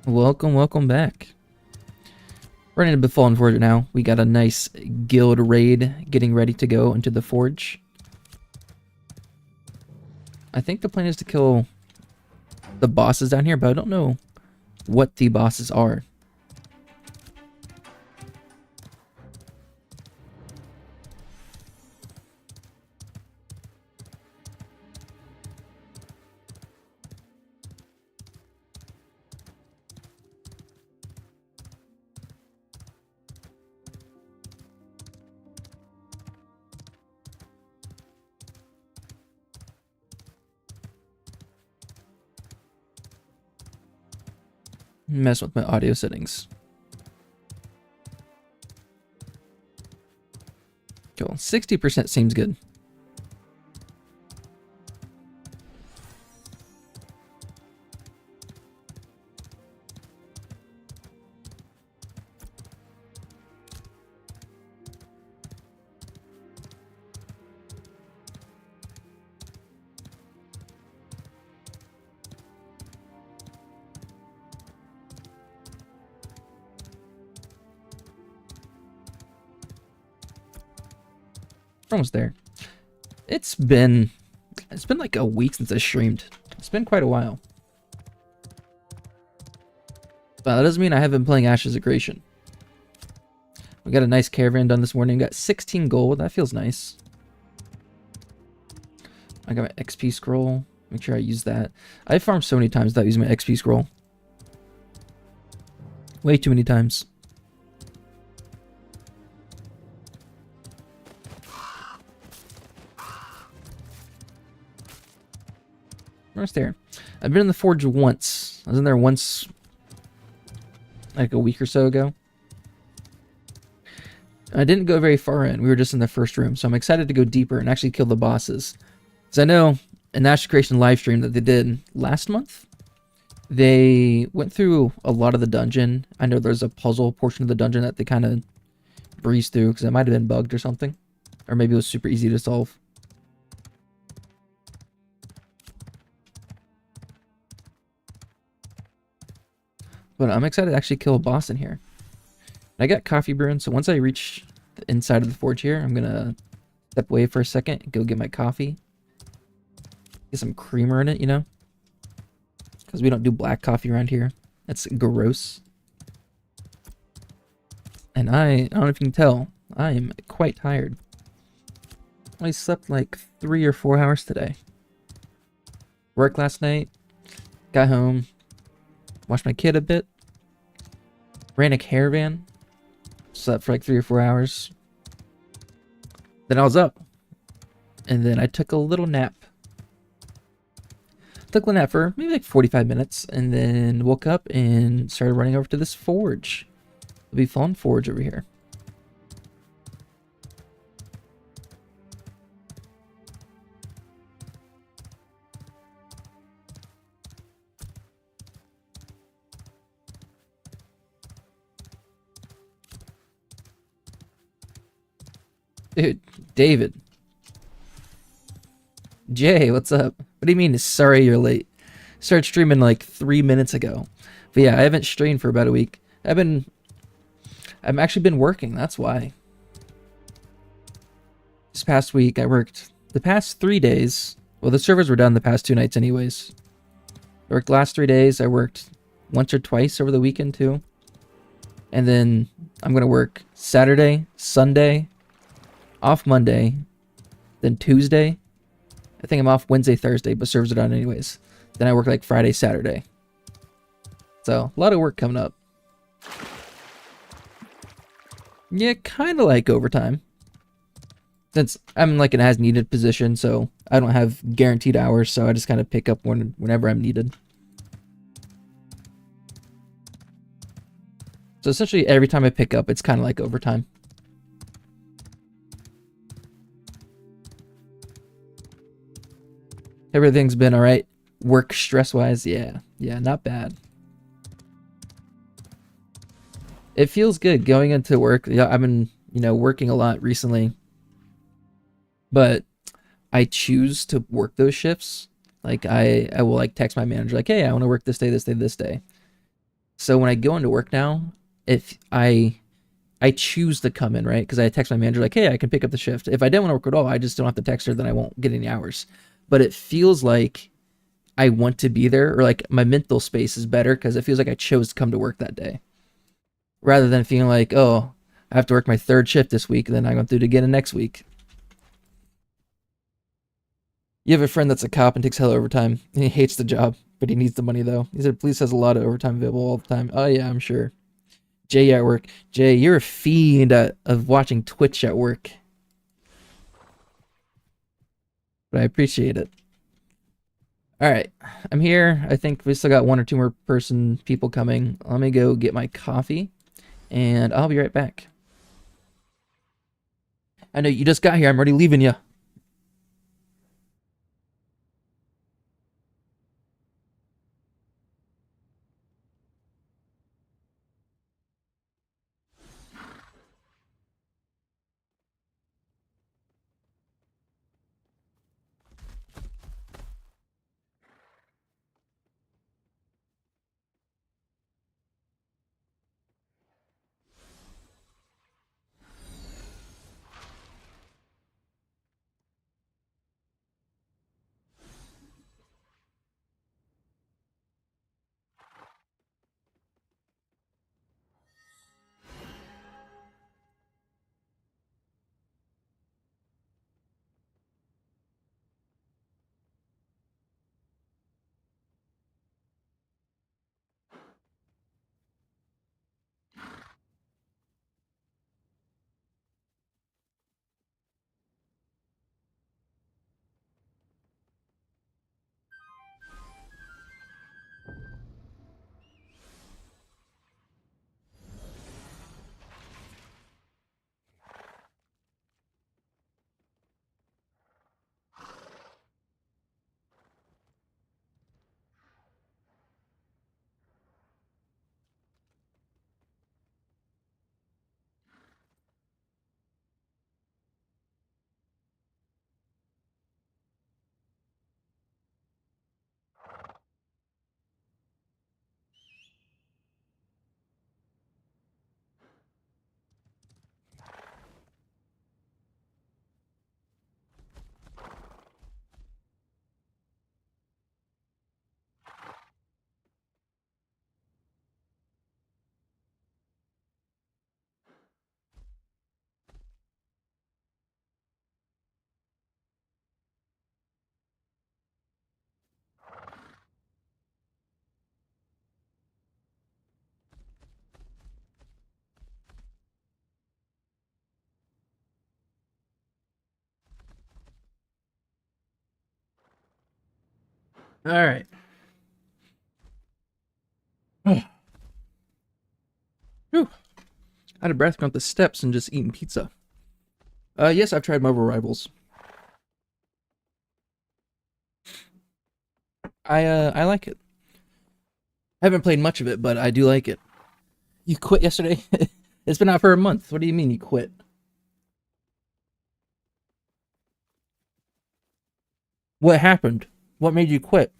Welcome back. Running into Befallen Forge now. We got a nice guild raid getting ready to go into the forge. I think the plan is to kill the bosses down here, but I don't know what the bosses are. Mess with my audio settings. Cool. 60% seems good. Almost there. It's been like a week since I streamed. It's been quite a while. But that doesn't mean I haven't been playing Ashes of Creation. We got a nice caravan done this morning. Got 16 gold. That feels nice. I got my XP scroll. Make sure I use that. I farmed so many times without using my XP scroll. Way too many times. Almost there. I've been in the forge once. I was in there once like a week or so ago. I didn't go very far in. We were just in the first room, so I'm excited to go deeper and actually kill the bosses. Because I know in the Ashes of Creation live stream that they did last month, they went through a lot of the dungeon. I know there's a puzzle portion of the dungeon that they kind of breezed through because it might have been bugged or something. Or maybe it was super easy to solve. But I'm excited to actually kill a boss in here. I got coffee brewing, so once I reach the inside of the forge here, I'm gonna step away for a second and go get my coffee. Get some creamer in it, you know? Because we don't do black coffee around here. That's gross. And I don't know if you can tell, I am quite tired. I slept like 3 or 4 hours today. Worked last night, got home, watched my kid a bit, ran a caravan, slept for like 3 or 4 hours. Then I was up, and then I took a little nap. Took a little nap for maybe like 45 minutes, and then woke up and started running over to this forge. The Befallen Forge over here. Dude, David. Jay, what's up? What do you mean, sorry you're late? Started streaming like 3 minutes ago. But yeah, I haven't streamed for about a week. I've actually been working, that's why. This past week, I worked the past 3 days. Well, the servers were done the past 2 nights anyways. I worked the last 3 days. I worked once or twice over the weekend too. And then I'm going to work Saturday, Sunday, off Monday, then Tuesday. I think I'm off Wednesday, Thursday, but servers are done anyways. Then I work like Friday, Saturday. So, a lot of work coming up. Yeah, kind of like overtime. Since I'm like an as-needed position, so I don't have guaranteed hours, so I just kind of pick up whenever I'm needed. So essentially, every time I pick up, it's kind of like overtime. Everything's been alright. Work stress-wise, yeah, not bad. It feels good going into work. Yeah, I've been, working a lot recently. But I choose to work those shifts. Like I will like text my manager like, hey, I want to work this day, this day, this day. So when I go into work now, if I choose to come in, right? Because I text my manager like, hey, I can pick up the shift. If I didn't want to work at all, I just don't have to text her, then I won't get any hours. But it feels like I want to be there, or like my mental space is better because it feels like I chose to come to work that day, rather than feeling like, oh, I have to work my third shift this week, and then I'm going to do it again next week. You have a friend that's a cop and takes hella overtime, and he hates the job, but he needs the money though. He said police has a lot of overtime available all the time. Oh yeah, I'm sure. Jay at work. Jay, you're a fiend of watching Twitch at work, but I appreciate it. All right, I'm here. I think we still got one or two more people coming. Let me go get my coffee, and I'll be right back. I know you just got here. I'm already leaving you. All right. Whew. Out of breath going up the steps and just eating pizza. Yes, I've tried Marvel Rivals. I like it. I haven't played much of it, but I do like it. You quit yesterday? It's been out for a month. What do you mean you quit? What happened? What made you quit?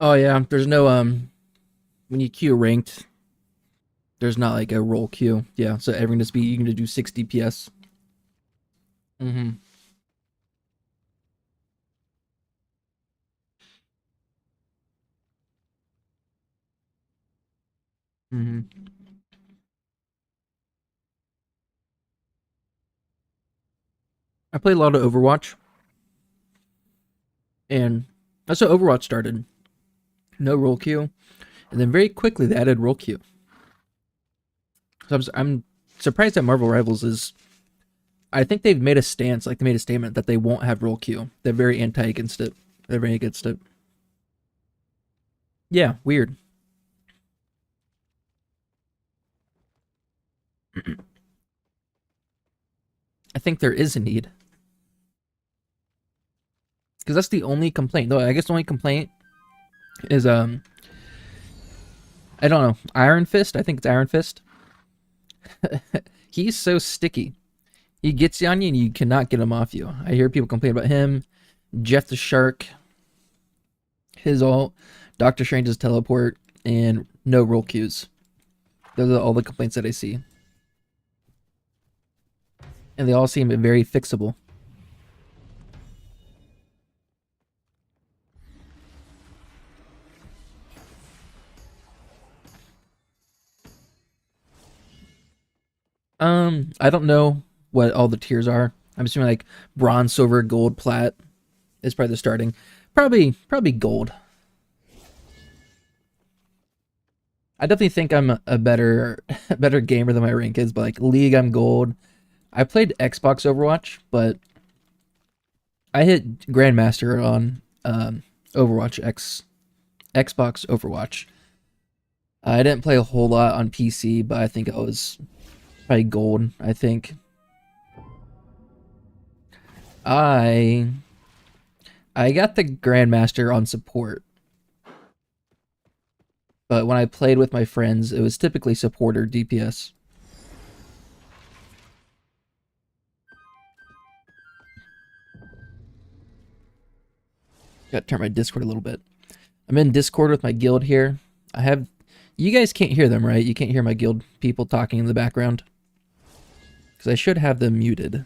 Oh yeah, there's no when you queue ranked, there's not like a roll queue. Yeah, so everyone just be you can just do 60 PS. Mm-hmm. Mm-hmm. I played a lot of Overwatch, and that's how Overwatch started. No roll queue, and then very quickly they added roll queue. So I'm surprised that Marvel Rivals is. I think they've made a stance, like they made a statement that they won't have roll queue. They're very anti against it. They're very against it. Yeah, weird. think there is a need. Because that's the only complaint. Though I guess the only complaint is I don't know, Iron Fist. I think it's Iron Fist. He's so sticky. He gets you on you and you cannot get him off you. I hear people complain about him. Jeff the Shark, his ult, Doctor Strange's teleport, and no roll queues. Those are all the complaints that I see. And they all seem very fixable. I don't know what all the tiers are. I'm assuming like bronze, silver, gold, plat is probably the starting. Probably gold. I definitely think I'm a better gamer than my rank is, but like League, I'm gold. I played Xbox Overwatch, but I hit Grandmaster on Xbox Overwatch. I didn't play a whole lot on PC, but I think I was probably gold. I think I got the Grandmaster on support, but when I played with my friends, it was typically support or DPS. Got to turn my Discord a little bit. I'm in Discord with my guild here. You guys can't hear them, right? You can't hear my guild people talking in the background. Because I should have them muted.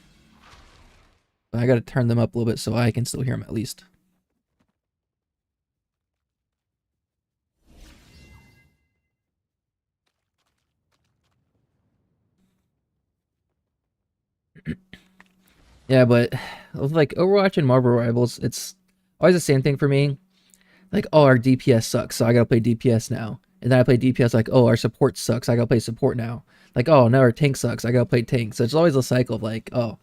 But I got to turn them up a little bit so I can still hear them at least. Yeah, but like Overwatch and Marvel Rivals, it's always the same thing for me. Like, oh, our DPS sucks, so I gotta play DPS now. And then I play DPS like, oh, our support sucks, I gotta play support now. Like, oh, now our tank sucks, I gotta play tank. So it's always a cycle of like, oh,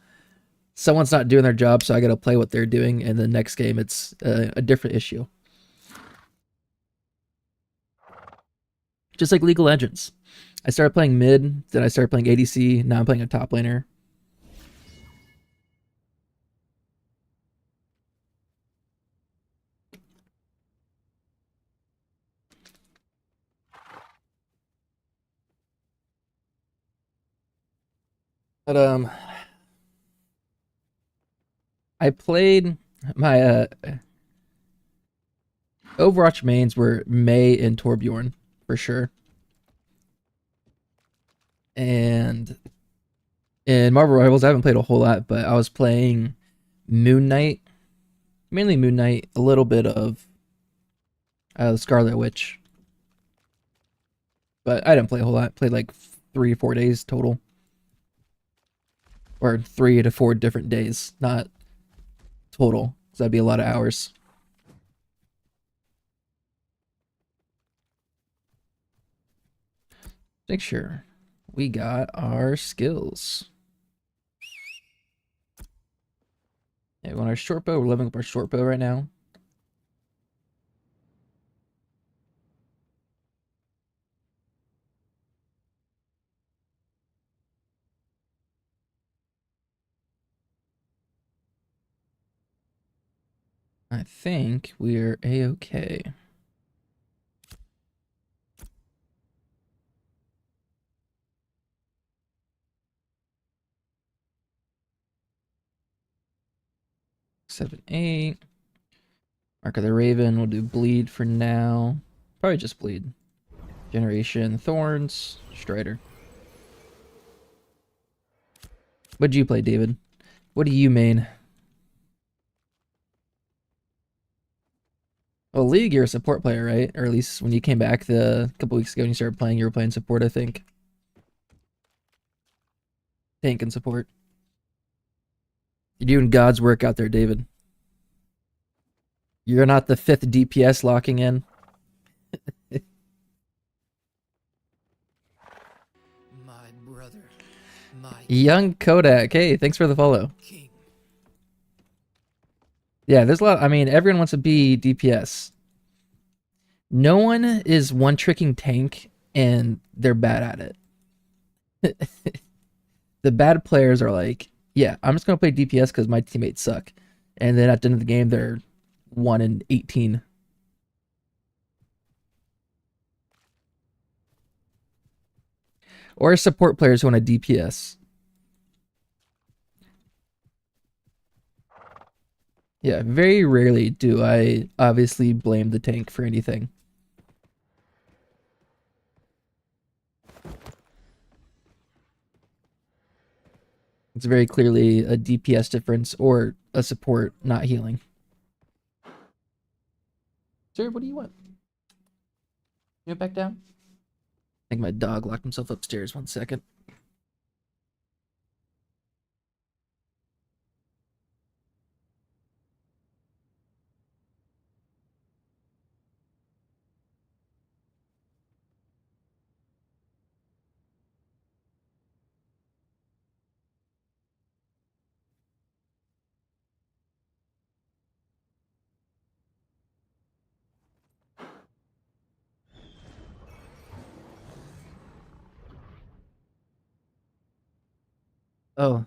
someone's not doing their job, so I gotta play what they're doing, and the next game it's a different issue. Just like League of Legends. I started playing mid, then I started playing ADC, now I'm playing a top laner. But I played my Overwatch mains were Mei and Torbjorn for sure. And in Marvel Rivals, I haven't played a whole lot, but I was playing Moon Knight, mainly Moon Knight, a little bit of Scarlet Witch. But I didn't play a whole lot. Played like 3 or 4 days total. Or 3 to 4 different days, not total. So that'd be a lot of hours. Make sure we got our skills. Yeah, we want our short bow. We're leveling up our short bow right now. I think we're a-okay. Seven, 8. Mark of the Raven. We'll do bleed for now. Probably just bleed. Generation, Thorns, Strider. What do you play, David? What do you main? Well, League, you're a support player, right? Or at least when you came back the couple weeks ago and you started playing, you were playing support, I think. Tank and support. You're doing God's work out there, David. You're not the 5th DPS locking in. My brother, my Young Kodak. Hey, thanks for the follow. king. Yeah, there's a lot. I mean, everyone wants to be DPS. No one is one-tricking tank, and they're bad at it. The bad players are like, Yeah, I'm just gonna play DPS because my teammates suck, and then at the end of the game they're 1-18. Or support players who want a DPS. Yeah, very rarely do I obviously blame the tank for anything. It's very clearly a DPS difference or a support not healing. Sir, what do you want? You went back down? I think my dog locked himself upstairs. 1 second. Oh,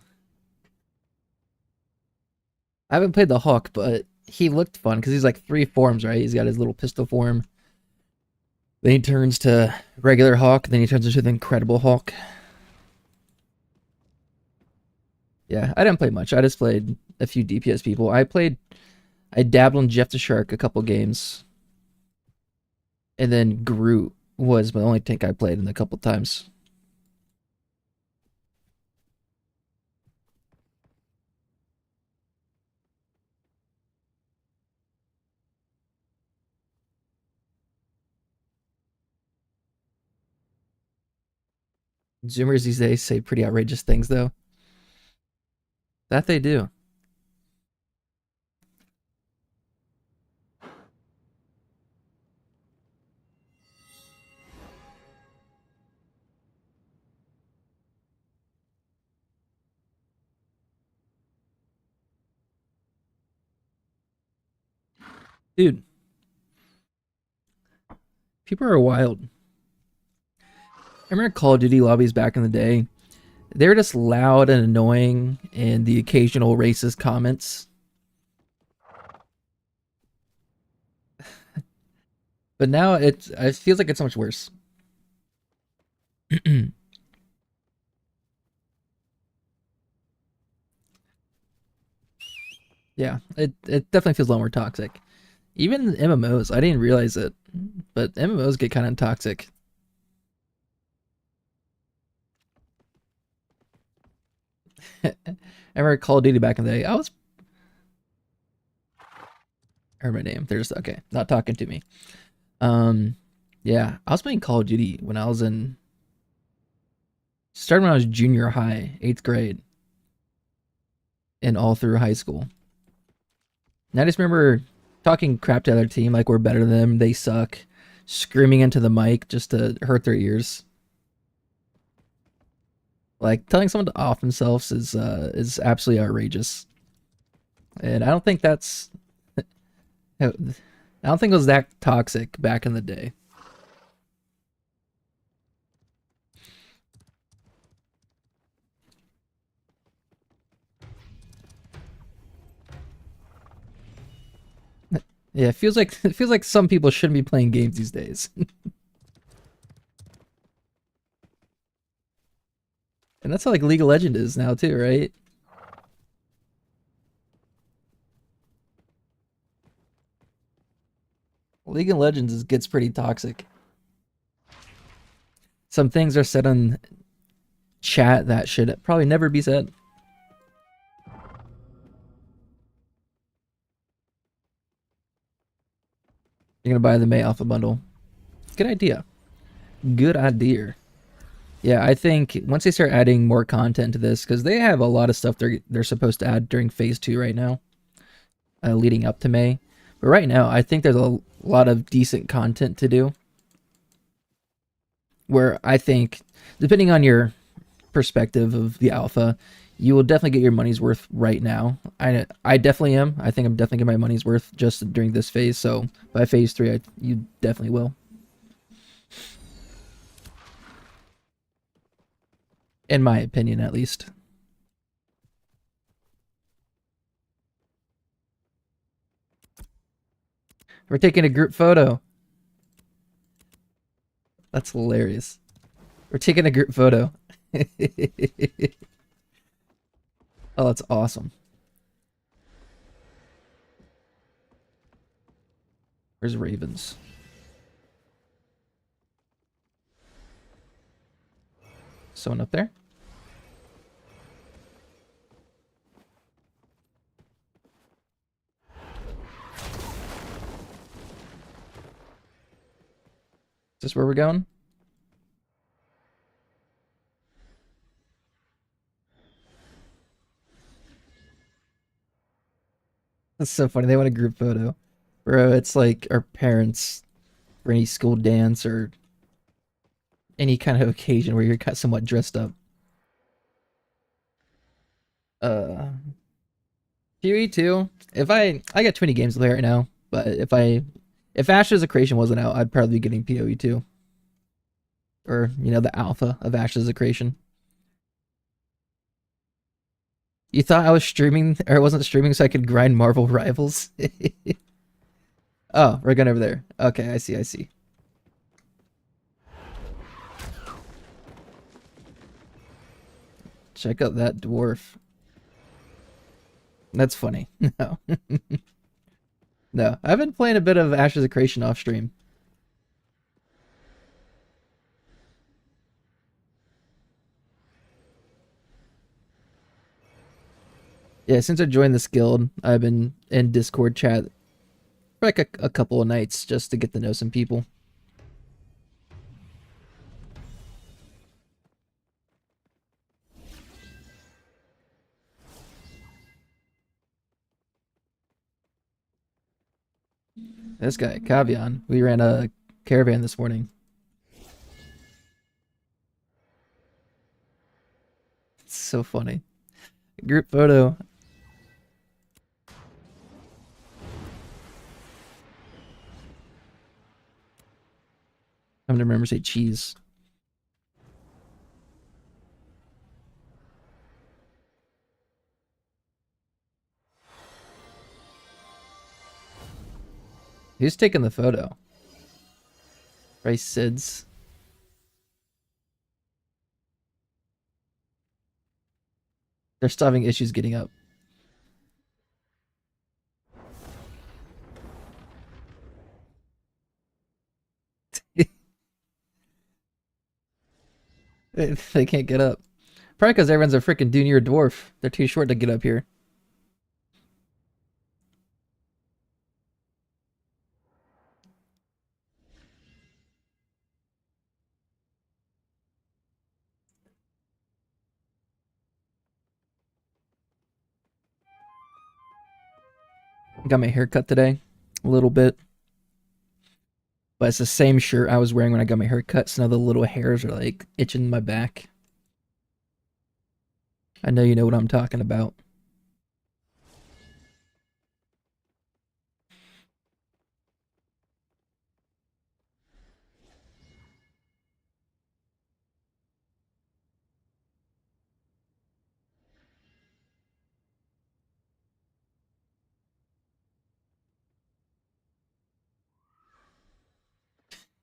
I haven't played the Hawk, but he looked fun because he's like 3 forms, right? He's got his little pistol form. Then he turns to regular Hawk. Then he turns into the Incredible Hawk. Yeah, I didn't play much. I just played a few DPS people. I dabbled in Jeff the Shark a couple games. And then Groot was the only tank I played in a couple times. Zoomers these days say pretty outrageous things, though. That they do. Dude, people are wild. I remember Call of Duty lobbies back in the day. They were just loud and annoying and the occasional racist comments. But now it feels like it's so much worse. Yeah, it definitely feels a lot more toxic. Even MMOs, I didn't realize it, but MMOs get kind of toxic. I remember Call of Duty back in the day. I heard my name. They're just okay, not talking to me. Um, yeah, I was playing Call of Duty when I was in started when I was junior high, 8th grade, and all through high school. And I just remember talking crap to the other team like we're better than them, they suck, screaming into the mic just to hurt their ears. Like telling someone to off themselves is absolutely outrageous. And I don't think that's I don't think it was that toxic back in the day. Yeah, it feels like some people shouldn't be playing games these days. And that's how like League of Legends is now too, right? League of Legends gets pretty toxic. Some things are said on chat that should probably never be said. You're gonna buy the May Alpha bundle. Good idea. Good idea. Yeah, I think once they start adding more content to this, because they have a lot of stuff they're supposed to add during Phase 2 right now, leading up to May. But right now, I think there's a lot of decent content to do. Where I think, depending on your perspective of the alpha, you will definitely get your money's worth right now. I definitely am. I think I'm definitely getting my money's worth just during this phase. So by Phase 3, you definitely will. In my opinion, at least. We're taking a group photo. That's hilarious. We're taking a group photo. Oh, that's awesome. Where's Ravens? Someone up there? Is this where we're going? That's so funny. They want a group photo. Bro, it's like our parents for any school dance or any kind of occasion where you're somewhat dressed up. Uh, PoE 2. If I got 20 games to play right now, but if Ashes of Creation wasn't out, I'd probably be getting PoE 2. Or, you know, the alpha of Ashes of Creation. You thought I was streaming, or I wasn't streaming so I could grind Marvel Rivals? Oh, we're going over there. Okay, I see. Check out that dwarf. That's funny. No. No, I've been playing a bit of Ashes of Creation off stream. Yeah, since I joined this guild, I've been in Discord chat for like a couple of nights just to get to know some people. This guy, Kavian, we ran a caravan this morning. It's so funny. Group photo. I'm gonna remember to say cheese. Who's taking the photo? Rice Sids. They're still having issues getting up. They can't get up. Probably because everyone's a freaking junior dwarf. They're too short to get up here. Got my hair cut today. A little bit. But it's the same shirt I was wearing when I got my hair cut, so now the little hairs are like itching my back. I know you know what I'm talking about.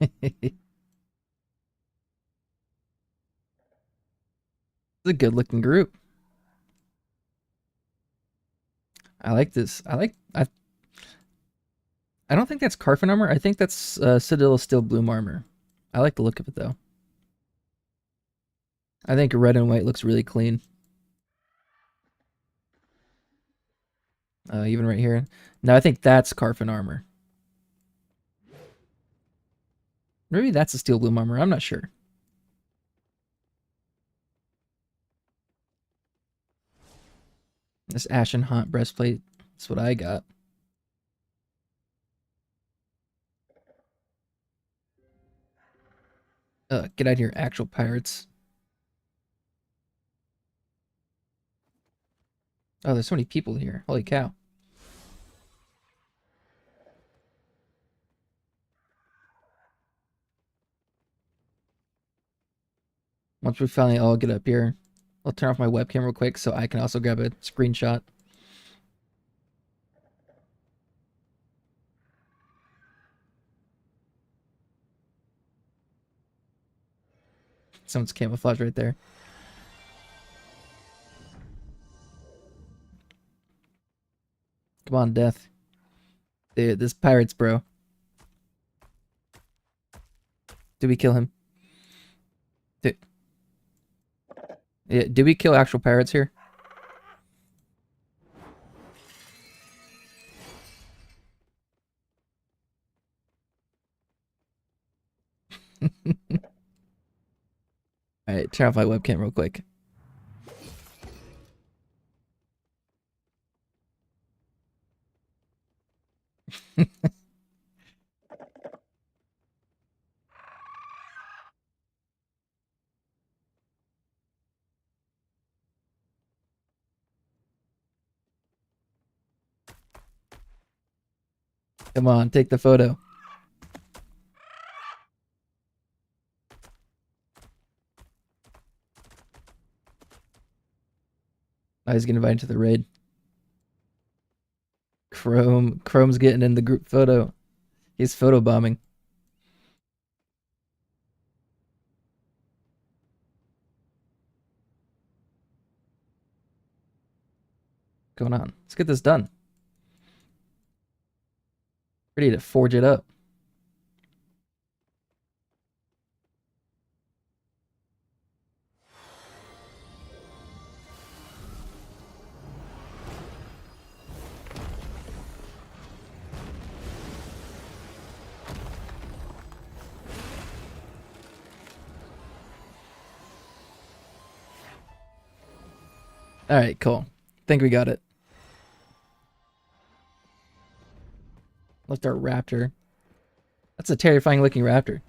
It's a good looking group. I like this. I don't think that's Carfin armor. I think that's Citadel Steel Bloom armor. I like the look of it though. I think red and white looks really clean. Even right here. No, I think that's Carfin armor. Maybe that's a Steel Bloom armor. I'm not sure. This Ashen Haunt breastplate. That's what I got. Get out of here, actual pirates. Oh, there's so many people here. Holy cow. Once we finally all get up here, I'll turn off my webcam real quick so I can also grab a screenshot. Someone's camouflage right there. Come on, Death. Dude, this pirate's bro. Did we kill him? Yeah, did we kill actual pirates here? Alright, turn off my webcam real quick. Come on, take the photo. I was getting invited to the raid. Chrome's getting in the group photo. He's photo bombing. What's going on? Let's get this done. Ready to forge it up. Alright, cool. Think we got it. Left our raptor. That's a terrifying looking raptor.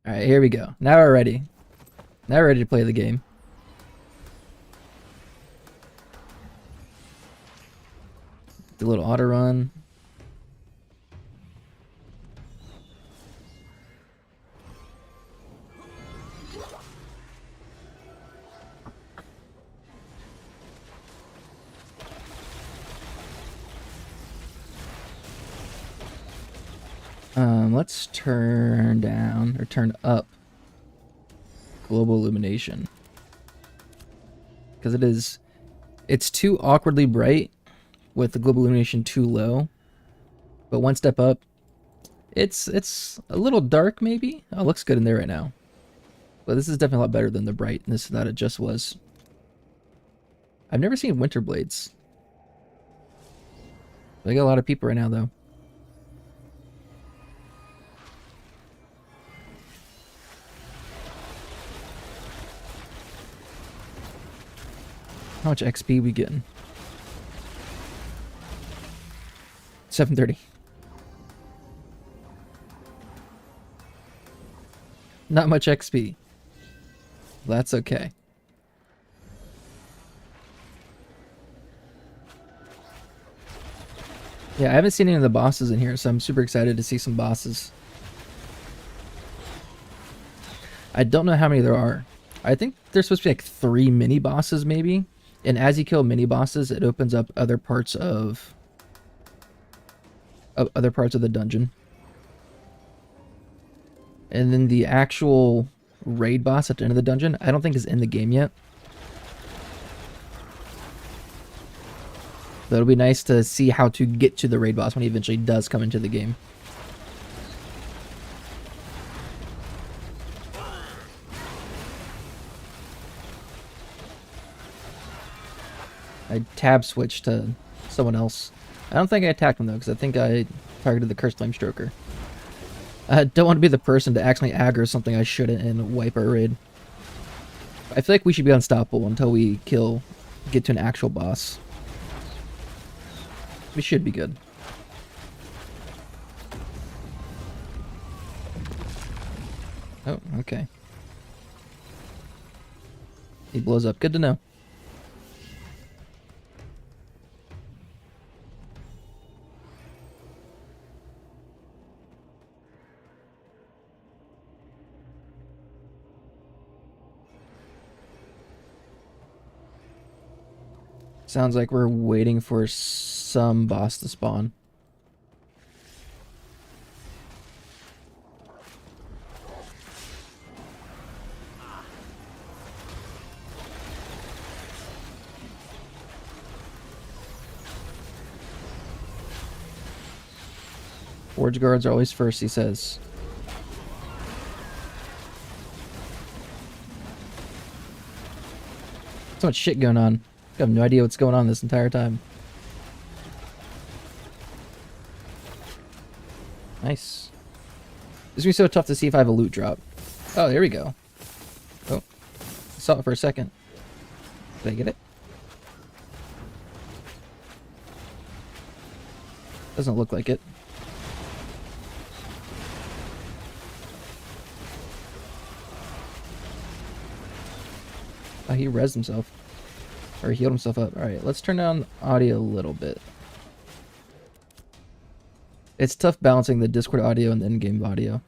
Alright, here we go. Now we're ready. Now we're ready to play the game. The little auto run. Let's turn down or turn up global illumination, because it's too awkwardly bright with the global illumination too low. But one step up, it's a little dark maybe. Oh, it looks good in there right now. But this is definitely a lot better than the brightness that it just was. I've never seen winter blades. They got a lot of people right now though. How much XP we getting? 730. Not much XP. That's okay. Yeah, I haven't seen any of the bosses in here, so I'm super excited to see some bosses. I don't know how many there are. I think there's supposed to be like 3 mini bosses maybe. And as you kill mini bosses, it opens up other parts of the dungeon. And then the actual raid boss at the end of the dungeon, I don't think is in the game yet. But it'll be nice to see how to get to the raid boss when he eventually does come into the game. I tab switched to someone else. I don't think I attacked him though, because I think I targeted the Cursed Flame Stroker. I don't want to be the person to accidentally aggro something I shouldn't and wipe our raid. I feel like we should be unstoppable until we get to an actual boss. We should be good. Oh, okay. He blows up. Good to know. Sounds like we're waiting for some boss to spawn. Forge guards are always first, he says. So much shit going on. I have no idea what's going on this entire time. Nice. It's gonna be so tough to see if I have a loot drop. Oh, there we go. Oh, I saw it for a second. Did I get it? Doesn't look like it. Oh, he rezzed himself. Or healed himself up. Alright, let's turn down audio a little bit. It's tough balancing the Discord audio and the in-game audio.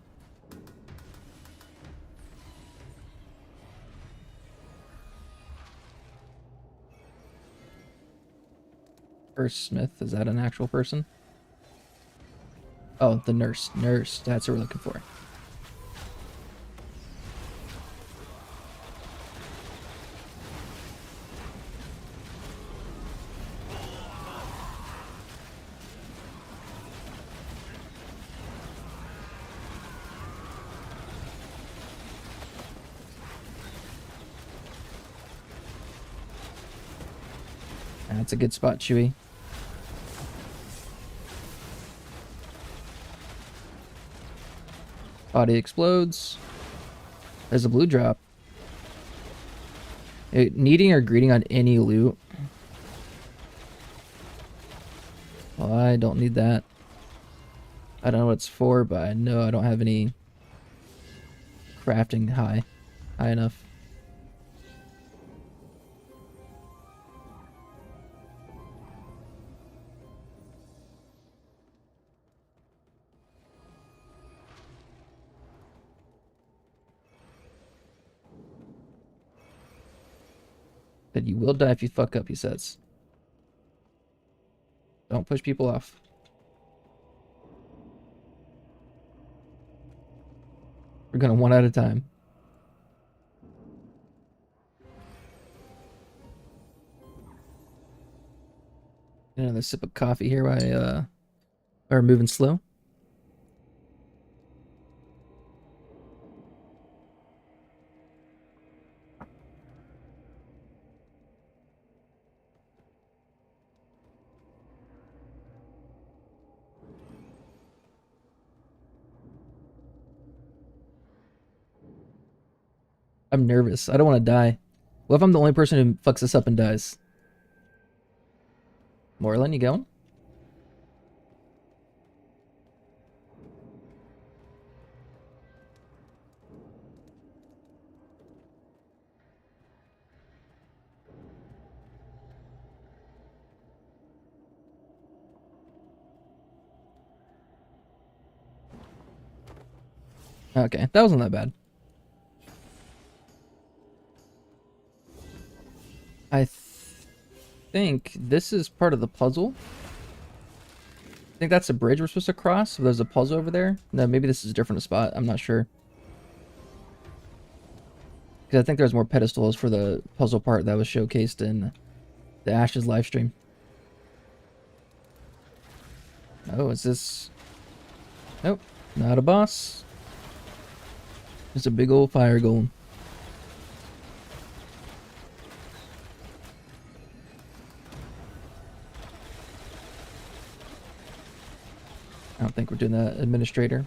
First Smith, is that an actual person? Oh, the nurse. Nurse, that's what we're looking for. That's a good spot, Chewy. Body explodes. There's a blue drop. Needing or greeting on any loot. Well, I don't need that. I don't know what it's for, but I know I don't have any crafting high enough. That you will die if you fuck up, he says. Don't push people off. We're gonna one at a time. Another sip of coffee here while we're moving slow. I'm nervous. I don't want to die. What if I'm the only person who fucks this up and dies? Moreland, you going? Okay, that wasn't that bad. I think this is part of the puzzle. I think that's a bridge we're supposed to cross. So there's a puzzle over there. No, maybe this is a different spot. I'm not sure. Because I think there's more pedestals for the puzzle part that was showcased in the Ashes livestream. Oh, is this... Nope, not a boss. Just a big old fire golem. I don't think we're doing that, administrator.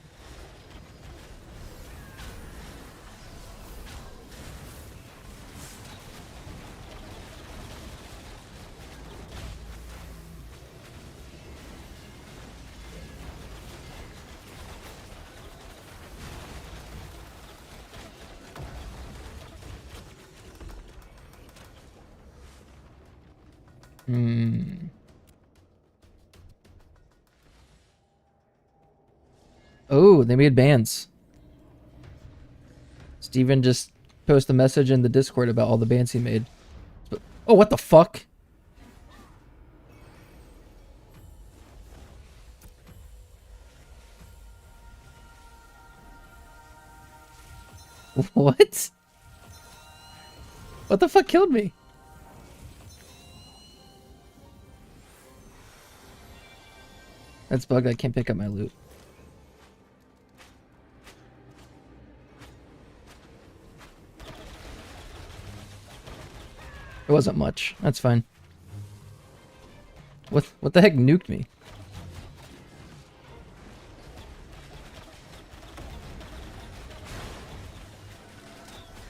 Oh, they made bands. Steven just posted a message in the Discord about all the bands he made. Oh, what the fuck? What? What the fuck killed me? That's bugged. I can't pick up my loot. It wasn't much. That's fine. What the heck nuked me?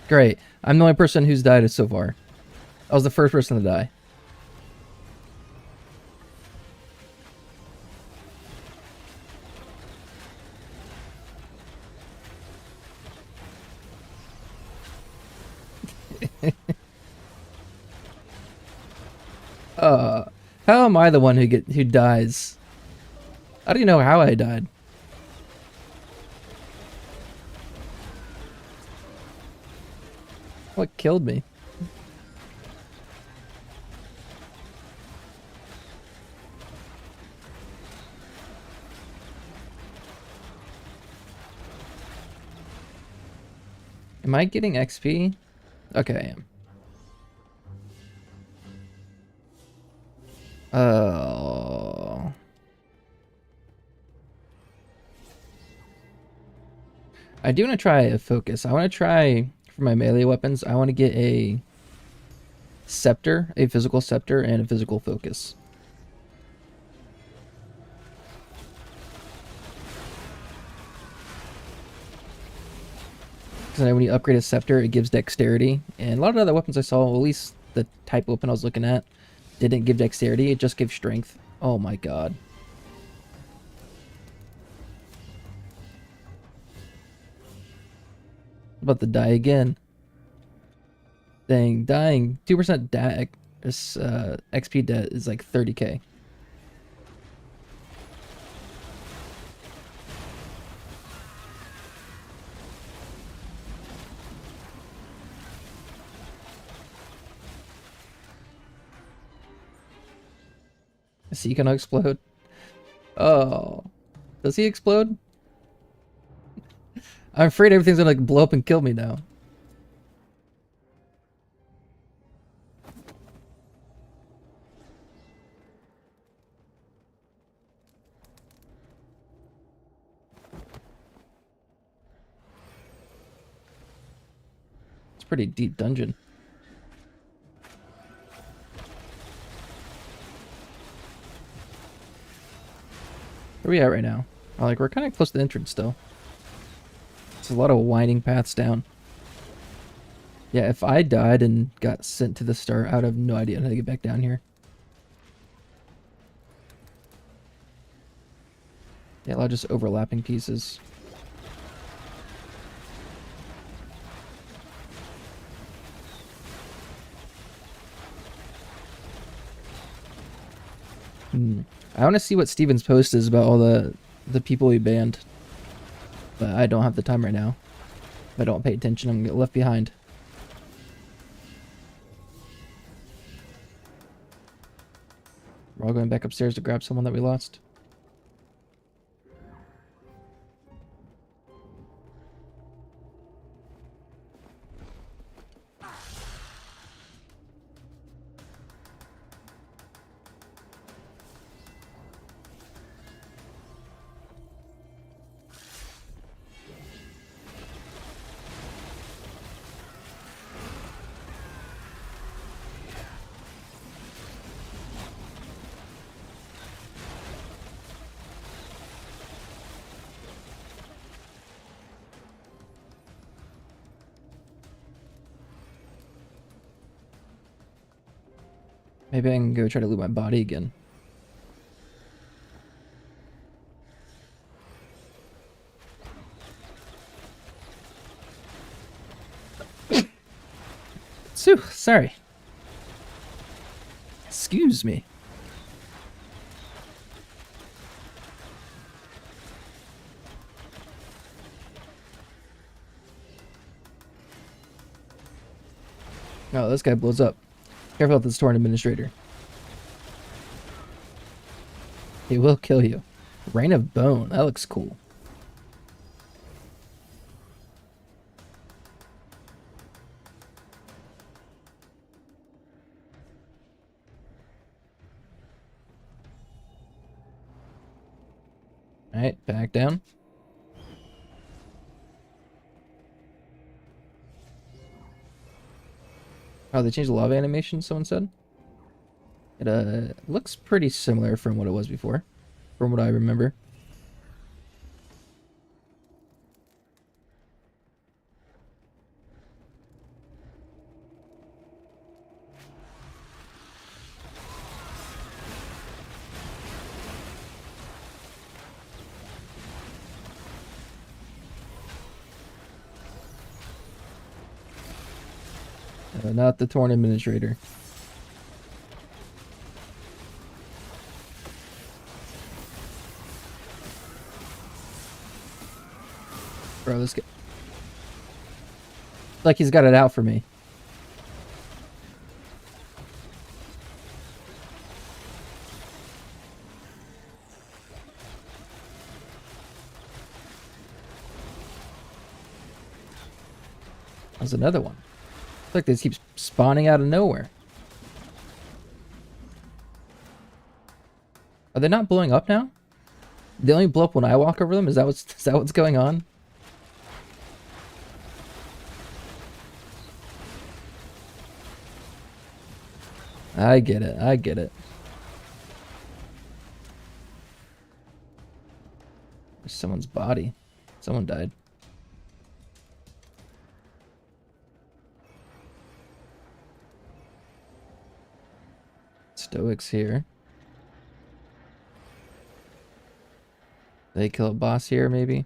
Great. I'm the only person who's died so far. I was the first person to die. How am I the one who dies? I don't even know how I died. What killed me? Am I getting XP? Okay, I am. Oh. I do want to try a focus. I want to try, for my melee weapons, I want to get a scepter, a physical scepter, and a physical focus. Because when you upgrade a scepter, it gives dexterity. And a lot of other weapons I saw, at least the type weapon I was looking at, didn't give dexterity, it just gives strength. Oh my god. About to die again. Dang, dying. 2% XP debt is like 30k. Is he gonna explode? Oh. Does he explode? I'm afraid everything's gonna like blow up and kill me now. It's a pretty deep dungeon. Where are we at right now? Oh, like we're kind of close to the entrance still. There's a lot of winding paths down. Yeah, if I died and got sent to the start, I would have no idea how to get back down here. Yeah, a lot of just overlapping pieces. I want to see what Steven's post is about all the people he banned. But I don't have the time right now. If I don't pay attention, I'm going to get left behind. We're all going back upstairs to grab someone that we lost. Maybe I can go try to loot my body again. Sorry. Excuse me. Oh, this guy blows up. Careful with this torn administrator. He will kill you. Rain of Bone. That looks cool. Alright, back down. Oh, they changed the lava animation, someone said? It looks pretty similar from what it was before, from what I remember. Not the Torn Administrator. Bro, this guy... Like he's got it out for me. There's another one. It's like they just keep spawning out of nowhere. Are they not blowing up now? They only blow up when I walk over them? Is that what's going on? I get it. I get it. There's someone's body. Someone died. Stoics here. They kill a boss here, maybe?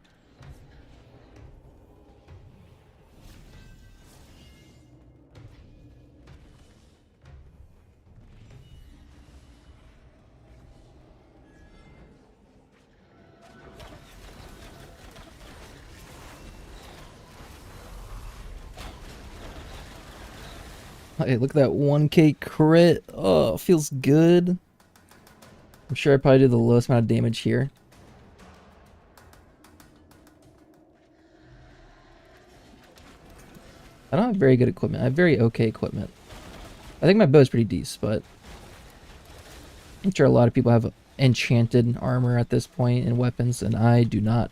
Hey, look at that 1k crit. Oh, feels good. I'm sure I probably did the lowest amount of damage here. I don't have very good equipment. I have very okay equipment. I think my bow is pretty decent, but I'm sure a lot of people have enchanted armor at this point and weapons, and I do not.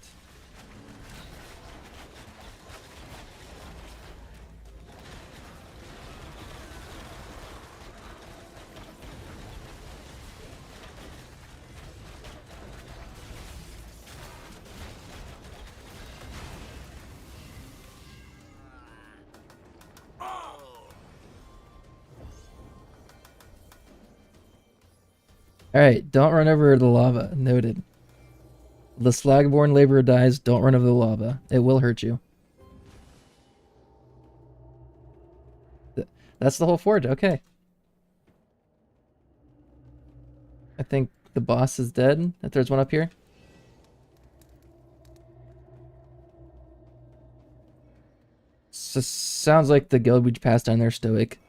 Alright, don't run over the lava. Noted. The slagborn laborer dies, don't run over the lava. It will hurt you. That's the whole forge, okay. I think the boss is dead. If there's one up here. Sounds like the guild we passed down there, Stoic.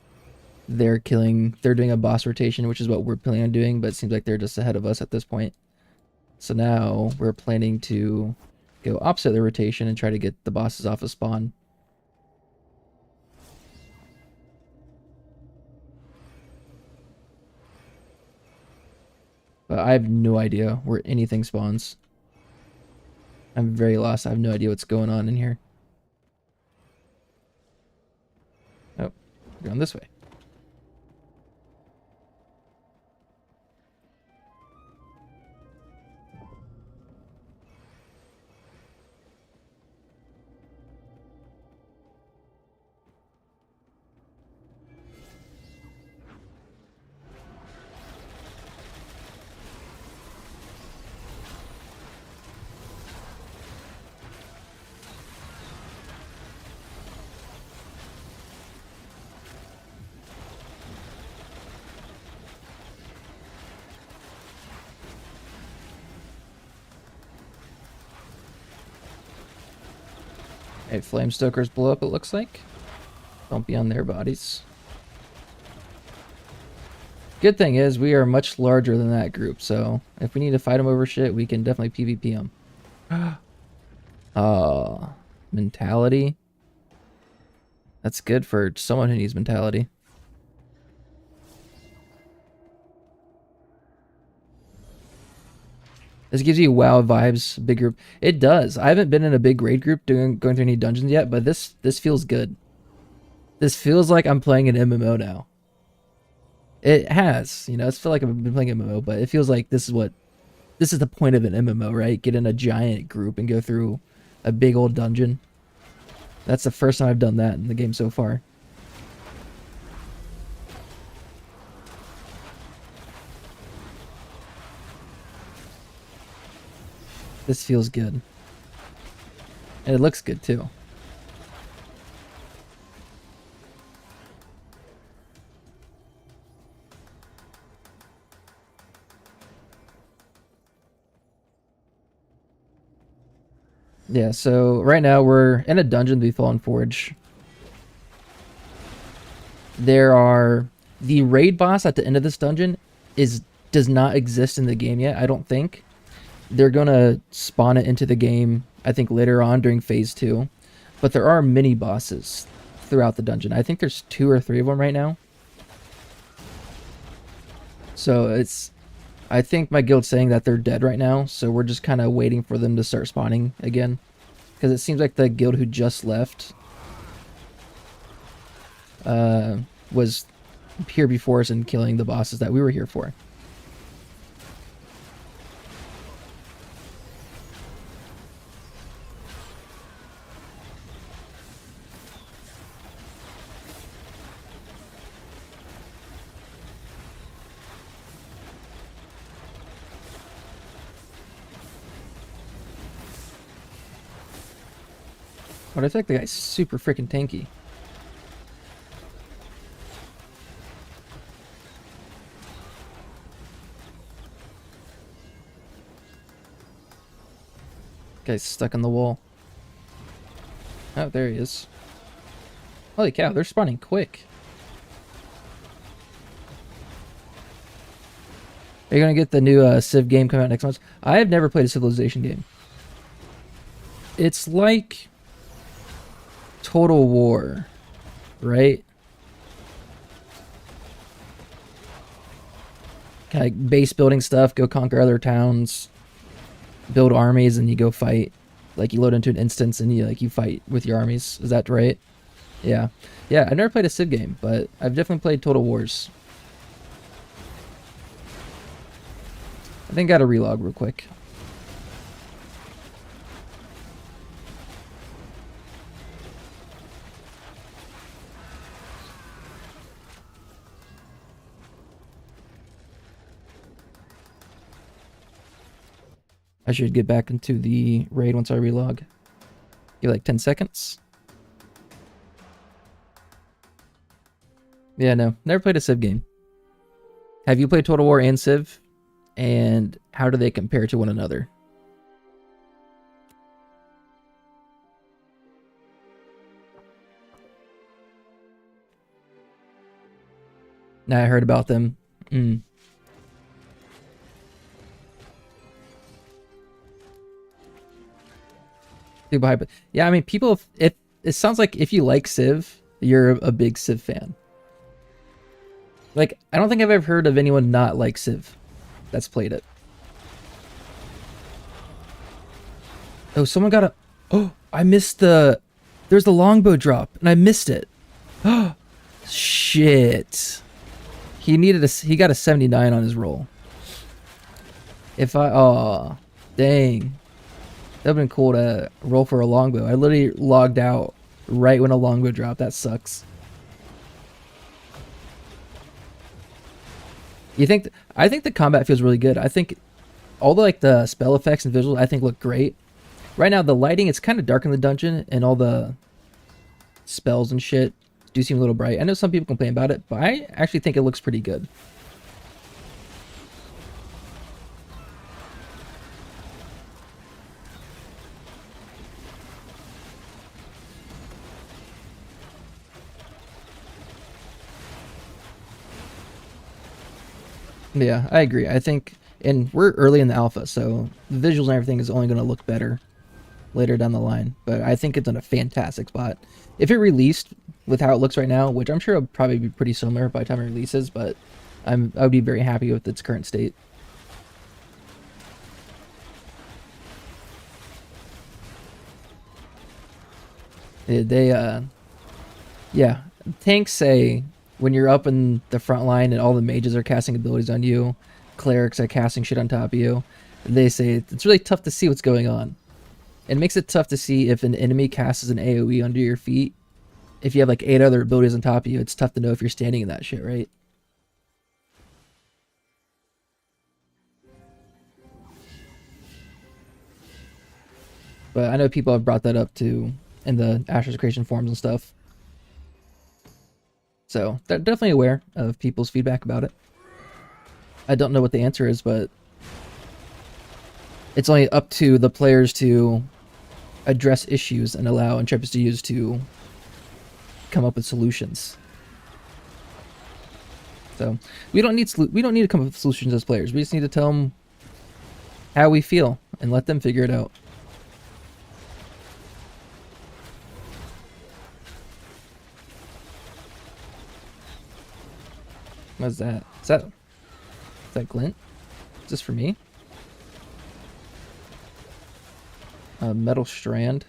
They're doing a boss rotation, which is what we're planning on doing, but it seems like they're just ahead of us at this point. So now we're planning to go opposite the rotation and try to get the bosses off of spawn. But I have no idea where anything spawns. I'm very lost. I have no idea what's going on in here. Oh, we're going this way. Hey, flame stokers blow up, it looks like. Don't be on their bodies. Good thing is we are much larger than that group, so if we need to fight them over shit, we can definitely PvP them. Mentality. That's good for someone who needs mentality. This gives you WoW vibes, big group. It does. I haven't been in a big raid group going through any dungeons yet, but this feels good. This feels like I'm playing an MMO now. It has, you know, it's feel like I've been playing MMO, but it feels like this is the point of an MMO, right? Get in a giant group and go through a big old dungeon. That's the first time I've done that in the game so far. This feels good. And it looks good too. Yeah, so right now we're in a dungeon, the Befallen Forge. The raid boss at the end of this dungeon does not exist in the game yet, I don't think. They're gonna spawn it into the game, I think later on during phase 2. But there are mini bosses throughout the dungeon. I think there's 2 or 3 of them right now. So I think my guild's saying that they're dead right now, so we're just kind of waiting for them to start spawning again. Because it seems like the guild who just left was here before us and killing the bosses that we were here for. But I think the guy's super freaking tanky. Guy's stuck on the wall. Oh, there he is. Holy cow, they're spawning quick. Are you gonna get the new Civ game coming out next month? I have never played a Civilization game. It's like Total War, right? Kind of base building stuff, go conquer other towns, build armies, and you go fight. Like you load into an instance and you fight with your armies. Is that right? Yeah. Yeah, I've never played a Civ game, but I've definitely played Total Wars. I think I gotta relog real quick. I should get back into the raid once I relog. Give like 10 seconds. Yeah, no. Never played a Civ game. Have you played Total War and Civ? And how do they compare to one another? Now I heard about them. People hype it. Yeah, I mean, people. It sounds like if you like Civ, you're a big Civ fan. Like, I don't think I've ever heard of anyone not like Civ that's played it. Oh, someone got a... Oh, I missed the... There's the longbow drop, and I missed it. Oh, shit. He got a 79 on his roll. Oh, dang. That would've been cool to roll for a longbow. I literally logged out right when a longbow dropped. That sucks. I think the combat feels really good. I think all the spell effects and visuals I think look great. Right now the lighting, it's kind of dark in the dungeon, and all the spells and shit do seem a little bright. I know some people complain about it, but I actually think it looks pretty good. Yeah, I agree. I think, and we're early in the alpha, so the visuals and everything is only going to look better later down the line. But I think it's in a fantastic spot. If it released with how it looks right now, which I'm sure it'll probably be pretty similar by the time it releases, but I would be very happy with its current state. Yeah, Tanks say when you're up in the front line and all the mages are casting abilities on you, clerics are casting shit on top of you, they say it's really tough to see what's going on. It makes it tough to see if an enemy casts an AoE under your feet. If you have like 8 other abilities on top of you, it's tough to know if you're standing in that shit, right? But I know people have brought that up too in the Asher's Creation forums and stuff. So they're definitely aware of people's feedback about it. I don't know what the answer is, but it's only up to the players to address issues and allow Intrepids to use to come up with solutions. So we don't need to come up with solutions as players. We just need to tell them how we feel and let them figure it out. What's that? Is that glint? Is this for me? A metal strand.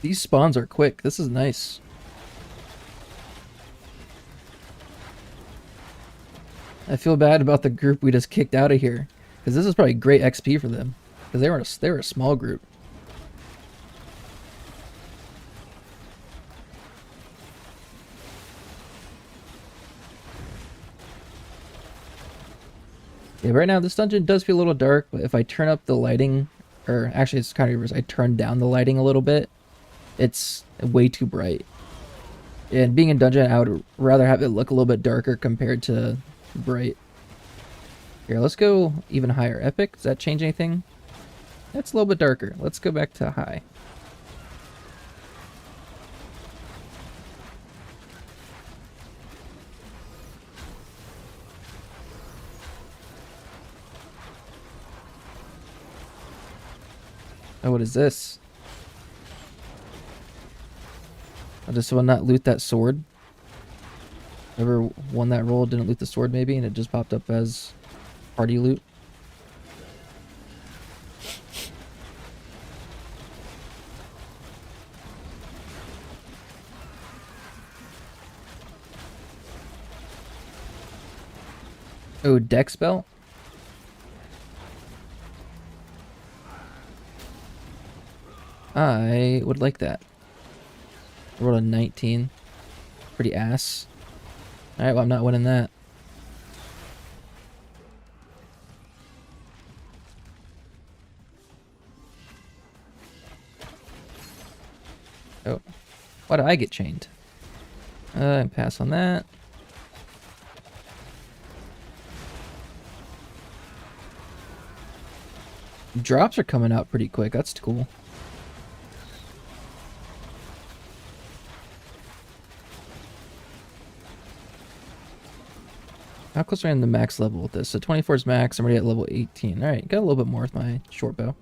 These spawns are quick. This is nice. I feel bad about the group we just kicked out of here, because this is probably great XP for them, because they were a small group. Yeah, right now this dungeon does feel a little dark, but if I turn up the lighting, or actually it's kind of reverse, I turn down the lighting a little bit, it's way too bright. And being in dungeon, I would rather have it look a little bit darker compared to bright. Here, let's go even higher. Epic, does that change anything? That's a little bit darker. Let's go back to high. Oh, what is this? I just will not loot that sword. Whoever won that roll didn't loot the sword maybe, and it just popped up as party loot. Oh, dex belt? I would like that. I rolled a 19. Pretty ass. Alright, well I'm not winning that. Oh. Why do I get chained? Pass on that. Drops are coming out pretty quick. That's cool. How close are we in the max level with this? So 24 is max. I'm already at level 18. Alright, got a little bit more with my short bow.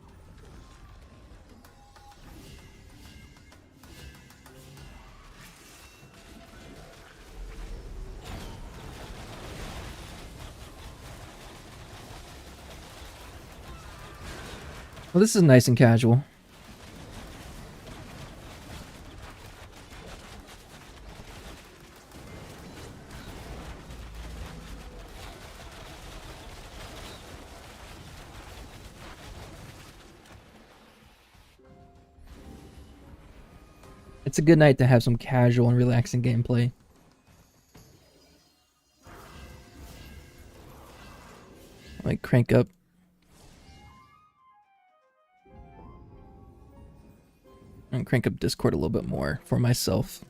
Well, this is nice and casual. It's a good night to have some casual and relaxing gameplay. Like crank up. And crank up Discord a little bit more for myself.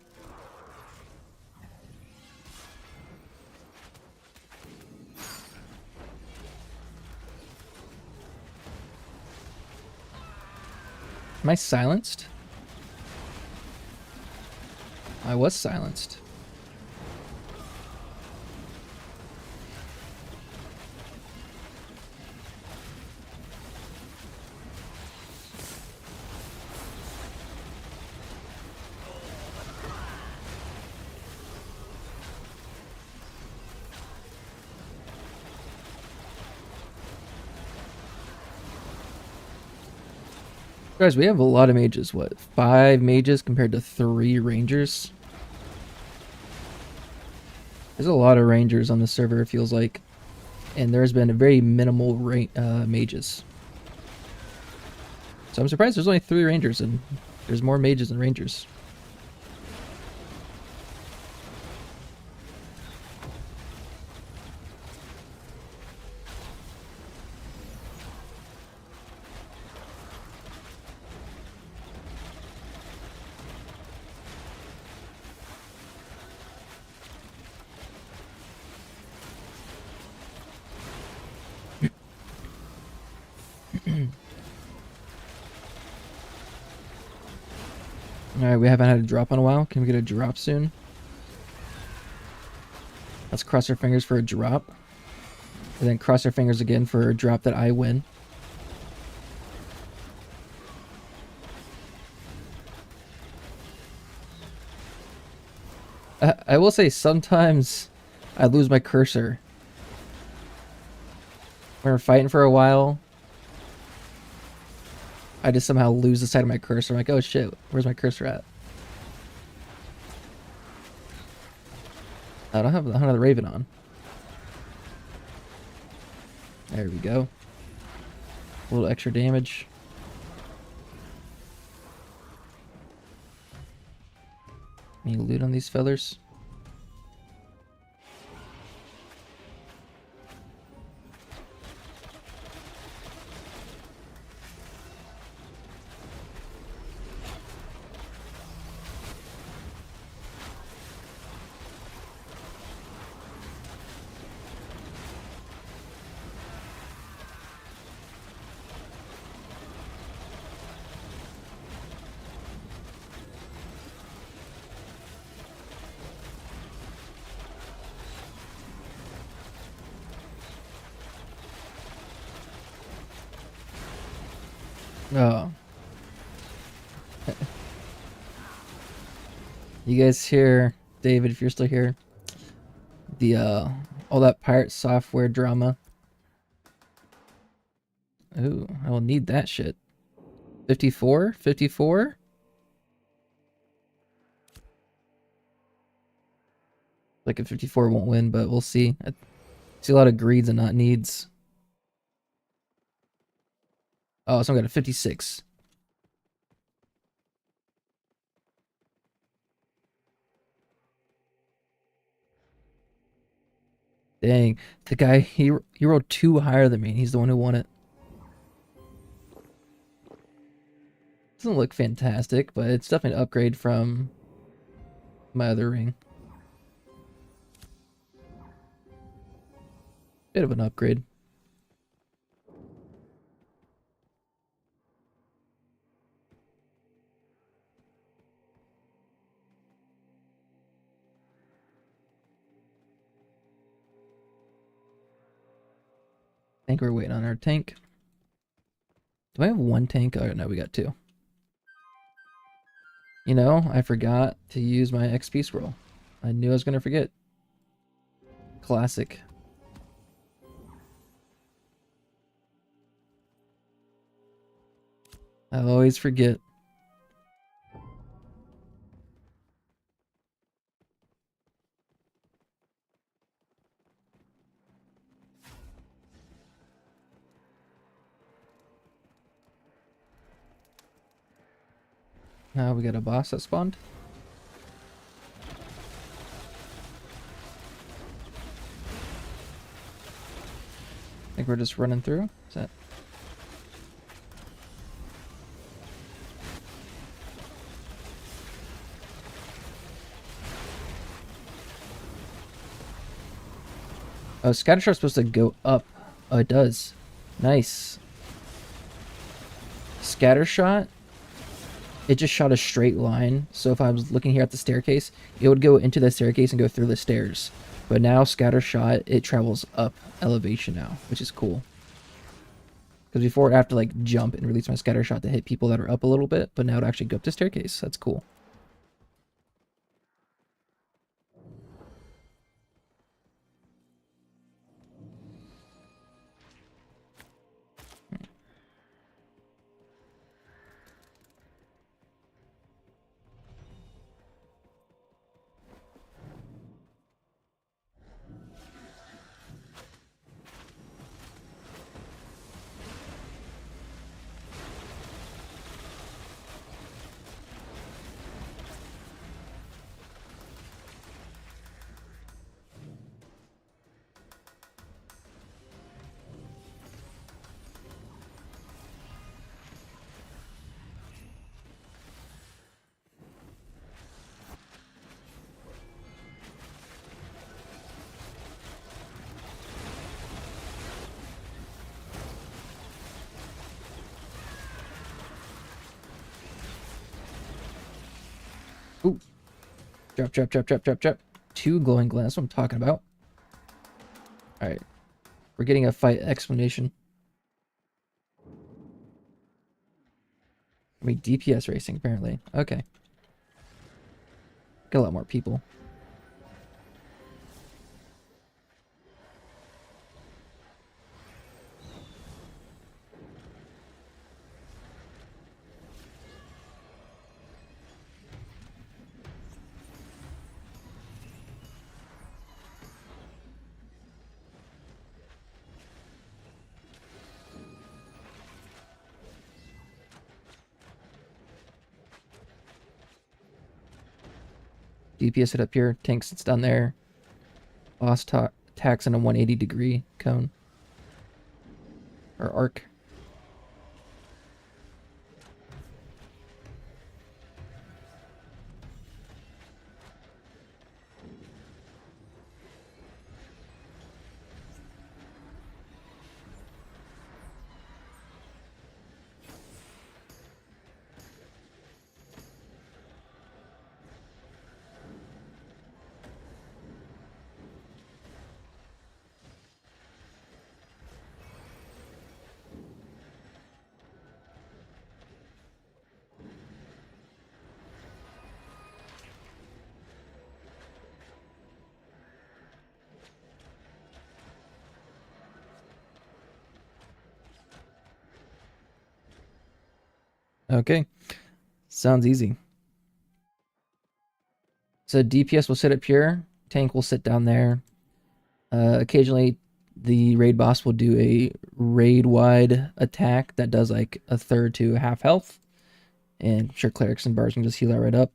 Am I silenced? I was silenced. Guys, we have a lot of mages. What, 5 mages compared to 3 rangers? There's a lot of rangers on the server, it feels like. And there's been a very minimal mages. So I'm surprised there's only 3 rangers and there's more mages than rangers. Alright, we haven't had a drop in a while. Can we get a drop soon? Let's cross our fingers for a drop. And then cross our fingers again for a drop that I win. I will say sometimes I lose my cursor. When we're fighting for a while, I just somehow lose the sight of my cursor. I'm like, oh shit, where's my cursor at? I don't have the Raven on. There we go. A little extra damage. Any loot on these fellers? Oh. You guys hear, David, if you're still here, the all that pirate software drama? Ooh, I will need that shit. 54? 54? Like a 54 won't win, but we'll see. I see a lot of greeds and not needs. Oh, so I'm got a 56. Dang, the guy, he rolled 2 higher than me, and he's the one who won it. Doesn't look fantastic, but it's definitely an upgrade from my other ring. Bit of an upgrade. I think we're waiting on our tank. Do I have 1 tank? Oh no, we got 2. You know, I forgot to use my XP scroll. I knew I was gonna forget. Classic. I always forget. Now we got a boss that spawned. I think we're just running through. Is that? Oh, Scattershot's supposed to go up. Oh, it does. Nice. Scattershot, it just shot a straight line. So if I was looking here at the staircase, it would go into the staircase and go through the stairs. But now Scattershot, it travels up elevation now, which is cool. Because before I have to like jump and release my Scattershot to hit people that are up a little bit, but now it actually go up the staircase. That's cool. Ooh. Drop, drop, drop, drop, drop, drop. 2 glowing glands. That's what I'm talking about. Alright. We're getting a fight explanation. I mean, DPS racing, apparently. Okay. Got a lot more people. DPS it up here. Tank sits down there. Boss attacks in a 180-degree cone. Or arc. Okay. Sounds easy. So DPS will sit up here. Tank will sit down there. Occasionally, the raid boss will do a raid-wide attack that does like a third to half health. And I'm sure clerics and bards can just heal that right up.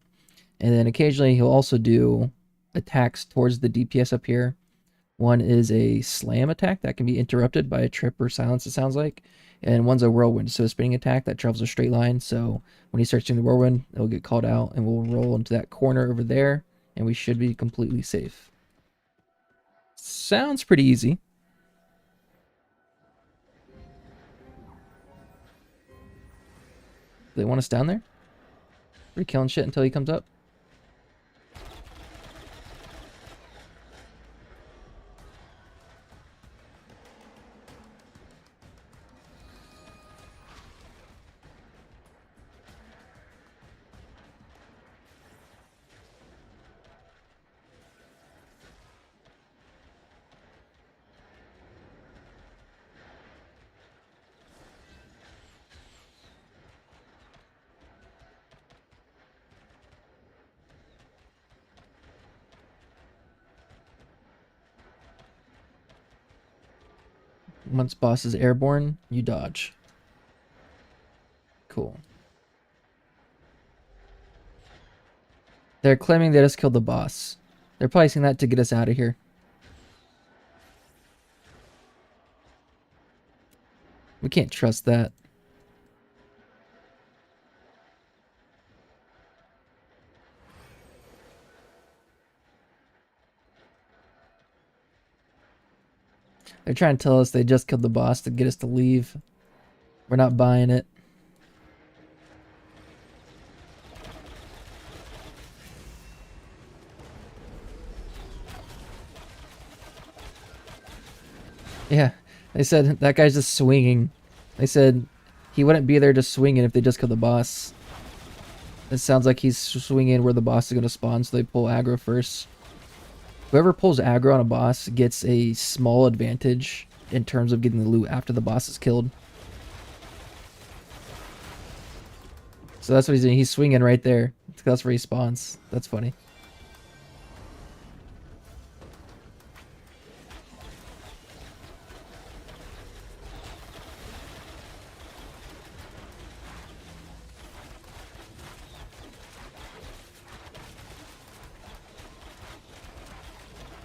And then occasionally he'll also do attacks towards the DPS up here. One is a slam attack that can be interrupted by a trip or silence, it sounds like. And one's a whirlwind, so a spinning attack that travels a straight line. So when he starts doing the whirlwind, it'll get called out and we'll roll into that corner over there and we should be completely safe. Sounds pretty easy. Do they want us down there? We're killing shit until he comes up. Once boss is airborne, you dodge. Cool. They're claiming they just killed the boss. They're probably saying that to get us out of here. We can't trust that. They're trying to tell us they just killed the boss to get us to leave. We're not buying it. Yeah, they said that guy's just swinging. They said he wouldn't be there just swinging if they just killed the boss. It sounds like he's swinging where the boss is going to spawn, so they pull aggro first. Whoever pulls aggro on a boss gets a small advantage in terms of getting the loot after the boss is killed. So that's what he's doing. He's swinging right there. That's where he spawns. That's funny.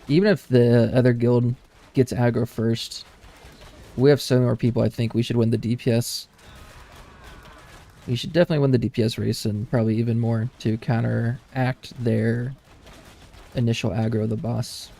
Even if the other guild gets aggro first, we have so many more people. I think we should win the DPS. We should definitely win the DPS race and probably even more to counteract their initial aggro of the boss.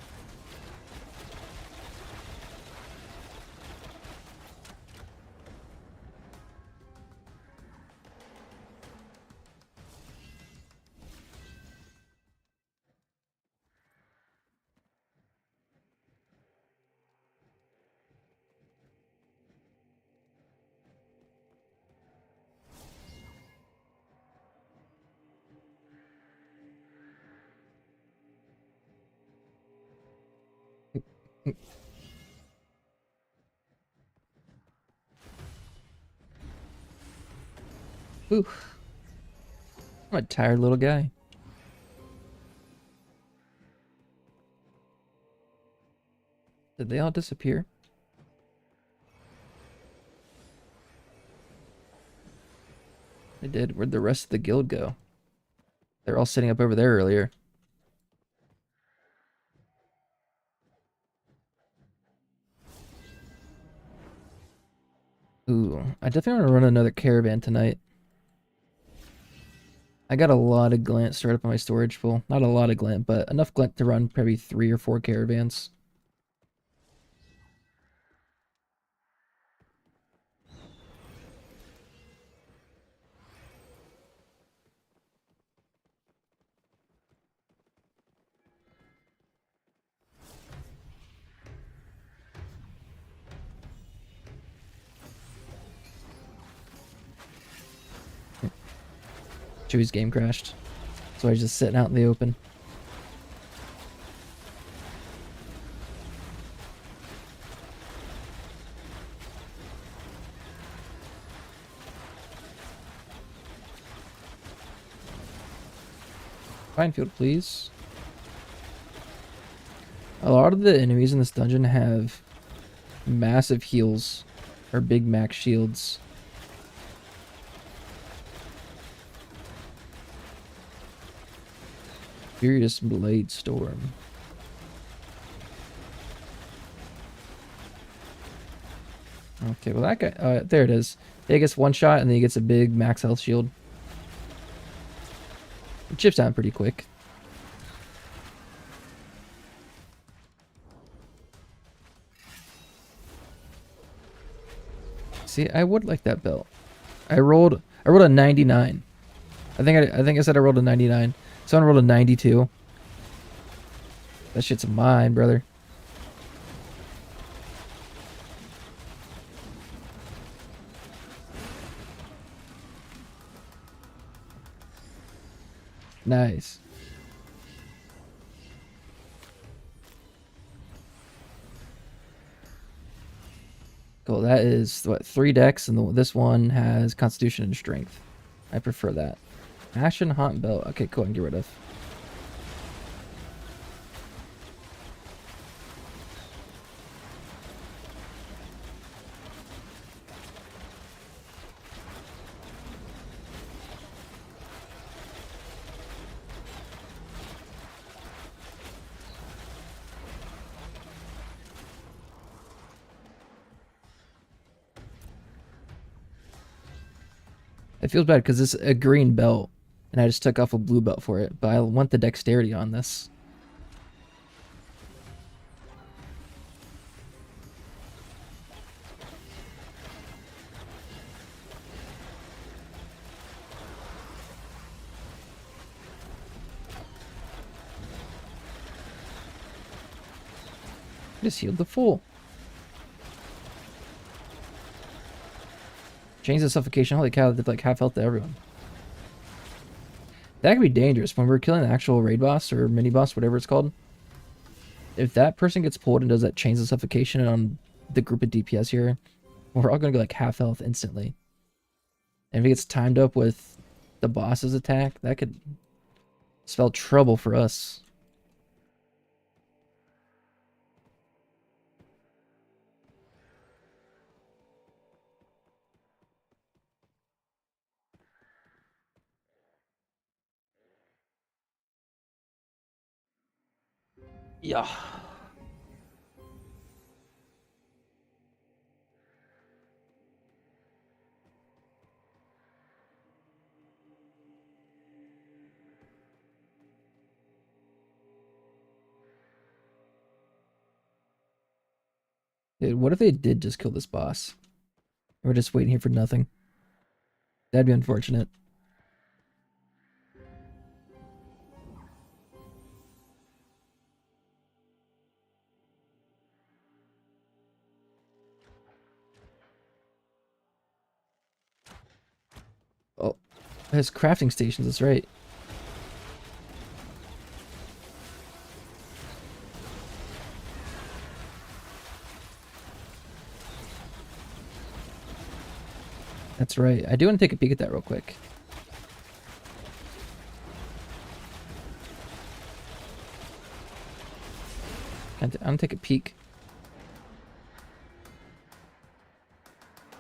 Ooh, I'm a tired little guy. Did they all disappear? They did. Where'd the rest of the guild go? They're all sitting up over there earlier. Ooh, I definitely want to run another caravan tonight. I got a lot of glint stored up on my storage pool. Not a lot of glint, but enough glint to run probably 3 or 4 caravans. Chewie's game crashed. So I was just sitting out in the open. Fine field, please. A lot of the enemies in this dungeon have massive heals or big max shields. Furious Blade Storm. Okay, well that guy, there it is. He gets one shot and then he gets a big max health shield. It chips down pretty quick. See, I would like that belt. I rolled a 99. I think I said I rolled a 99. Someone rolled a 92. That shit's mine, brother. Nice. Cool. That is what 3 decks, and this one has Constitution and Strength. I prefer that. Ashen Haunt Belt. Okay, cool. I can get rid of. It feels bad because it's a green belt, and I just took off a blue belt for it, but I want the dexterity on this. Just healed the fool. Chains of Suffocation. Holy cow, they did like half health to everyone. That could be dangerous when we're killing an actual raid boss or mini boss, whatever it's called. If that person gets pulled and does that Chains of Suffocation on the group of DPS here, we're all going to go like half health instantly. And if it gets timed up with the boss's attack, that could spell trouble for us. Yeah. Dude, what if they did just kill this boss? We're just waiting here for nothing. That'd be unfortunate. Oh, it has crafting stations, that's right. That's right. I do want to take a peek at that real quick. I'm gonna take a peek.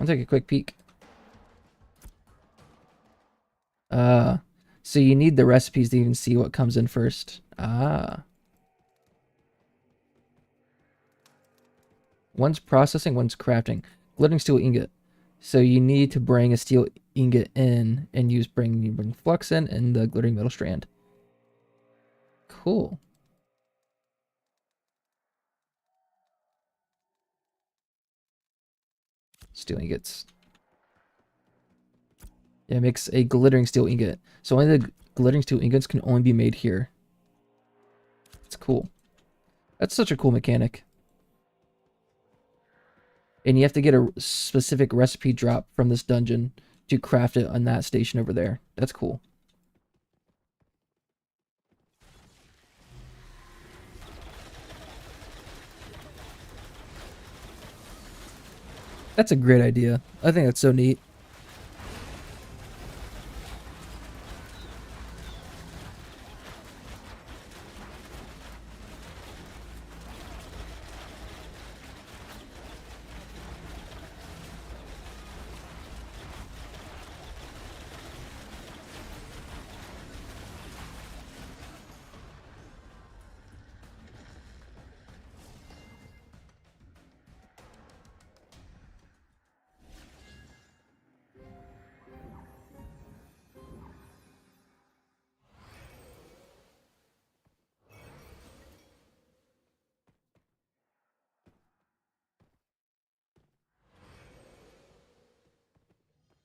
I'll take a quick peek. So you need the recipes to even see what comes in first. Ah. One's processing, one's crafting. Glittering steel ingot. So you need to bring a steel ingot in and you bring flux in and the glittering metal strand. Cool. Steel ingots. Yeah, it makes a glittering steel ingot. So only the glittering steel ingots can only be made here. It's cool. That's such a cool mechanic. And you have to get a specific recipe drop from this dungeon to craft it on that station over there. That's cool. That's a great idea. I think that's so neat.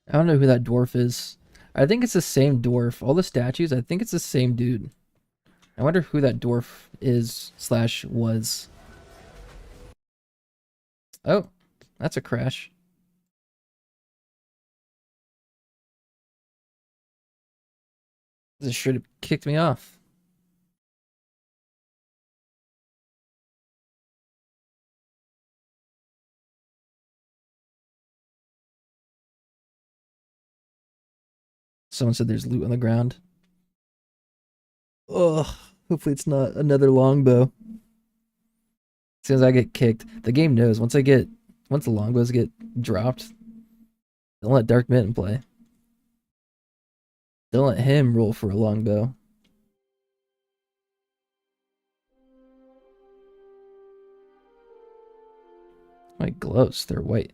I don't know who that dwarf is. I think it's the same dwarf. All the statues, I think it's the same dude. I wonder who that dwarf is slash was. Oh, that's a crash. This should have kicked me off. Someone said there's loot on the ground. Ugh, hopefully it's not another longbow. As soon as I get kicked, the game knows. Once the longbows get dropped, don't let Dark Mitten play. Don't let him roll for a longbow. My gloves, they're white.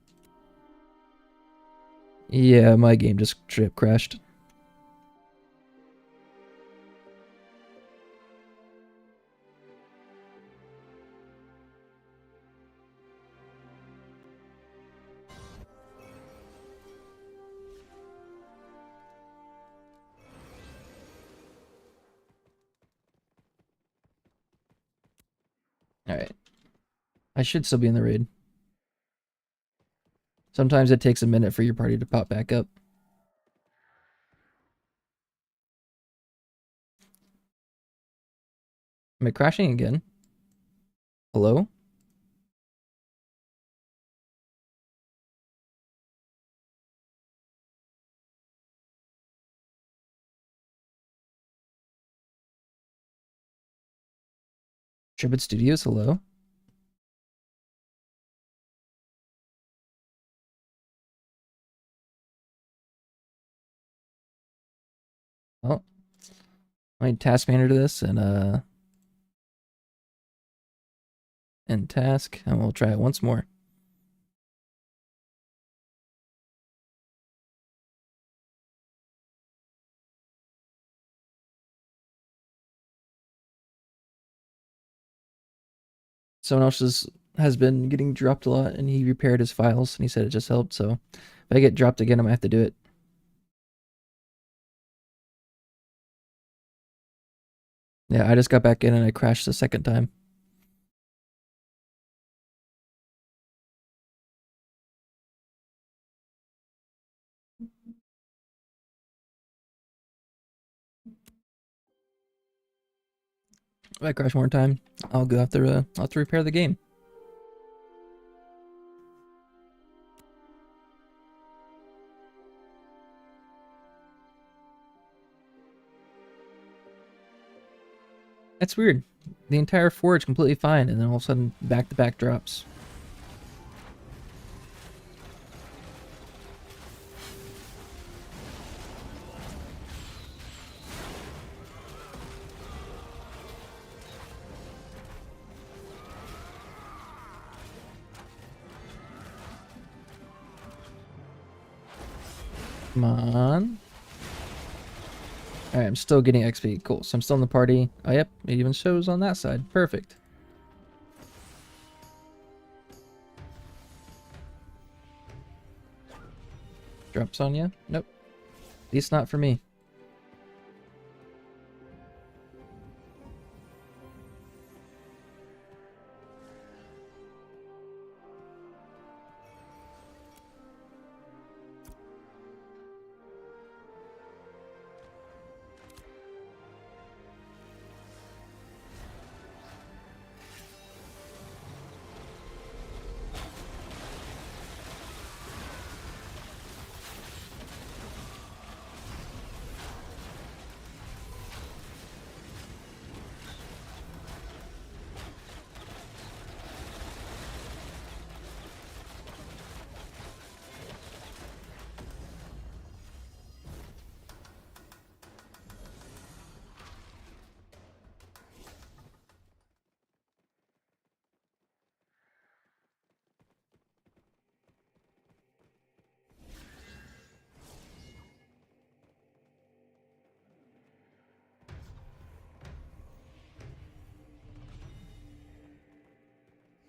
Yeah, my game just straight crashed. Alright. I should still be in the raid. Sometimes it takes a minute for your party to pop back up. Am I crashing again? Hello? Tribbit Studios, hello? Oh. I need task manager this and task, and we'll try it once more. Someone else has been getting dropped a lot, and he repaired his files, and he said it just helped, so if I get dropped again, I'm gonna have to do it. Yeah, I just got back in and I crashed the second time. If I crash one more time, I'll have to repair the game. That's weird. The entire forge completely fine, and then all of a sudden, back-to-back drops. Come on. Alright, I'm still getting XP. Cool. So I'm still in the party. Oh, yep. It even shows on that side. Perfect. Drops on you? Nope. At least not for me.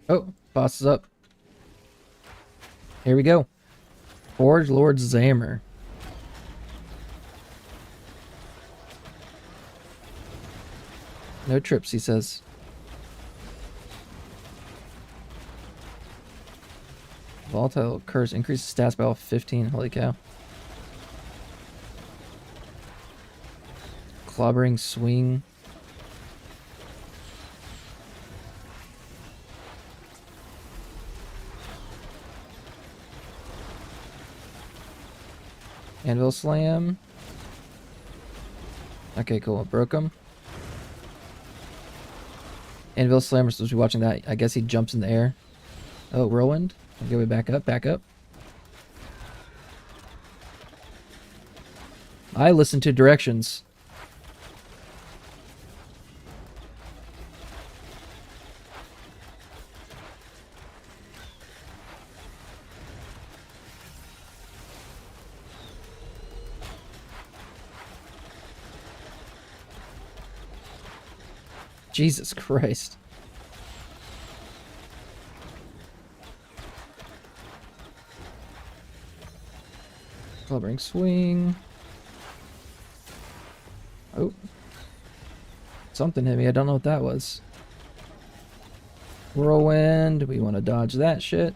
Oh, boss is up. Here we go. Forge Lord Zamer. No trips, he says. Volatile curse increases stats by all 15. Holy cow. Clobbering swing. Anvil slam. Okay, cool. It broke him. Anvil slam, we're supposed to be watching that. I guess he jumps in the air. Oh, whirlwind. Okay, we back up, back up. I listen to directions. Jesus Christ. Clobbering swing. Oh. Something hit me. I don't know what that was. Whirlwind. We want to dodge that shit.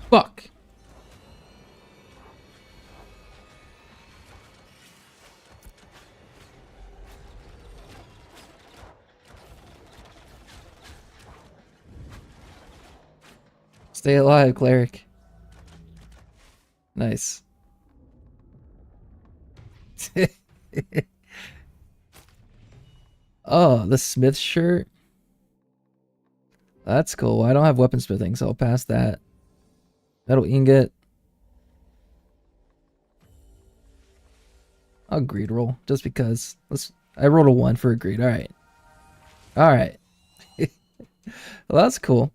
Fuck. Stay alive, cleric. Nice. Oh, the smith shirt. That's cool. I don't have weaponsmithing, so I'll pass that. Metal ingot. I'll greed roll just because. I rolled a 1 for a greed. All right. All right. Well, that's cool.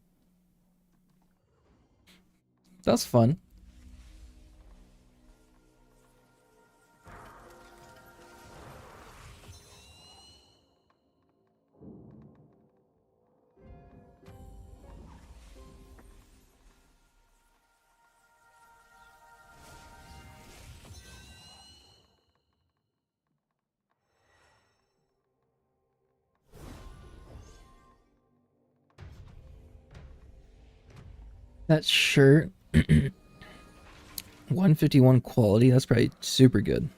That's fun. That shirt. 151 quality. That's probably super good.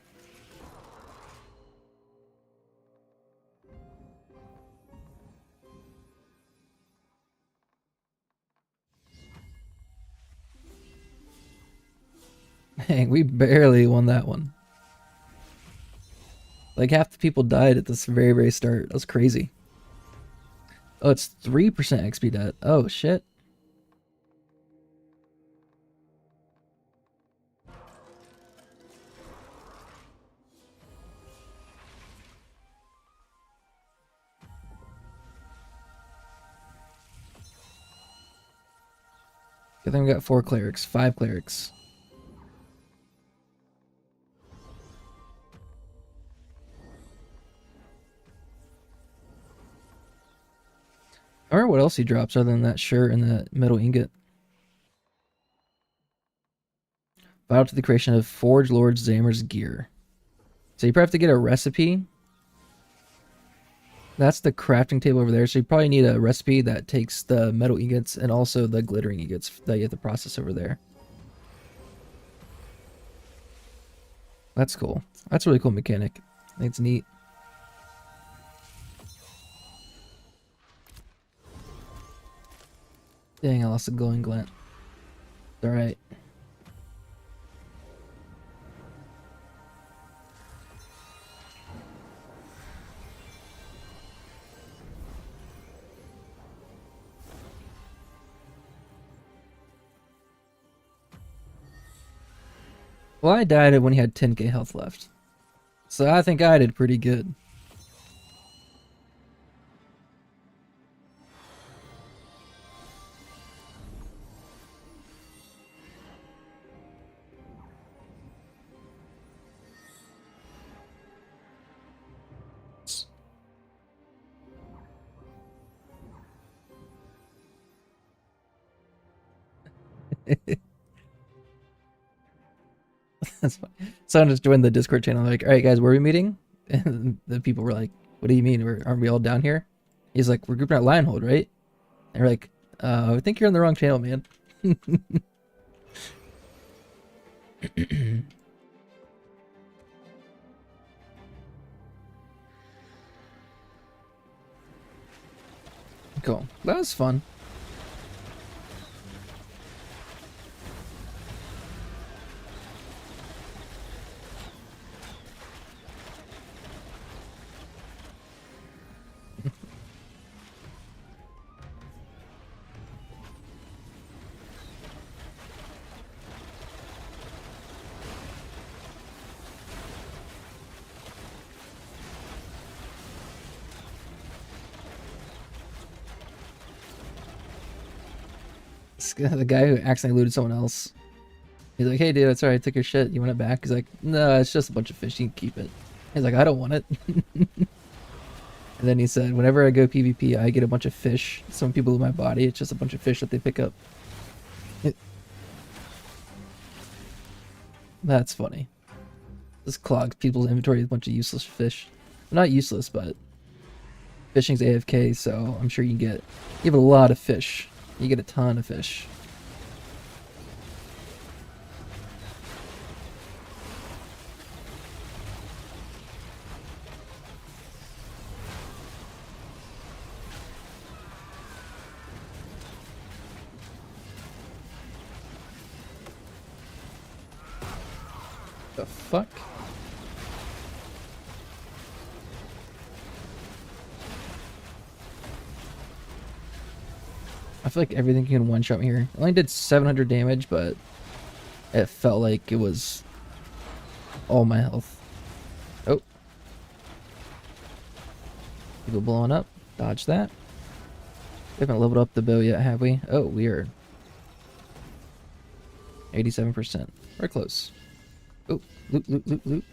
Dang, we barely won that one. Like half the people died at this very, very start. That was crazy. Oh, it's 3% XP debt. Oh, shit. I think we got 4 clerics, 5 clerics. I wonder what else he drops other than that shirt and that metal ingot. Vital to the creation of Forge Lord Zamer's gear. So you probably have to get a recipe. That's the crafting table over there. So you probably need a recipe that takes the metal ingots and also the glittering ingots that you have to process over there. That's cool. That's a really cool mechanic. I think it's neat. Dang, I lost a glowing glint. Alright. Well, I died when he had 10k health left. So I think I did pretty good. That's fine. Someone just joined the Discord channel like, alright guys, where are we meeting? And the people were like, what do you mean? Aren't we all down here? He's like, we're grouping at Lionhold, right? And we're like, I think you're on the wrong channel, man. Cool. That was fun. The guy who accidentally looted someone else. He's like, hey dude, that's alright, I took your shit. You want it back? He's like, no, it's just a bunch of fish. You can keep it. He's like, I don't want it. And then he said, whenever I go PvP, I get a bunch of fish. Some people in my body, it's just a bunch of fish that they pick up. That's funny. This clogs people's inventory with a bunch of useless fish. Not useless, but fishing's AFK, so I'm sure you have a lot of fish. You get a ton of fish. The fuck? I feel like everything can one-shot me here. I only did 700 damage, but it felt like it was all my health. Oh. People blowing up. Dodge that. We haven't leveled up the bow yet, have we? Oh, we are 87%. We're close. Oh, loot, loot, loot, loot.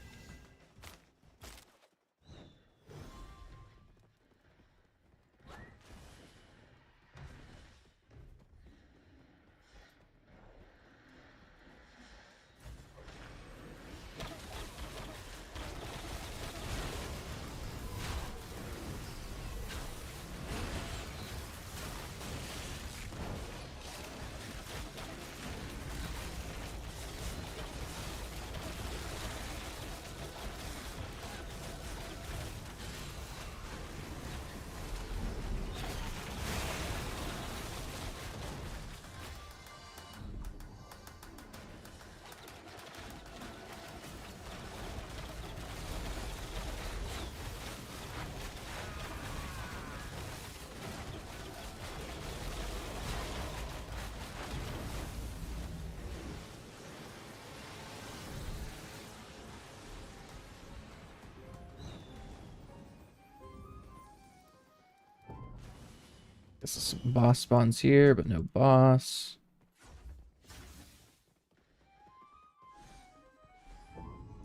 Guess some boss spawns here, but no boss.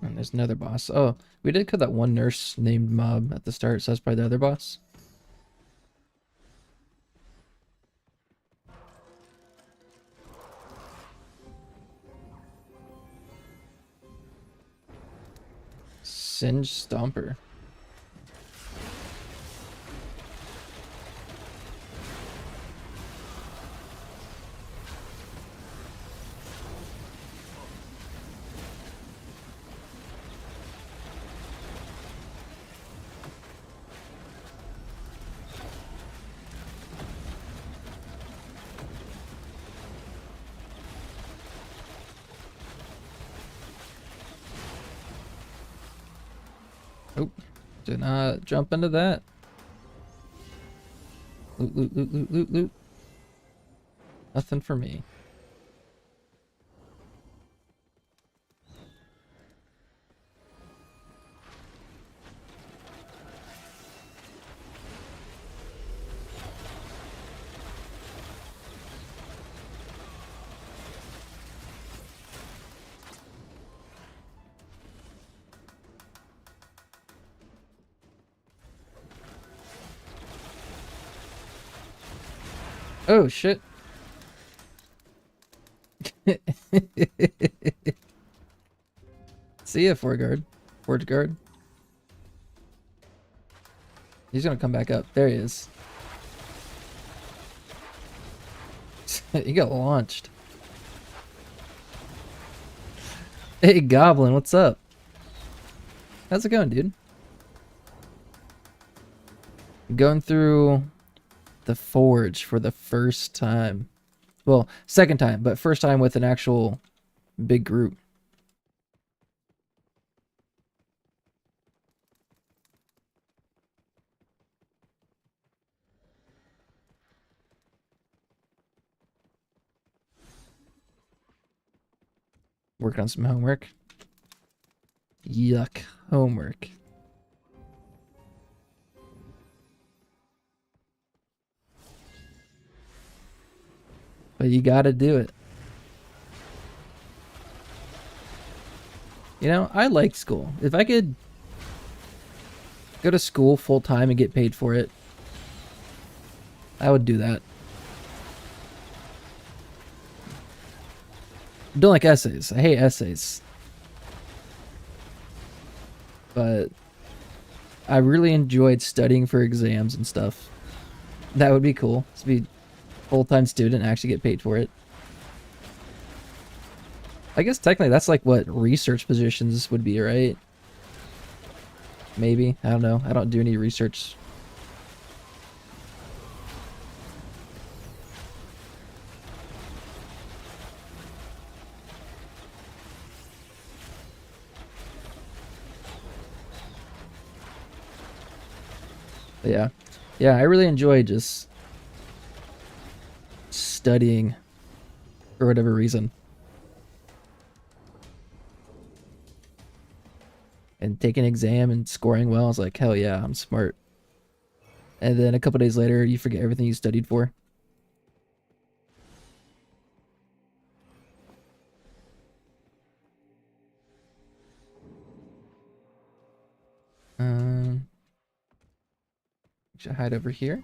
And there's another boss. Oh, we did kill that one nurse named mob at the start, so that's probably the other boss. Singe Stomper. Oh, did not jump into that. Loot, loot, loot, loot, loot, loot. Nothing for me. Oh shit. See ya, Forge guard. He's gonna come back up. There he is. He got launched. Hey Goblin, what's up? How's it going, dude? Going through the Forge for the first time. Well, second time, but first time with an actual big group. Working on some homework. Yuck, homework. But you gotta do it. You know, I like school. If I could go to school full time and get paid for it, I would do that. Don't like essays. I hate essays. But I really enjoyed studying for exams and stuff. That would be cool. To be full-time student and actually get paid for it. I guess technically that's like what research positions would be, right? Maybe. I don't know. I don't do any research. But yeah. Yeah, I really enjoy just studying for whatever reason. And taking an exam and scoring well, I was like, hell yeah, I'm smart. And then a couple days later, you forget everything you studied for. Should I hide over here?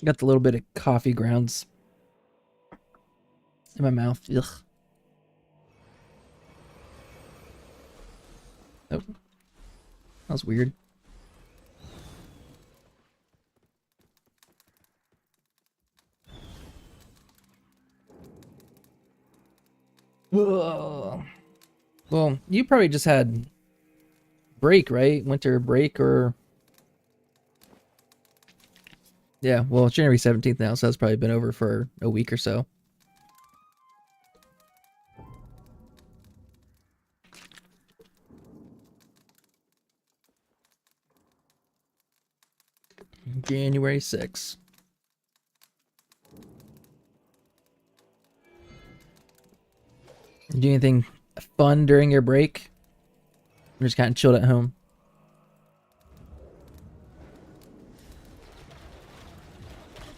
Got the little bit of coffee grounds in my mouth. Ugh. Nope. That was weird. Ugh. Well, you probably just had break, right? Winter break or... Yeah, well, it's January 17th now, so that's probably been over for a week or so. January 6th. Do anything fun during your break? Or just kind of chilled at home?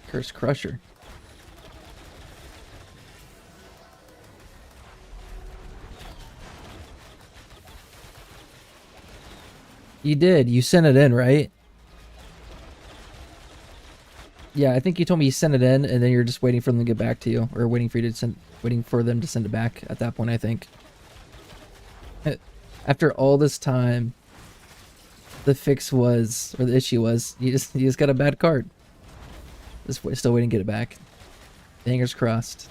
Curse Crusher. You did. You sent it in, right? Yeah, I think you told me you sent it in, and then you're just waiting for them to get back to you, or waiting for you to send, waiting for them to send it back. At that point, I think. After all this time, the fix was, or the issue was, you just got a bad card. Still waiting to get it back. Fingers crossed.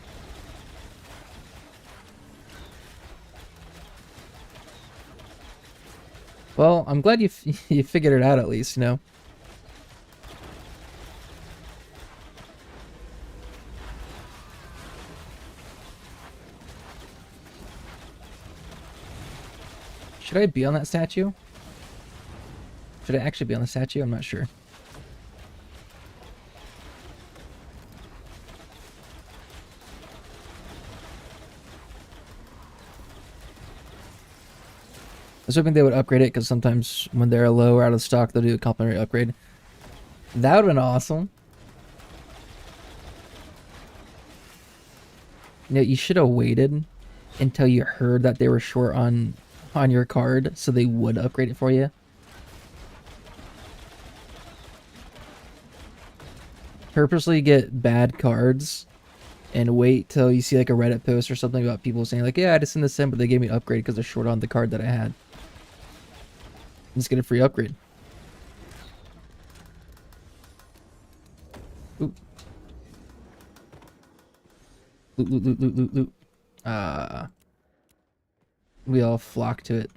Well, I'm glad you you figured it out at least. You know. Should I be on that statue? Should I actually be on the statue? I'm not sure. I was hoping they would upgrade it because sometimes when they're low or out of stock, they'll do a complimentary upgrade. That would have been awesome. You know, you should have waited until you heard that they were short on your card, so they would upgrade it for you. Purposely get bad cards and wait till you see like a Reddit post or something about people saying like, yeah, I just sent this in, but they gave me an upgrade because they're short on the card that I had. Just get a free upgrade. Ooh. Loot, loot, loot, loot, loot, loot. We all flock to it.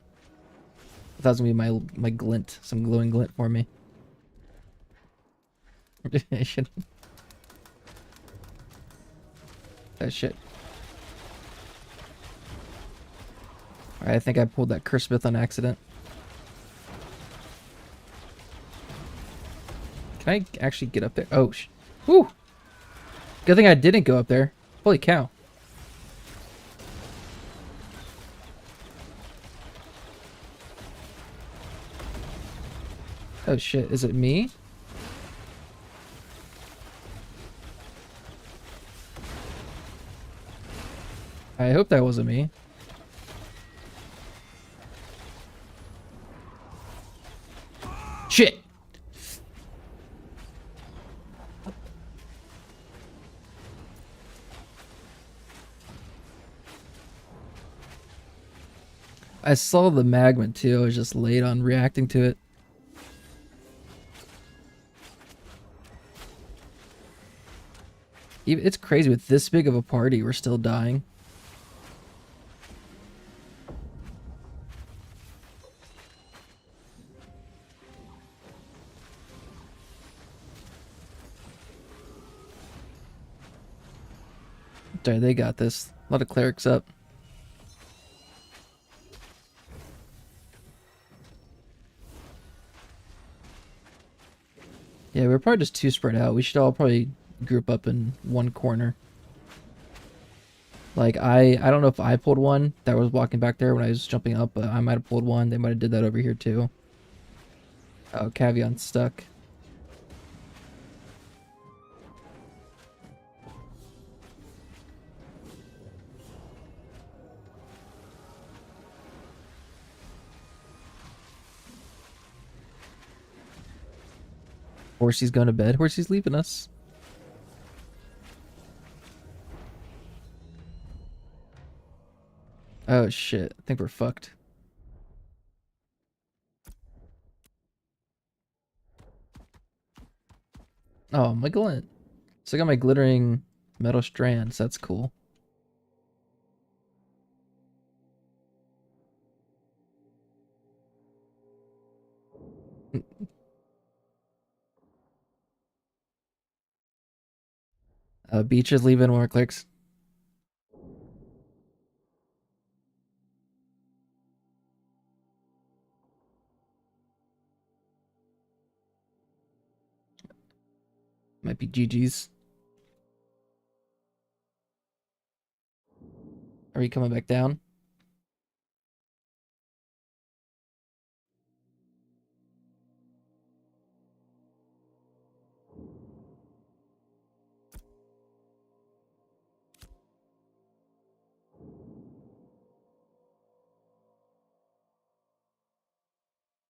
I thought it was gonna be my glint, some glowing glint for me. I should. That shit. Alright, I think I pulled that curse smith on accident. Can I actually get up there? Oh, whew! Good thing I didn't go up there. Holy cow. Oh shit, is it me? I hope that wasn't me. Shit! I saw the magma too, I was just late on reacting to it. It's crazy with this big of a party, we're still dying. Sorry, they got this. A lot of clerics up. Yeah, we're probably just too spread out. We should all probably group up in one corner. Like, I don't know if I pulled one that was walking back there when I was jumping up, but I might have pulled one. They might have did that over here too. Oh, Cavion's stuck. Horsey's going to bed. Horsey's leaving us. Oh shit, I think we're fucked. Oh, my glint. So I got my glittering metal strands. That's cool. Beach is leaving more clicks. Might be GG's. Are you coming back down?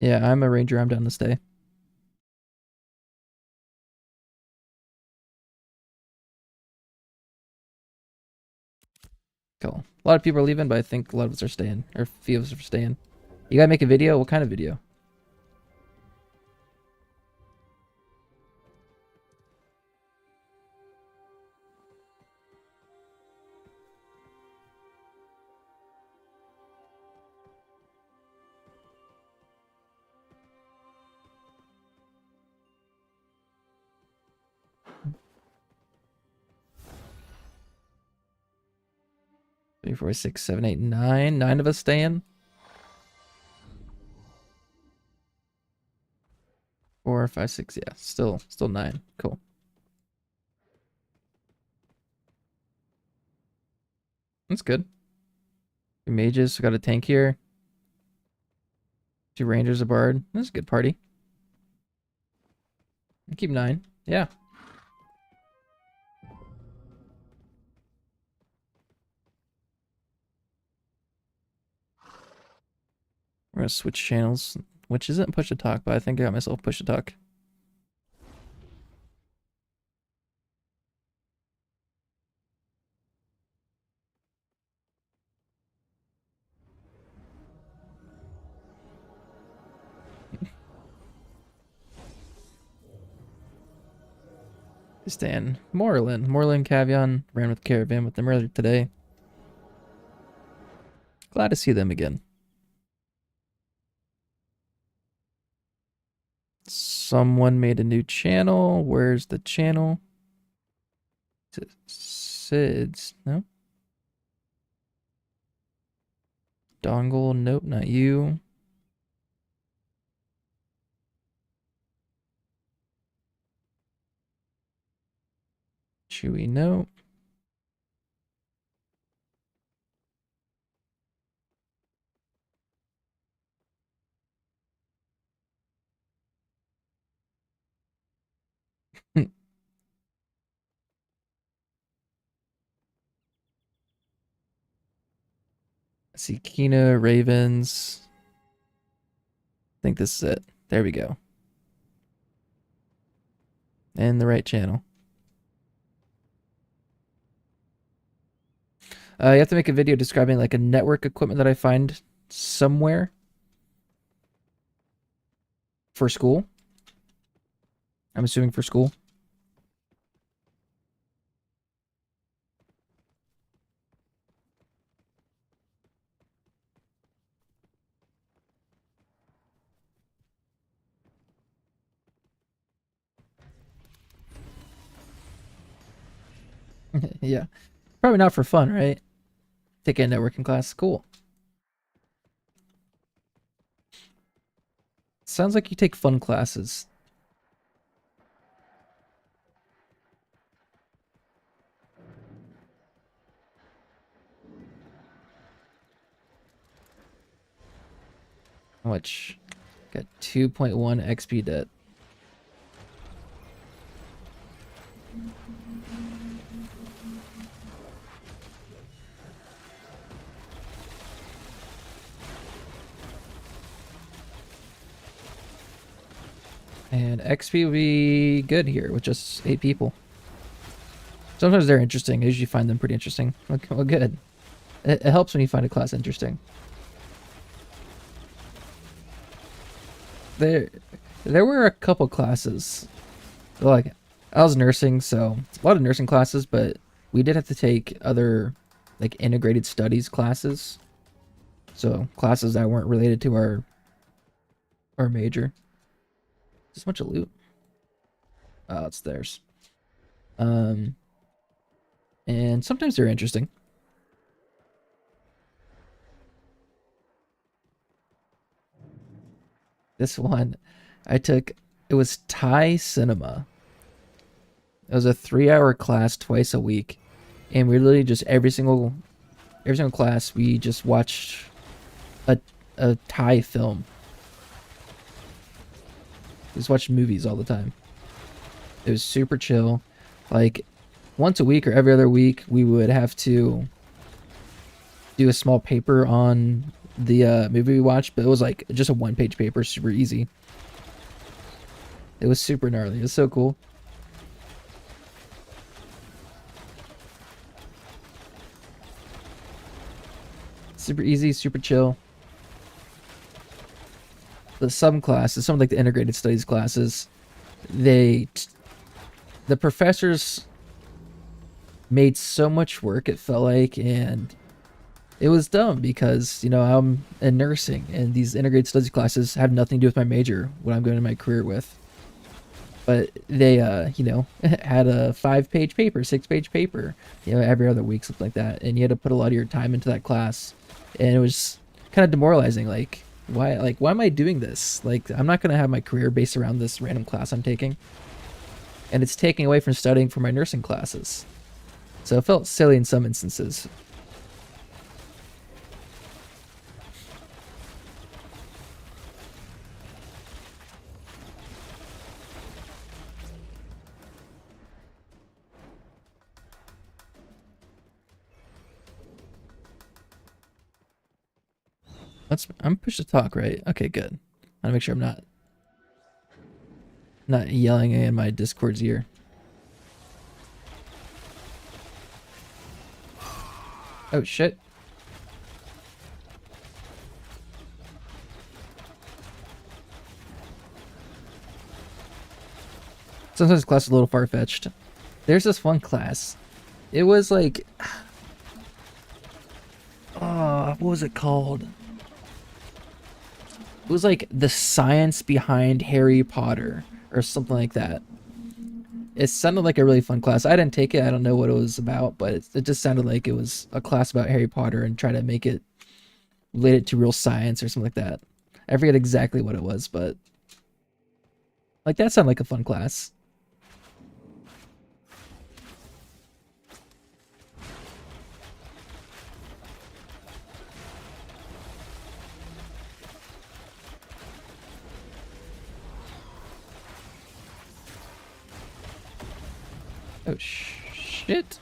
Yeah, I'm a ranger. I'm down to stay. Cool. A lot of people are leaving, but I think a lot of us are staying. Or a few of us are staying. You gotta make a video? What kind of video? Three, four, six, seven, eight, nine. 9 of us staying. 4, 5, 6. Yeah, still 9. Cool. That's good. 2 mages. We got a tank here. 2 rangers, a bard. That's a good party. Keep 9. Yeah. We're gonna switch channels, which isn't push to talk, but I think I got myself push to talk. Stan. Moreland. Cavion ran with Caravan with them earlier today. Glad to see them again. Someone made a new channel. Where's the channel? Is it Sid's? No? Dongle? Nope, not you. Chewy? Nope. I see Kina, Ravens. I think this is it. There we go. And the right channel. You have to make a video describing like a network equipment that I find somewhere for school. I'm assuming for school. Yeah. Probably not for fun, right? Take a networking class. Cool. Sounds like you take fun classes. How much? Got 2.1 XP debt. And XP will be good here with just 8 people. Sometimes they're interesting. I usually find them pretty interesting. Well, good. It helps when you find a class interesting. There were a couple classes. Like, I was nursing, so a lot of nursing classes, but we did have to take other, like, integrated studies classes. So, classes that weren't related to our major. Just a bunch of loot. Oh, it's theirs. And sometimes they're interesting. This one, it was Thai cinema. It was a 3-hour class twice a week. And we literally just every single class, we just watched a, a Thai film. We just watched movies all the time. It was super chill. Like, once a week or every other week, we would have to do a small paper on the movie we watched, but it was like just a 1-page paper, super easy. It was super gnarly. It was so cool. Super easy, super chill. The some classes, some of like the integrated studies classes, the professors made so much work, it felt like, and it was dumb because, you know, I'm in nursing and these integrated studies classes have nothing to do with my major, what I'm going to my career with. But they, you know, had a 5-page paper, 6-page paper, you know, every other week, something like that. And you had to put a lot of your time into that class. And it was kind of demoralizing. Like, why am I doing this? Like, I'm not going to have my career based around this random class I'm taking. And it's taking away from studying for my nursing classes. So it felt silly in some instances. I'm push to talk, right? Okay, good. I want to make sure I'm not yelling in my Discord's ear. Oh shit. Sometimes class is a little far-fetched. There's this one class. It was like, what was it called? It was like the science behind Harry Potter or something like that. It sounded like a really fun class. I didn't take it. I don't know what it was about, but it just sounded like it was a class about Harry Potter and try to make it related to real science or something like that. I forget exactly what it was, but like that sounded like a fun class. Oh shit.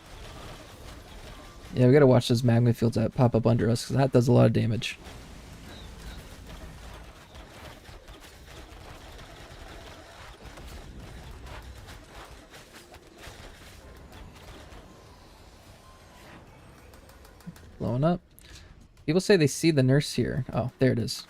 Yeah, we gotta watch those magma fields that pop up under us, because that does a lot of damage. Blowing up. People say they see the nurse here. Oh, there it is.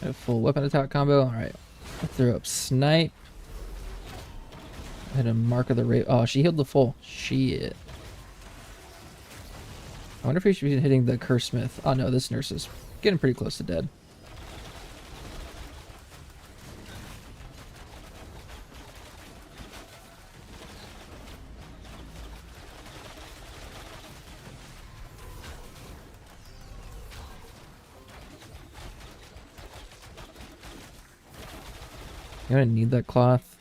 A full weapon attack combo. Alright. Throw up snipe. Hit a mark of the rate. Oh, she healed the full. Shit. I wonder if we should be hitting the curse smith. Oh no, this nurse is getting pretty close to dead. You're gonna need that cloth.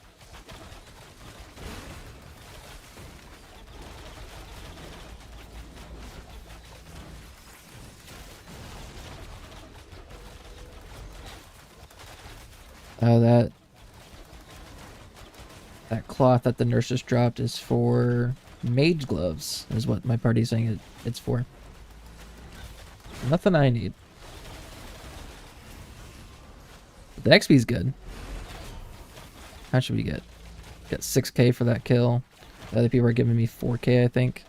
Oh, that cloth that the nurse just dropped is for mage gloves, is what my party's saying it's for. Nothing I need. But the XP's good. How should we get? Got 6k for that kill. The other people are giving me 4k, I think.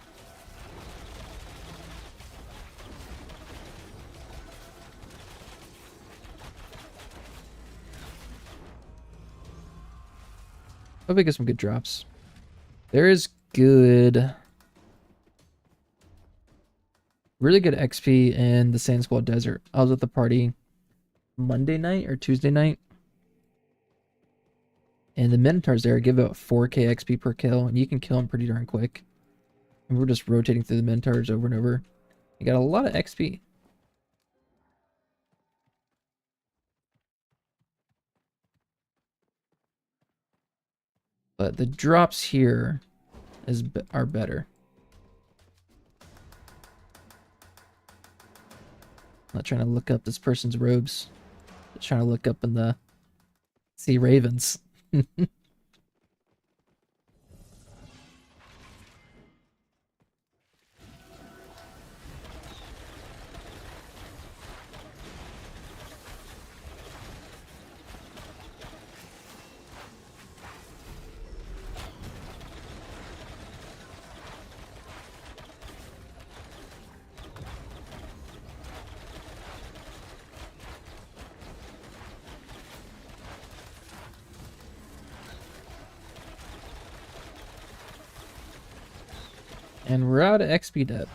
Hope we get some good drops. There is good... really good XP in the Sand Squall Desert. I was at the party Monday night or Tuesday night. And the Minotaurs there give out 4k XP per kill. And you can kill them pretty darn quick. And we're just rotating through the Minotaurs over and over. You got a lot of XP. But the drops here are better. I'm not trying to look up this person's robes. Just trying to look up in the sea ravens. And we're out of XP depth.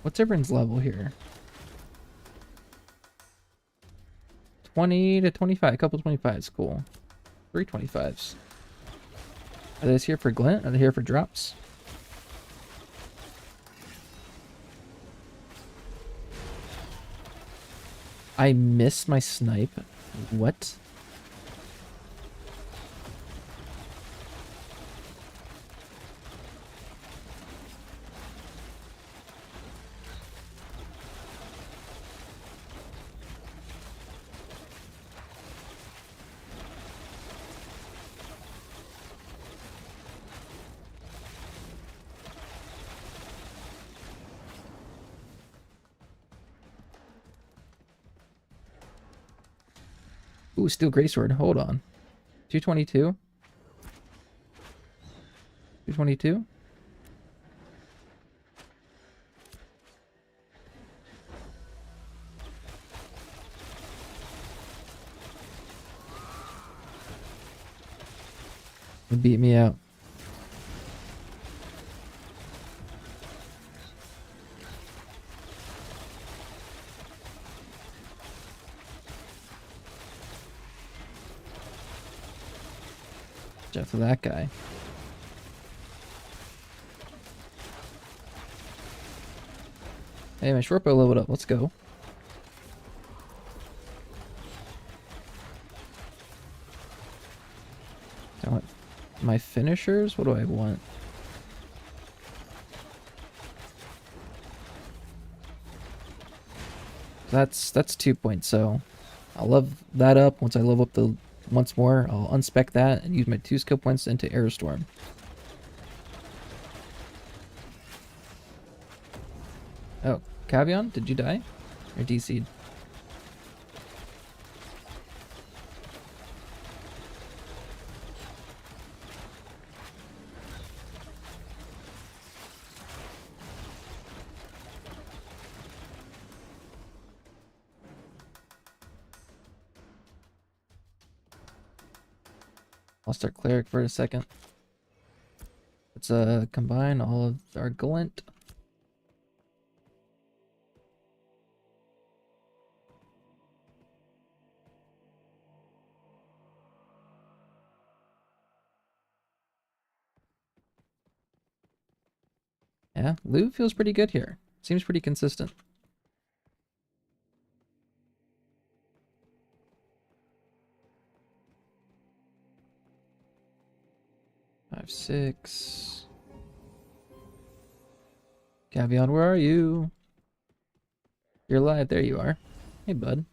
What's everyone's level here? 20 to 25. A couple 25s. Cool. 3 25s. Are they here for glint? Are they here for drops? I missed my snipe. What? Ooh, steel greatsword. Hold on. 222? 222? It beat me out. After that guy. Hey, my short bow leveled up. Let's go. I want my finishers. What do I want? That's 2 points. So I'll level that up once I level up the. Once more, I'll unspec that and use my 2 skill points into Airostorm. Oh, Cavion, did you die? Or DC'd? Lost our cleric for a second. Let's combine all of our glint. Yeah, loot feels pretty good here. Seems pretty consistent. Five, 6. Cavion, where are you? You're alive. There you are. Hey, bud.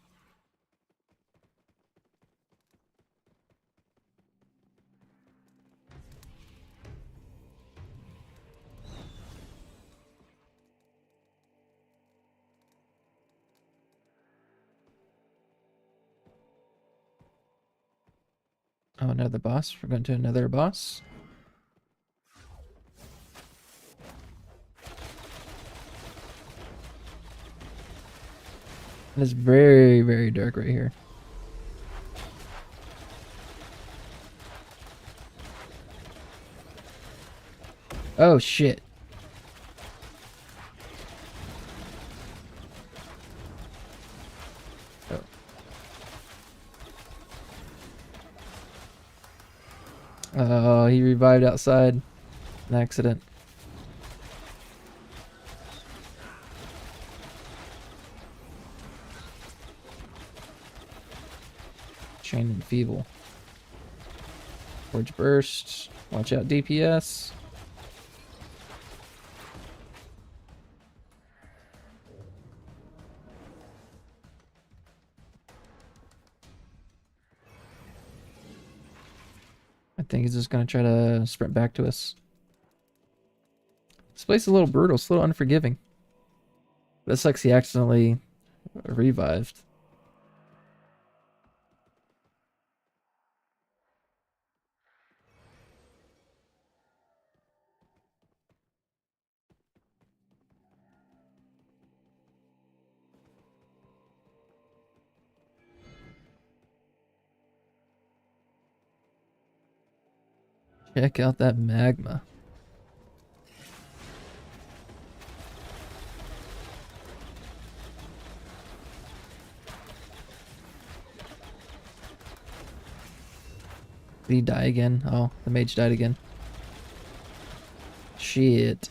Oh, another boss. We're going to another boss. And it's very, very dark right here. Oh shit. Oh. Oh, he revived outside. An accident. Chain and feeble. Forge burst. Watch out, DPS. I think he's just gonna try to sprint back to us. This place is a little brutal, it's a little unforgiving. That sucks he accidentally revived. Check out that magma. Did he die again? Oh, the mage died again. Shit.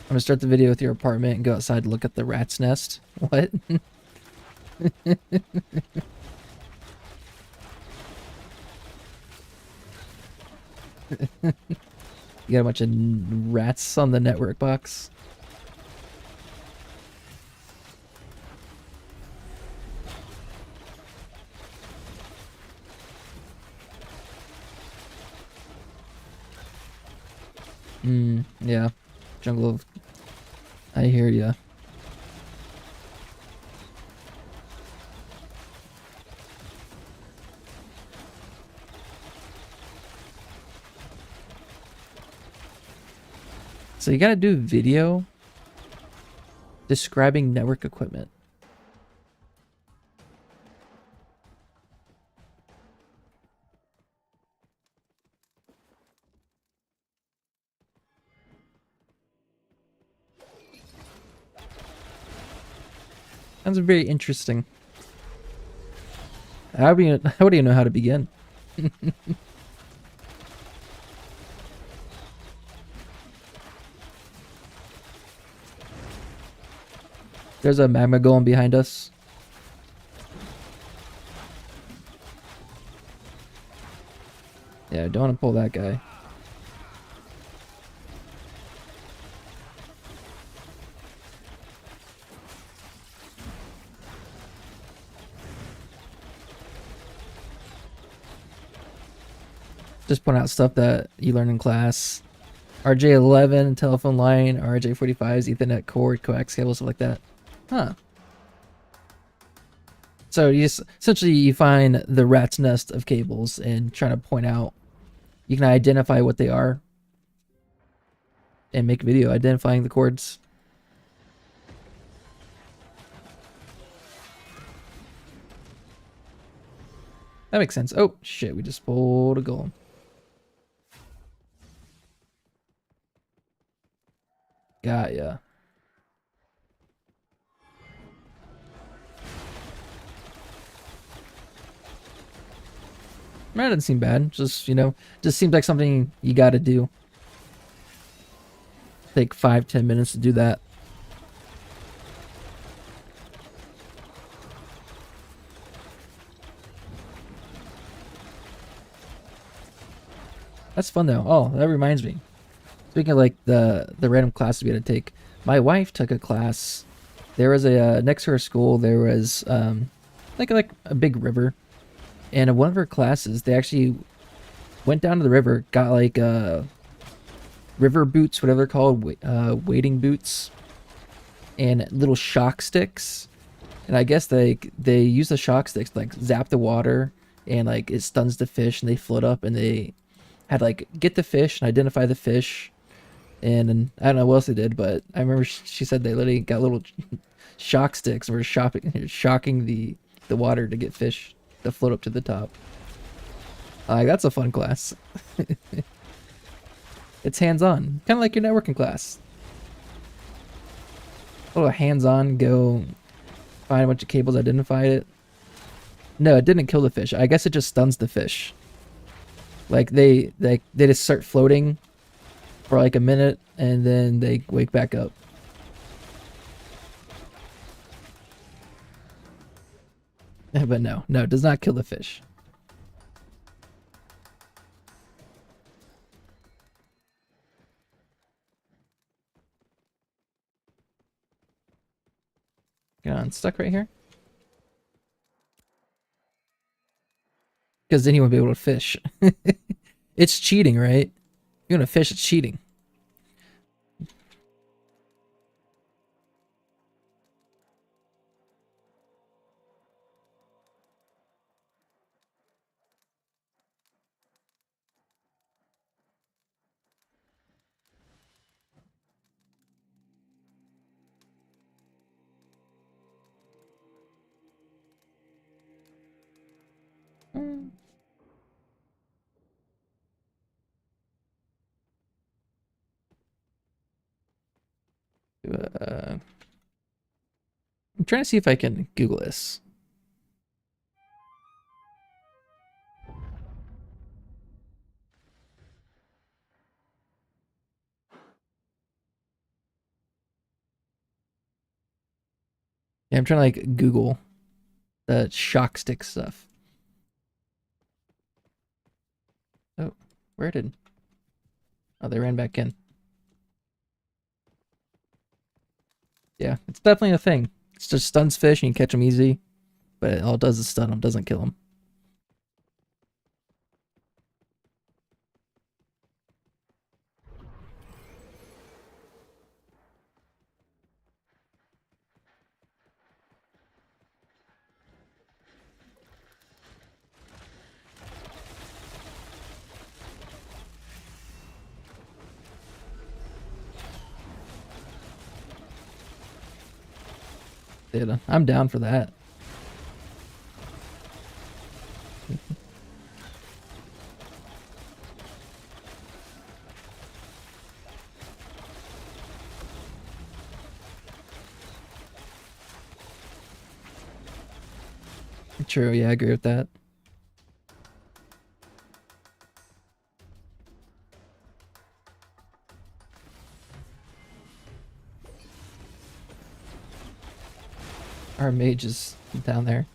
I'm gonna start the video with your apartment and go outside to look at the rat's nest. What? You got a bunch of rats on the network box. Yeah. Jungle of... I hear ya. So you gotta do video describing network equipment. Sounds very interesting. How do you know how to begin? There's a magma golem behind us. Yeah, don't want to pull that guy. Just point out stuff that you learn in class. RJ11, telephone line, RJ45s, Ethernet cord, coax cable, stuff like that. Huh. So you just, essentially you find the rat's nest of cables and try to point out, you can identify what they are and make a video identifying the cords. That makes sense. Oh shit, we just pulled a golem. Got ya. That doesn't seem bad. Just, you know, just seems like something you gotta do. Take 5-10 minutes to do that. That's fun though. Oh, that reminds me. Speaking of like the random classes we had to take, my wife took a class. There was a next to her school. There was like a big river, and in one of her classes, they actually went down to the river, got like river boots, whatever they're called, wading boots, and little shock sticks. And I guess they use the shock sticks to like zap the water, and like it stuns the fish, and they float up, and they had to, like, get the fish and identify the fish. And I don't know what else they did, but I remember she said they literally got little shock sticks and were shocking the water to get fish to float up to the top. Like, that's a fun class. It's hands-on, kind of like your networking class. A little hands-on, go find a bunch of cables, identify it. No, it didn't kill the fish. I guess it just stuns the fish. Like they just start floating for like a minute and then they wake back up. But no, it does not kill the fish. Get on, stuck right here. Because then you won't be able to fish. It's cheating, right? You want to fish, it's cheating. I'm trying to see if I can Google this. Yeah, I'm trying to like Google the shock stick stuff. Oh, where did? Oh, they ran back in. Yeah, it's definitely a thing. It's just stuns fish and you catch them easy, but all it does is stun them, doesn't kill them. Dude, I'm down for that. True, yeah, I agree with that. Our mage is down there.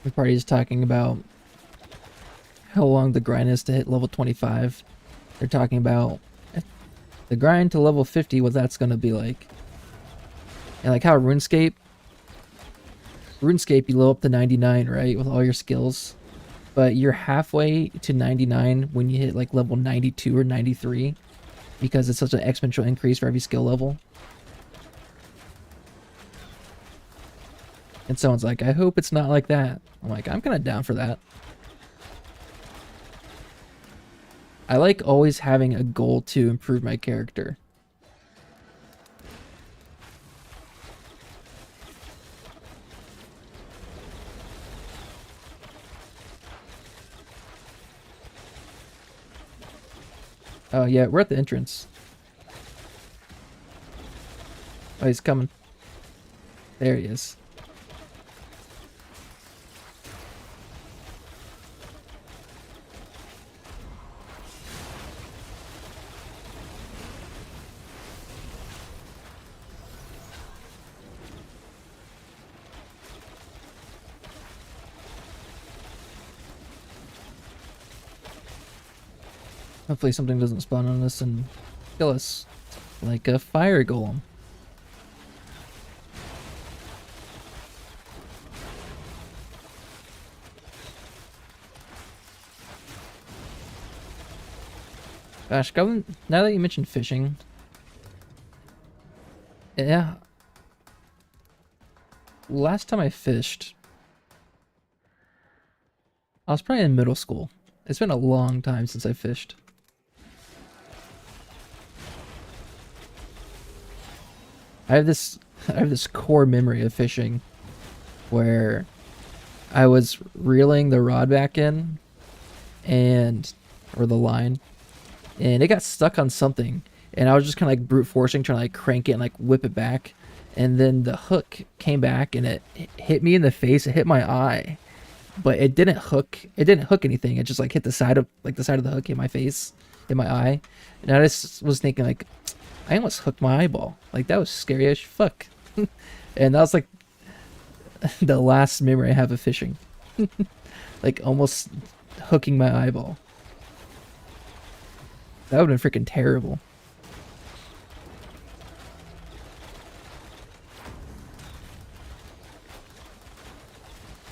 The party's talking about how long the grind is to hit level 25. They're talking about the grind to level 50, what that's going to be like. And like how RuneScape, you level up to 99, right, with all your skills. But you're halfway to 99 when you hit like level 92 or 93 because it's such an exponential increase for every skill level. And someone's like, I hope it's not like that. I'm like, I'm kind of down for that. I like always having a goal to improve my character. Oh yeah, we're at the entrance. Oh, he's coming. There he is. Hopefully something doesn't spawn on us and kill us. Like a fire golem. Gosh, Goblin, now that you mentioned fishing. Yeah. Last time I fished, I was probably in middle school. It's been a long time since I fished. I have this core memory of fishing where I was reeling the rod back in or the line, and it got stuck on something, and I was just kind of like brute forcing, trying to like crank it and like whip it back, and then the hook came back and it hit me in the face. It hit my eye, but it didn't hook. It didn't hook anything. It just like hit the side of the hook, hit my face, hit my eye, and I just was thinking like, I almost hooked my eyeball. Like that was scary as fuck. And that was like the last memory I have of fishing. Like almost hooking my eyeball. That would have been freaking terrible.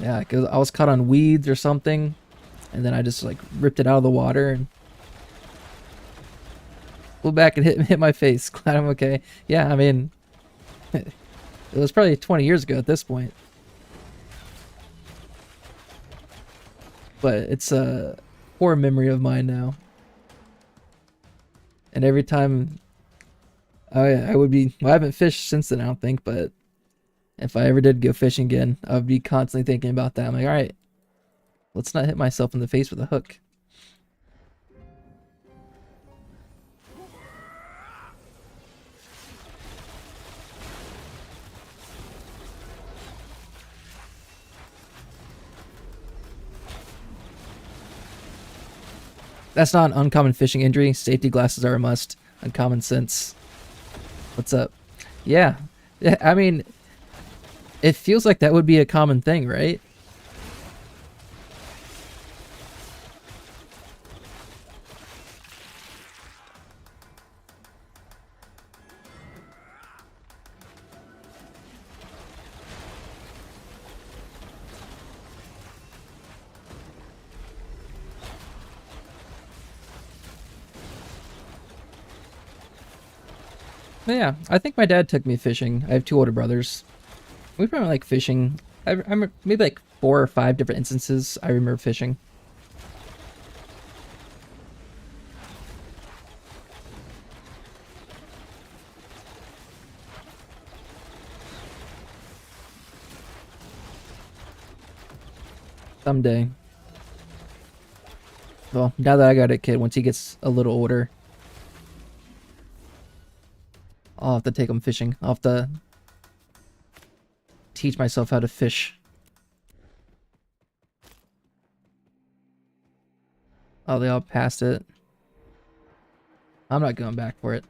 Yeah, because I was caught on weeds or something, and then I just like ripped it out of the water and flew back and hit my face. Glad I'm okay. Yeah, I mean, it was probably 20 years ago at this point. But it's a poor memory of mine now. And every time I would be, well, I haven't fished since then, I don't think, but if I ever did go fishing again, I would be constantly thinking about that. I'm like, all right, let's not hit myself in the face with a hook. That's not an uncommon fishing injury. Safety glasses are a must. Uncommon sense. What's up? Yeah. Yeah, I mean, it feels like that would be a common thing, right? But yeah, I think my dad took me fishing. I have two older brothers. We probably like fishing. I remember maybe like 4 or 5 different instances I remember fishing. Someday. Well, now that I got a kid, once he gets a little older, I'll have to take him fishing. I'll have to teach myself how to fish. Oh, they all passed it. I'm not going back for it.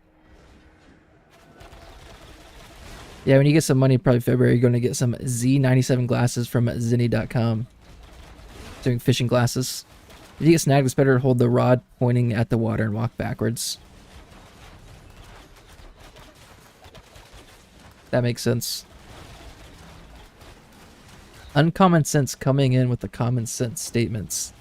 Yeah, when you get some money, probably February, you're going to get some Z97 glasses from Zinni.com. Doing fishing glasses. If you get snagged, it's better to hold the rod pointing at the water and walk backwards. That makes sense. Uncommon sense coming in with the common sense statements.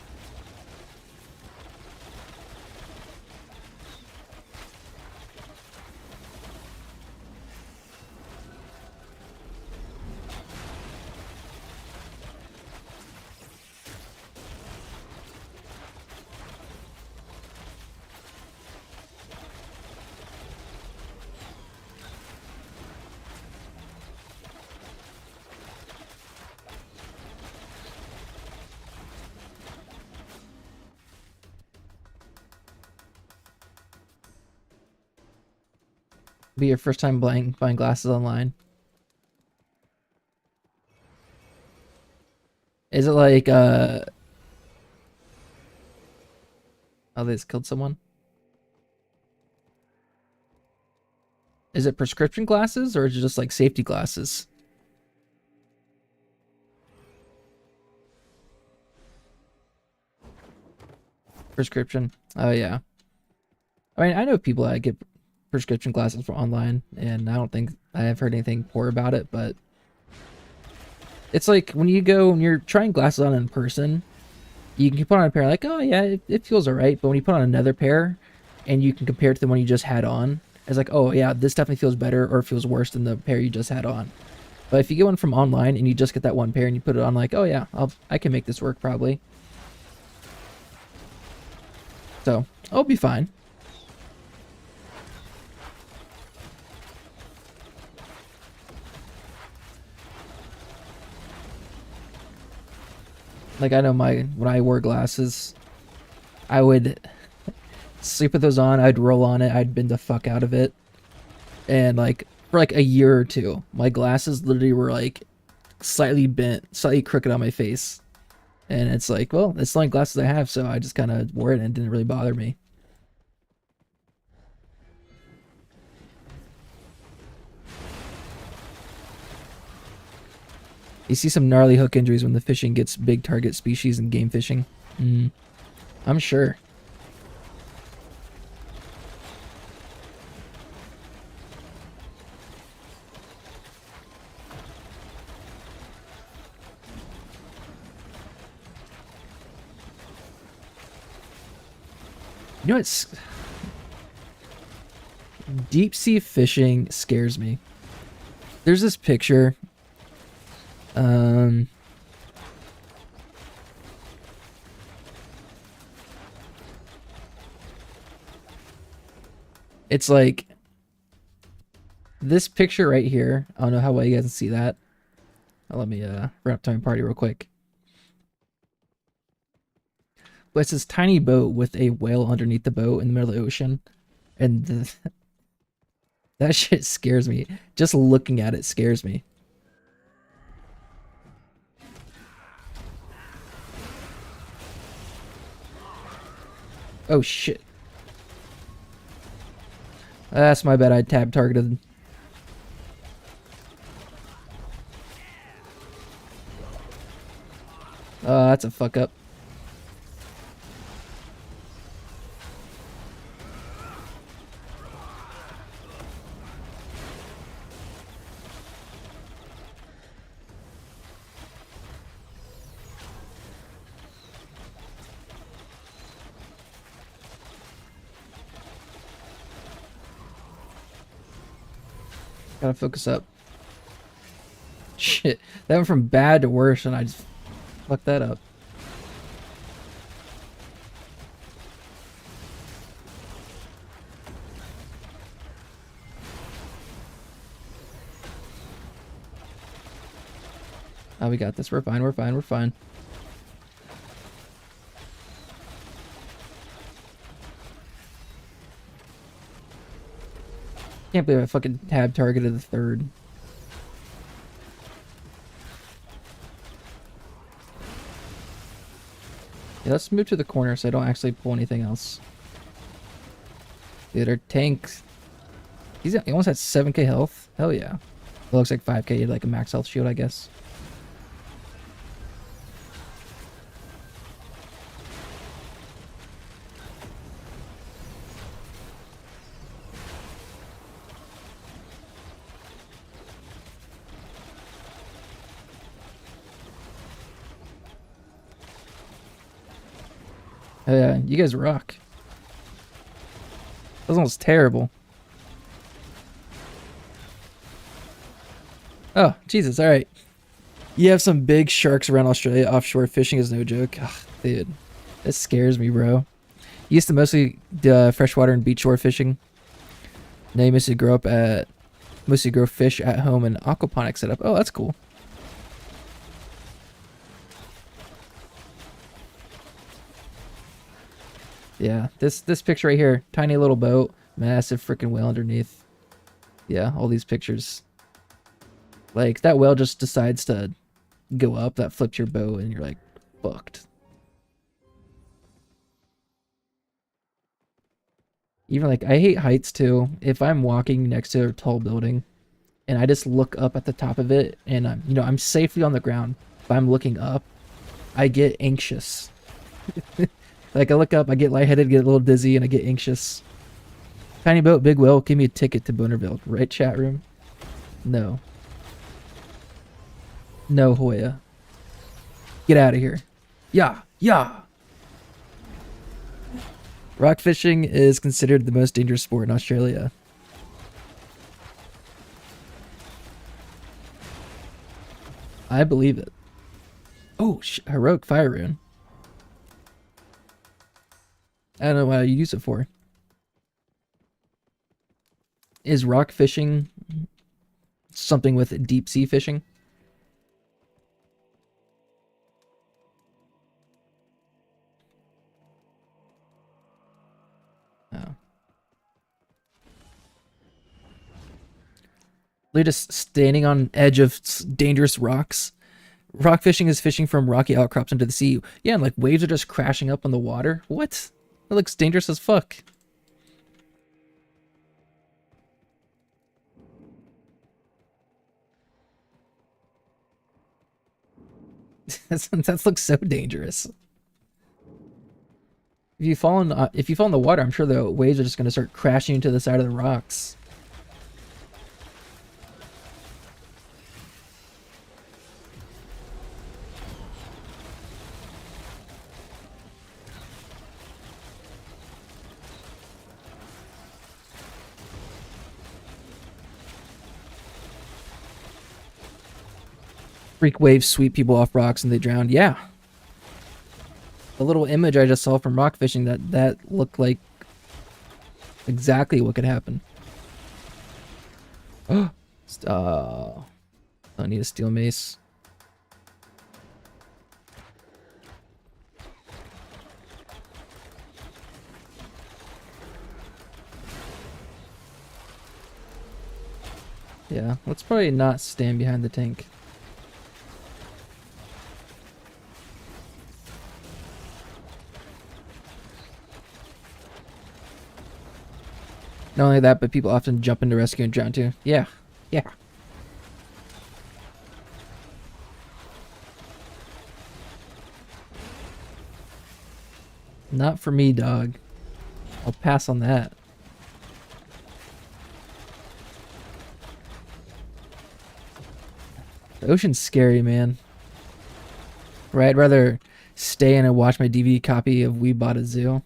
Be your first time buying glasses online. Is it like oh, they just killed someone? Is it prescription glasses or is it just like safety glasses? Prescription. Oh yeah. I mean, I know people that get prescription glasses from online, and I don't think I have heard anything poor about it, but it's like when you're trying glasses on in person, you can put on a pair like, oh yeah, it feels alright, but when you put on another pair and you can compare it to the one you just had on, it's like, oh yeah, this definitely feels better or feels worse than the pair you just had on. But if you get one from online and you just get that one pair and you put it on like, oh yeah, I can make this work probably. So, I'll be fine. Like I know when I wore glasses, I would sleep with those on, I'd roll on it, I'd bend the fuck out of it. And like for like a year or two, my glasses literally were like slightly bent, slightly crooked on my face. And it's like, well, it's the only glasses I have, so I just kind of wore it and it didn't really bother me. You see some gnarly hook injuries when the fishing gets big target species in game fishing. I'm sure. You know what's deep sea fishing scares me. There's this picture. It's like this picture right here. I don't know how well you guys can see that. Let me run up to my party real quick. But it's this tiny boat with a whale underneath the boat in the middle of the ocean, and that shit scares me. Just looking at it scares me. Oh shit. That's my bad, I tab targeted. That's a fuck up. Gotta focus up. Shit, that went from bad to worse and I just fucked that up. Oh, we got this. We're fine, we're fine, we're fine. Can't believe I fucking tab targeted the third. Yeah, let's move to the corner so I don't actually pull anything else. Dude, our tank... He almost had 7k health. Hell yeah. It looks like 5k. He had like a max health shield, I guess. Oh yeah, you guys rock. That was almost terrible. Oh, Jesus, alright. You have some big sharks around Australia. Offshore fishing is no joke. Ugh, dude, that scares me, bro. You used to mostly do freshwater and beach shore fishing. Now you mostly grow fish at home and aquaponics setup. Oh, that's cool. Yeah, this picture right here, tiny little boat, massive freaking whale underneath. Yeah, all these pictures. Like, that whale just decides to go up, that flips your bow, and you're like, fucked. Even like, I hate heights too. If I'm walking next to a tall building and I just look up at the top of it and I'm safely on the ground, if I'm looking up, I get anxious. Like, I look up, I get lightheaded, get a little dizzy, and I get anxious. Tiny boat, big whale, give me a ticket to Bonerville. Right, chat room? No. No, Hoya. Get out of here. Yeah, yeah. Rock fishing is considered the most dangerous sport in Australia. I believe it. Oh, heroic fire rune. I don't know what you use it for. Is rock fishing something with deep sea fishing? Oh. They're just standing on edge of dangerous rocks. Rock fishing is fishing from rocky outcrops into the sea. Yeah, and like waves are just crashing up on the water. What? That looks dangerous as fuck. That looks so dangerous. If you fall in the water, I'm sure the waves are just gonna start crashing into the side of the rocks. Freak waves sweep people off rocks and they drown. Yeah. The little image I just saw from rock fishing, that looked like exactly what could happen. Oh, I need a steel mace. Yeah, let's probably not stand behind the tank. Not only that, but people often jump into rescue and drown too. Yeah. Yeah. Not for me, dog. I'll pass on that. The ocean's scary, man. Right, I'd rather stay in and watch my DVD copy of We Bought a Zoo.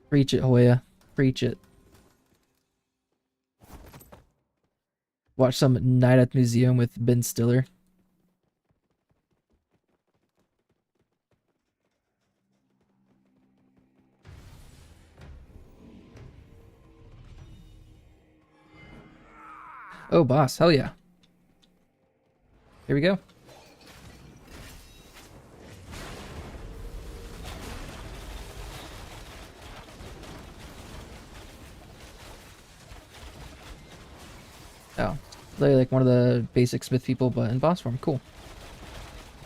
Preach it, Hoya. Preach it. Watch some Night at the Museum with Ben Stiller. Oh, boss. Hell yeah. Here we go. Oh, literally like one of the basic smith people, but in boss form. Cool.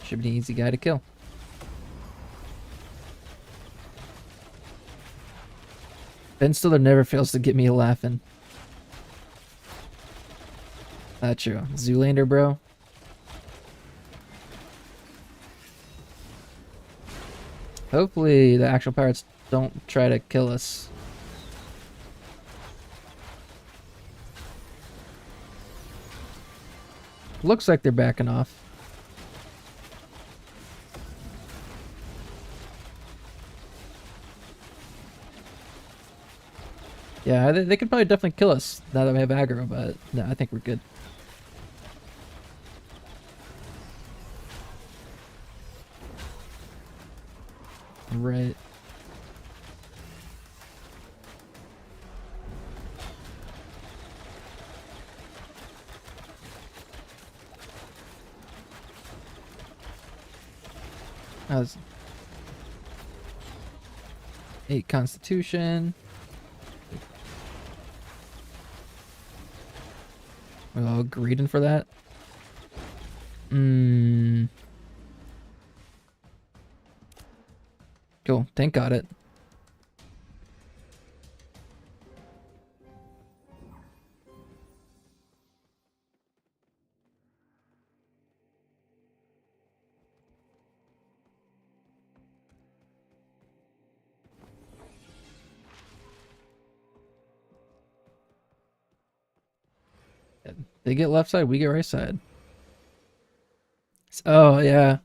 Should be an easy guy to kill. Ben Stiller never fails to get me laughing. That's true. Zoolander, bro. Hopefully the actual pirates don't try to kill us. Looks like they're backing off. Yeah, they could probably definitely kill us now that we have aggro, but no, I think we're good. Right. That was 8 Constitution. Oh, greeting for that. Hmm. Cool. Tank got it. They get left side, we get right side. Oh yeah,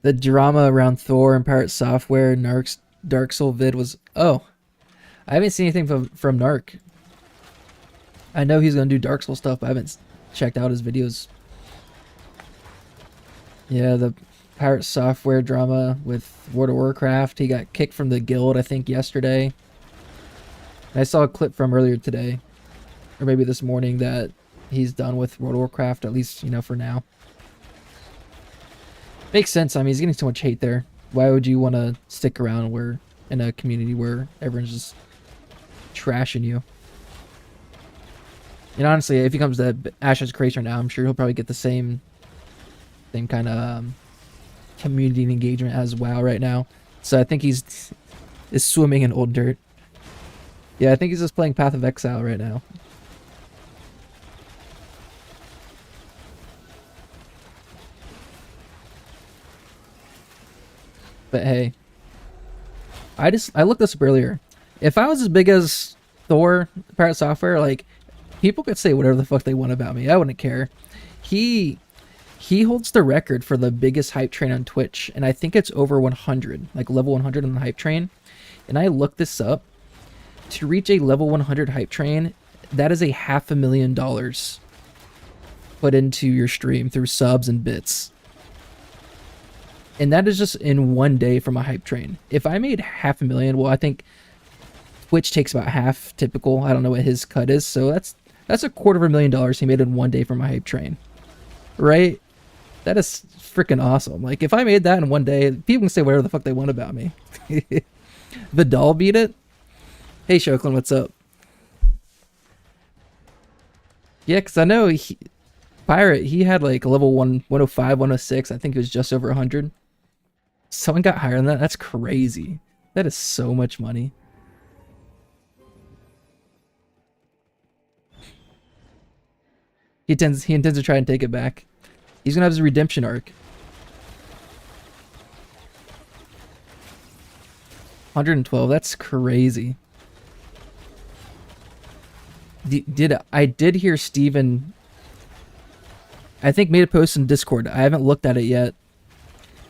the drama around Thor and Pirate Software, Narc's Dark Soul vid was. Oh, I haven't seen anything from Narc. I know he's gonna do Dark Soul stuff, but I haven't checked out his videos. Yeah, the Pirate Software drama with World of Warcraft. He got kicked from the guild, I think, yesterday. I saw a clip from earlier today, or maybe this morning, that he's done with World of Warcraft, at least, you know, for now. Makes sense. I mean, he's getting so much hate there. Why would you want to stick around where in a community where everyone's just trashing you? And honestly, if he comes to Ashes Crater now, I'm sure he'll probably get the same kind of community engagement as WoW right now. So I think he's swimming in old dirt. Yeah, I think he's just playing Path of Exile right now. But hey, I looked this up earlier. If I was as big as Thor, Pirate Software, like, people could say whatever the fuck they want about me. I wouldn't care. He holds the record for the biggest hype train on Twitch, and I think it's over 100, like level 100 on the hype train. And I looked this up. To reach a level 100 hype train, that is $500,000 put into your stream through subs and bits. And that is just in one day from a hype train. If I made $500,000, well, I think Twitch takes about half typical. I don't know what his cut is, so that's $250,000 he made in one day from a hype train, right? That is freaking awesome. Like, if I made that in one day, people can say whatever the fuck they want about me. Vidal beat it. Hey, Shoklin, what's up? Yeah, because I know Pirate, he had like a level 105, 106. I think it was just over 100. Someone got higher than that. That's crazy. That is so much money. He intends to try and take it back. He's gonna have his redemption arc. 112. That's crazy. I did hear Steven, I think, made a post in Discord. I haven't looked at it yet,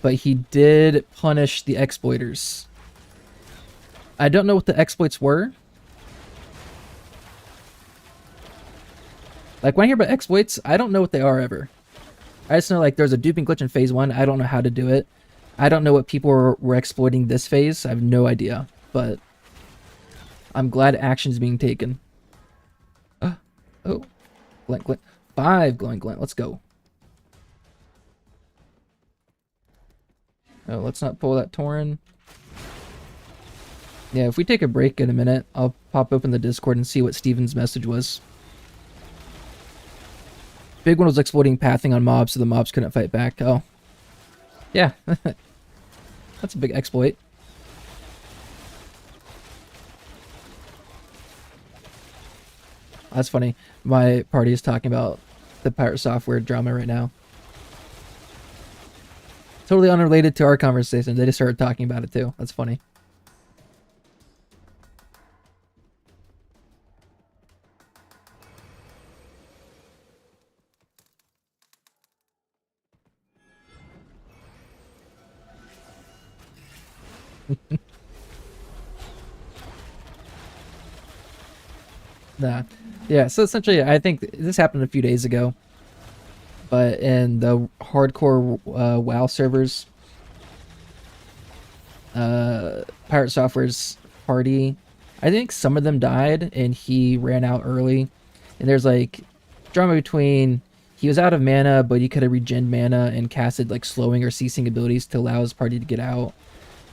but he did punish the exploiters. I don't know what the exploits were. Like, when I hear about exploits, I don't know what they are ever. I just know, like, there's a duping glitch in phase 1. I don't know how to do it. I don't know what people were exploiting this phase. I have no idea. But I'm glad action's being taken. Oh. Glint. 5 glowing glint. Let's go. Oh, let's not pull that Tauren. Yeah, if we take a break in a minute, I'll pop open the Discord and see what Steven's message was. Big one was exploiting pathing on mobs so the mobs couldn't fight back. Oh. Yeah. That's a big exploit. That's funny. My party is talking about the Pirate Software drama right now. Totally unrelated to our conversation. They just started talking about it too. That's funny. Nah. Yeah, so essentially, I think this happened a few days ago. But in the hardcore WoW servers, Pirate Software's party, I think some of them died and he ran out early. And there's like drama between, he was out of mana, but he could have regened mana and casted like slowing or ceasing abilities to allow his party to get out.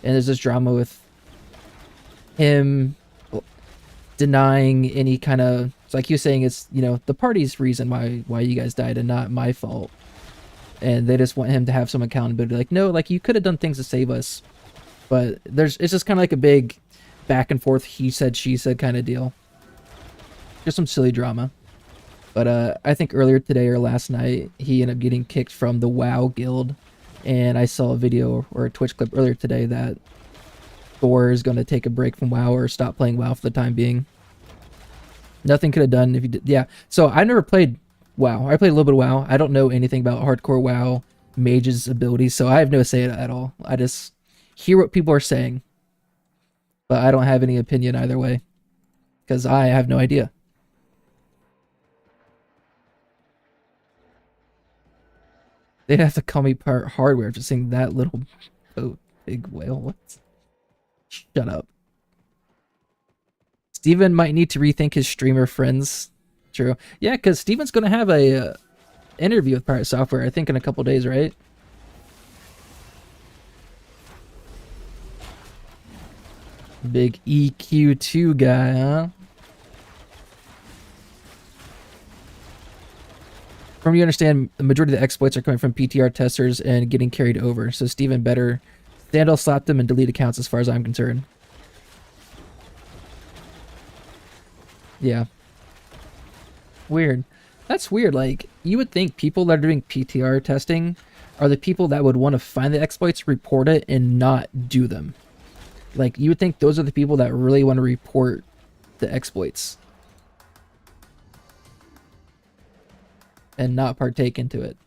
And there's this drama with him denying any kind of It's like you saying it's, you know, the party's reason why you guys died and not my fault. And they just want him to have some accountability. Like, no, like you could have done things to save us. But it's just kind of like a big back and forth he said, she said kind of deal. Just some silly drama. But I think earlier today or last night, he ended up getting kicked from the WoW guild. And I saw a video or a Twitch clip earlier today that Thor is going to take a break from WoW or stop playing WoW for the time being. Nothing could have done if he did. Yeah, so I never played WoW. I played a little bit of WoW. I don't know anything about hardcore WoW mage's abilities, so I have no say at all. I just hear what people are saying. But I don't have any opinion either way. Because I have no idea. They'd have to call me part hardware for saying that little big whale. What? Shut up. Steven might need to rethink his streamer friends. True. Yeah, because Steven's going to have a interview with Pirate Software, I think, in a couple days, right? Big EQ2 guy, huh? From what you understand, the majority of the exploits are coming from PTR testers and getting carried over. So Steven better Sandal slap them and delete accounts as far as I'm concerned. Yeah. Weird. That's weird. Like, you would think people that are doing PTR testing are the people that would want to find the exploits, report it, and not do them. Like, you would think those are the people that really want to report the exploits. And not partake into it.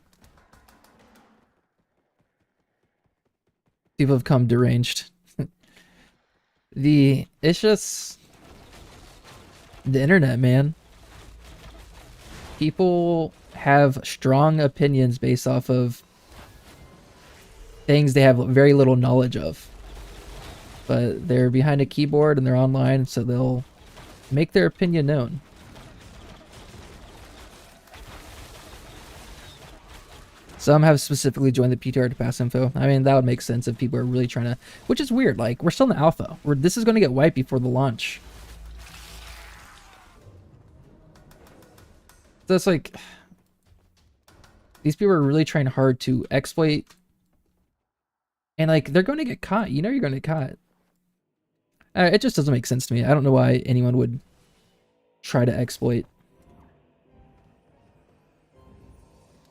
People have come deranged. It's just the internet, man. People have strong opinions based off of things they have very little knowledge of. But they're behind a keyboard and they're online, so they'll make their opinion known. Some have specifically joined the PTR to pass info. I mean, that would make sense if people are really trying to... Which is weird. Like, we're still in the alpha. This is going to get wiped before the launch. So it's like... These people are really trying hard to exploit. And, like, they're going to get caught. You know you're going to get caught. It just doesn't make sense to me. I don't know why anyone would try to exploit.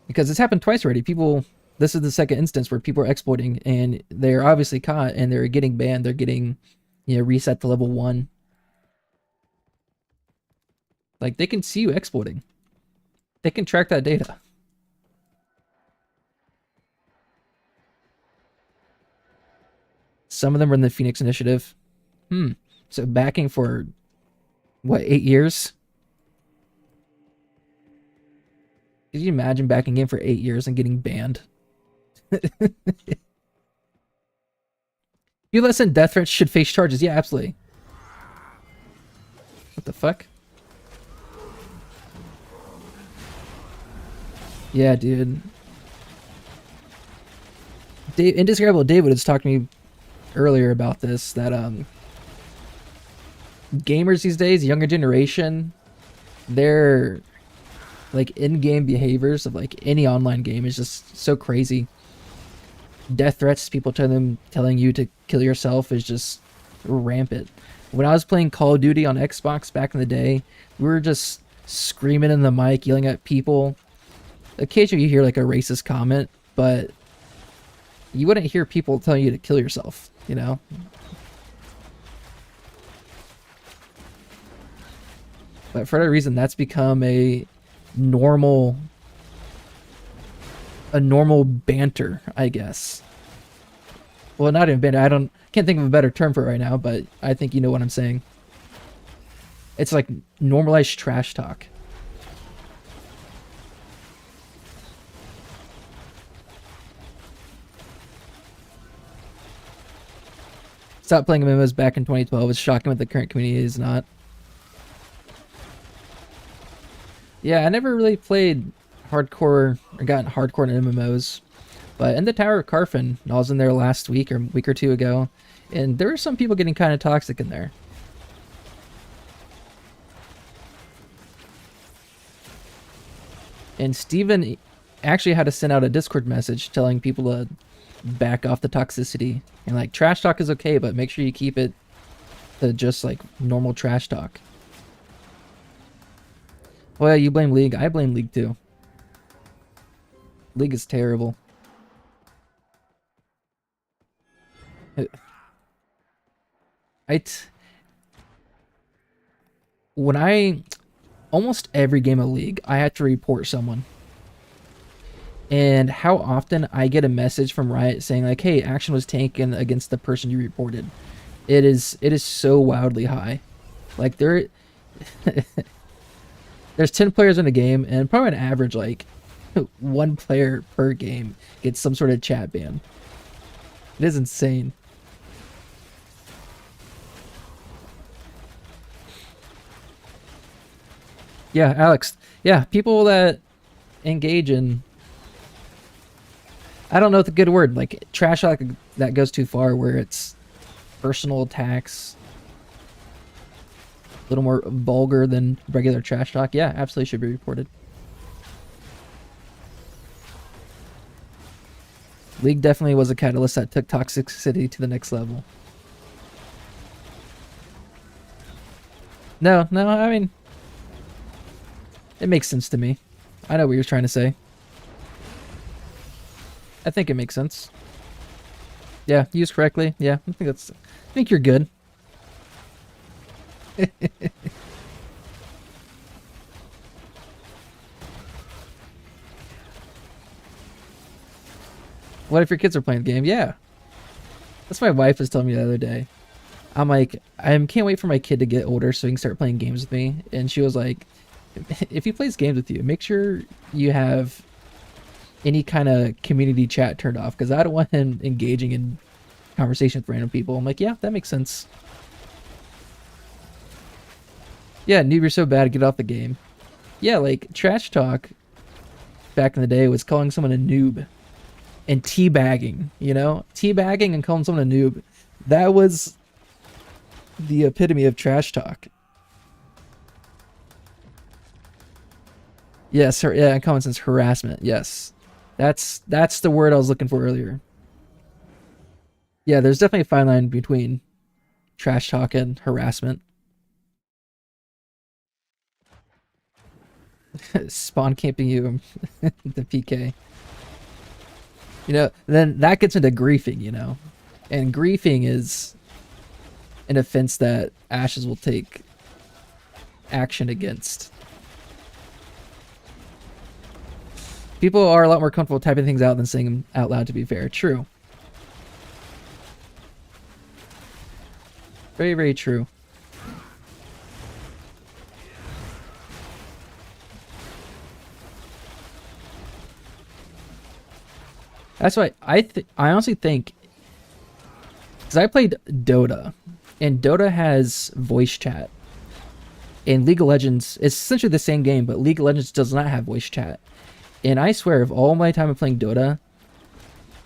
Because it's happened twice already. People, this is the second instance where people are exploiting and they're obviously caught and they're getting banned. They're getting, you know, reset to level 1. Like, they can see you exploiting. They can track that data. Some of them are in the Phoenix Initiative. So backing for, what, 8 years? Could you imagine backing in for 8 years and getting banned? You listen, death threats should face charges. Yeah, absolutely. What the fuck? Yeah, dude. Indescribable David was talking to me earlier about this, that gamers these days, younger generation, their like in-game behaviors of like any online game is just so crazy. Death threats, people telling you to kill yourself is just rampant. When I was playing Call of Duty on Xbox back in the day, we were just screaming in the mic, yelling at people. Occasionally you hear like a racist comment, but you wouldn't hear people telling you to kill yourself, you know? But for that reason, that's become a normal banter, I guess. Well, not even banter. Can't think of a better term for it right now, but I think you know what I'm saying. It's like normalized trash talk. Stopped playing MMOs back in 2012. It's shocking what the current community is not. Yeah, I never really played hardcore or gotten hardcore in MMOs. But in the Tower of Carfen, I was in there last week or two ago, and there were some people getting kind of toxic in there. And Steven actually had to send out a Discord message telling people to back off the toxicity. And like, trash talk is okay, but make sure you keep it to just like normal trash talk. Well, yeah, you blame League. I blame League too. League is terrible. When I almost every game of League, I had to report someone. And how often I get a message from Riot saying like, "Hey, action was taken against the person you reported." It is so wildly high. Like there's 10 players in a game, and probably an average like one player per game gets some sort of chat ban. It is insane. Yeah, Alex. Yeah, people that engage in, I don't know the good word, like trash talk that goes too far, where it's personal attacks, a little more vulgar than regular trash talk. Yeah, absolutely should be reported. League definitely was a catalyst that took toxicity to the next level. No, I mean, it makes sense to me. I know what you're trying to say. I think it makes sense. Yeah, used correctly. Yeah, I think you're good. What if your kids are playing the game? Yeah. That's what my wife was telling me the other day. I'm like, I can't wait for my kid to get older so he can start playing games with me. And she was like, if he plays games with you, make sure you have any kind of community chat turned off, because I don't want him engaging in conversation with random people. I'm like, yeah, that makes sense. Yeah, noob, you're so bad, get off the game. Yeah, like trash talk back in the day was calling someone a noob and teabagging, you know? Teabagging and calling someone a noob. That was the epitome of trash talk. Yes, yeah, common sense harassment. Yes. That's the word I was looking for earlier. Yeah, there's definitely a fine line between trash talk and harassment. Spawn camping you the PK. You know, then that gets into griefing, you know. And griefing is an offense that Ashes will take action against. People are a lot more comfortable typing things out than saying them out loud, to be fair. True. Very, very true. That's why I honestly think, because I played Dota, and Dota has voice chat. And League of Legends, it's essentially the same game, but League of Legends does not have voice chat. And I swear, of all my time of playing Dota,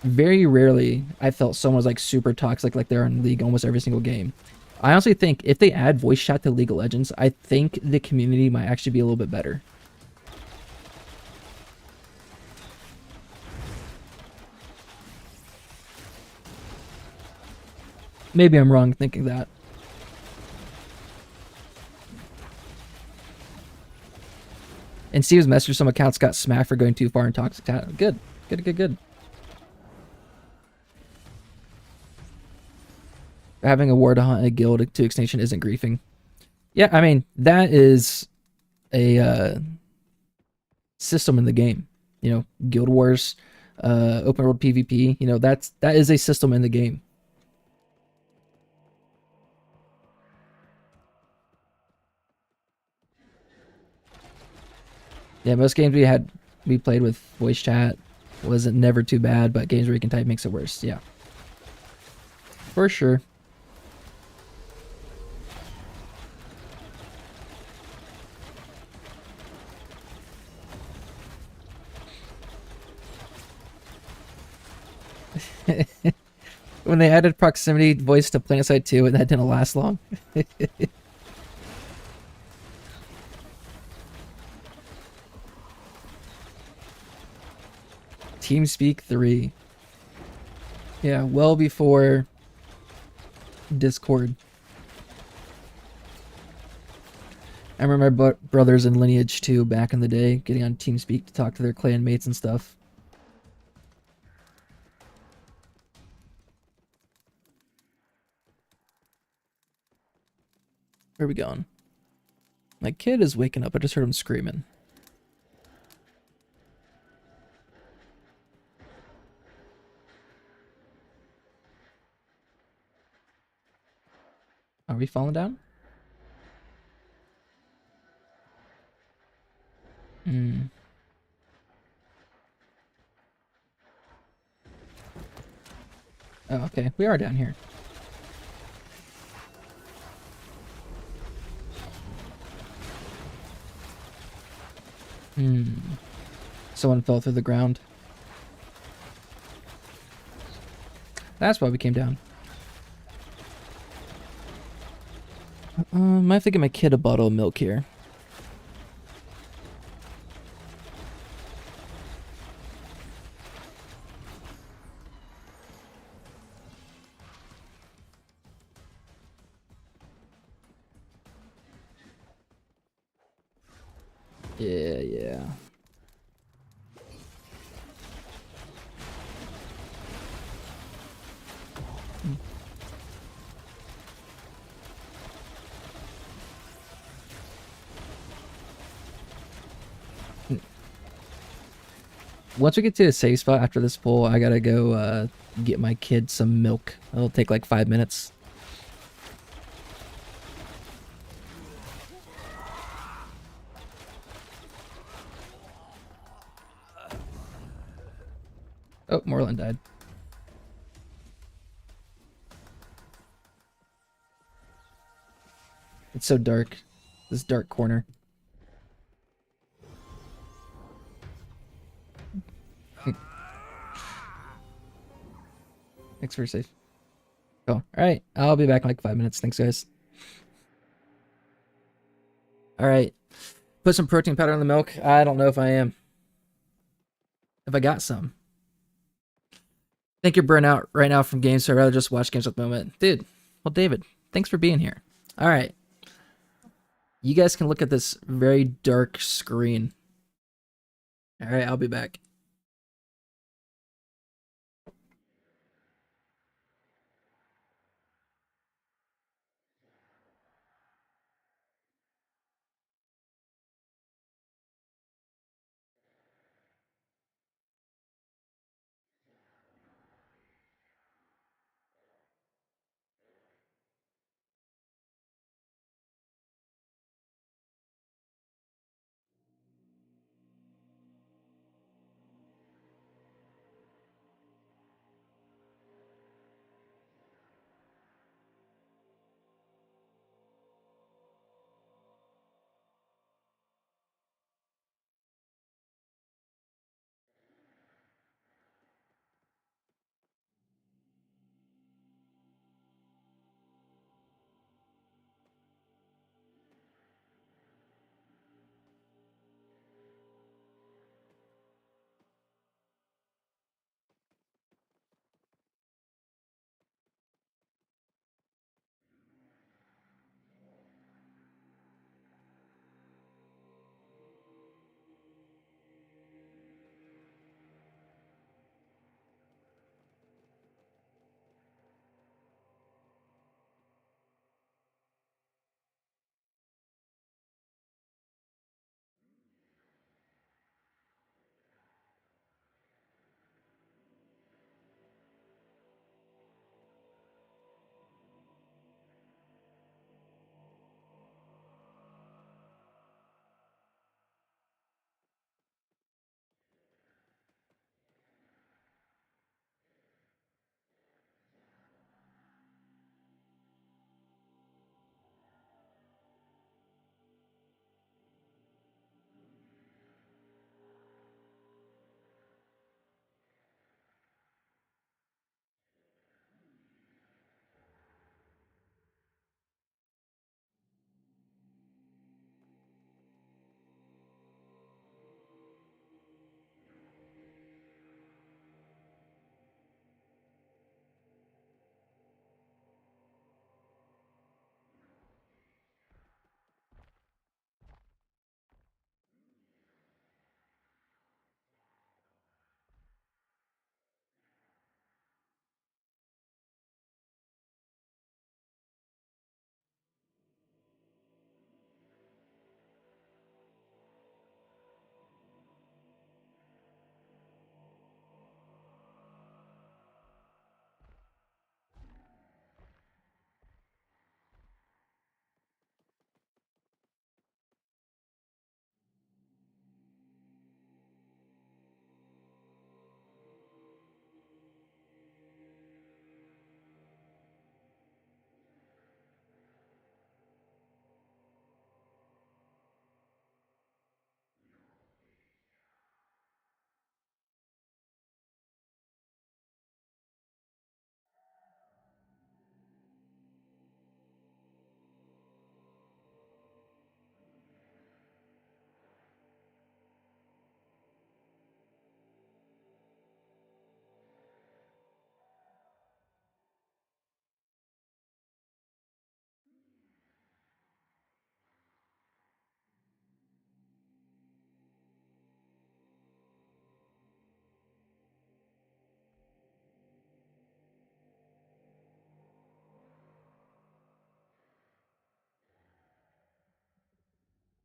very rarely I felt someone was like super toxic like they're in League almost every single game. I honestly think if they add voice chat to League of Legends, I think the community might actually be a little bit better. Maybe I'm wrong thinking that. And Steve's message, some accounts got smacked for going too far in toxic chat. Good. Good. Having a war to hunt a guild to extinction isn't griefing. Yeah, I mean, that is a system in the game. You know, guild wars, open world PvP, you know, that is a system in the game. Yeah, most games we played with voice chat wasn't never too bad, but games where you can type makes it worse. Yeah, for sure. When they added proximity voice to PlanetSide 2, and that didn't last long. TeamSpeak 3. Yeah, well before Discord. I remember my brothers in Lineage 2 back in the day getting on TeamSpeak to talk to their clan mates and stuff. Where are we going? My kid is waking up. I just heard him screaming. Are we falling down? Hmm. Oh, okay. We are down here. Hmm. Someone fell through the ground. That's why we came down. Might have to get my kid a bottle of milk here. Yeah, yeah. Once we get to a safe spot after this pull, I gotta go get my kid some milk. It'll take like 5 minutes. Oh, Moreland died. It's so dark. This dark corner. Thanks for your safe. Cool. Alright, I'll be back in like 5 minutes. Thanks, guys. Alright. Put some protein powder in the milk. I don't know if I am. If I got some. I think you're burnt out right now from games, so I'd rather just watch games at the moment. Dude, well, David, thanks for being here. Alright. You guys can look at this very dark screen. Alright, I'll be back.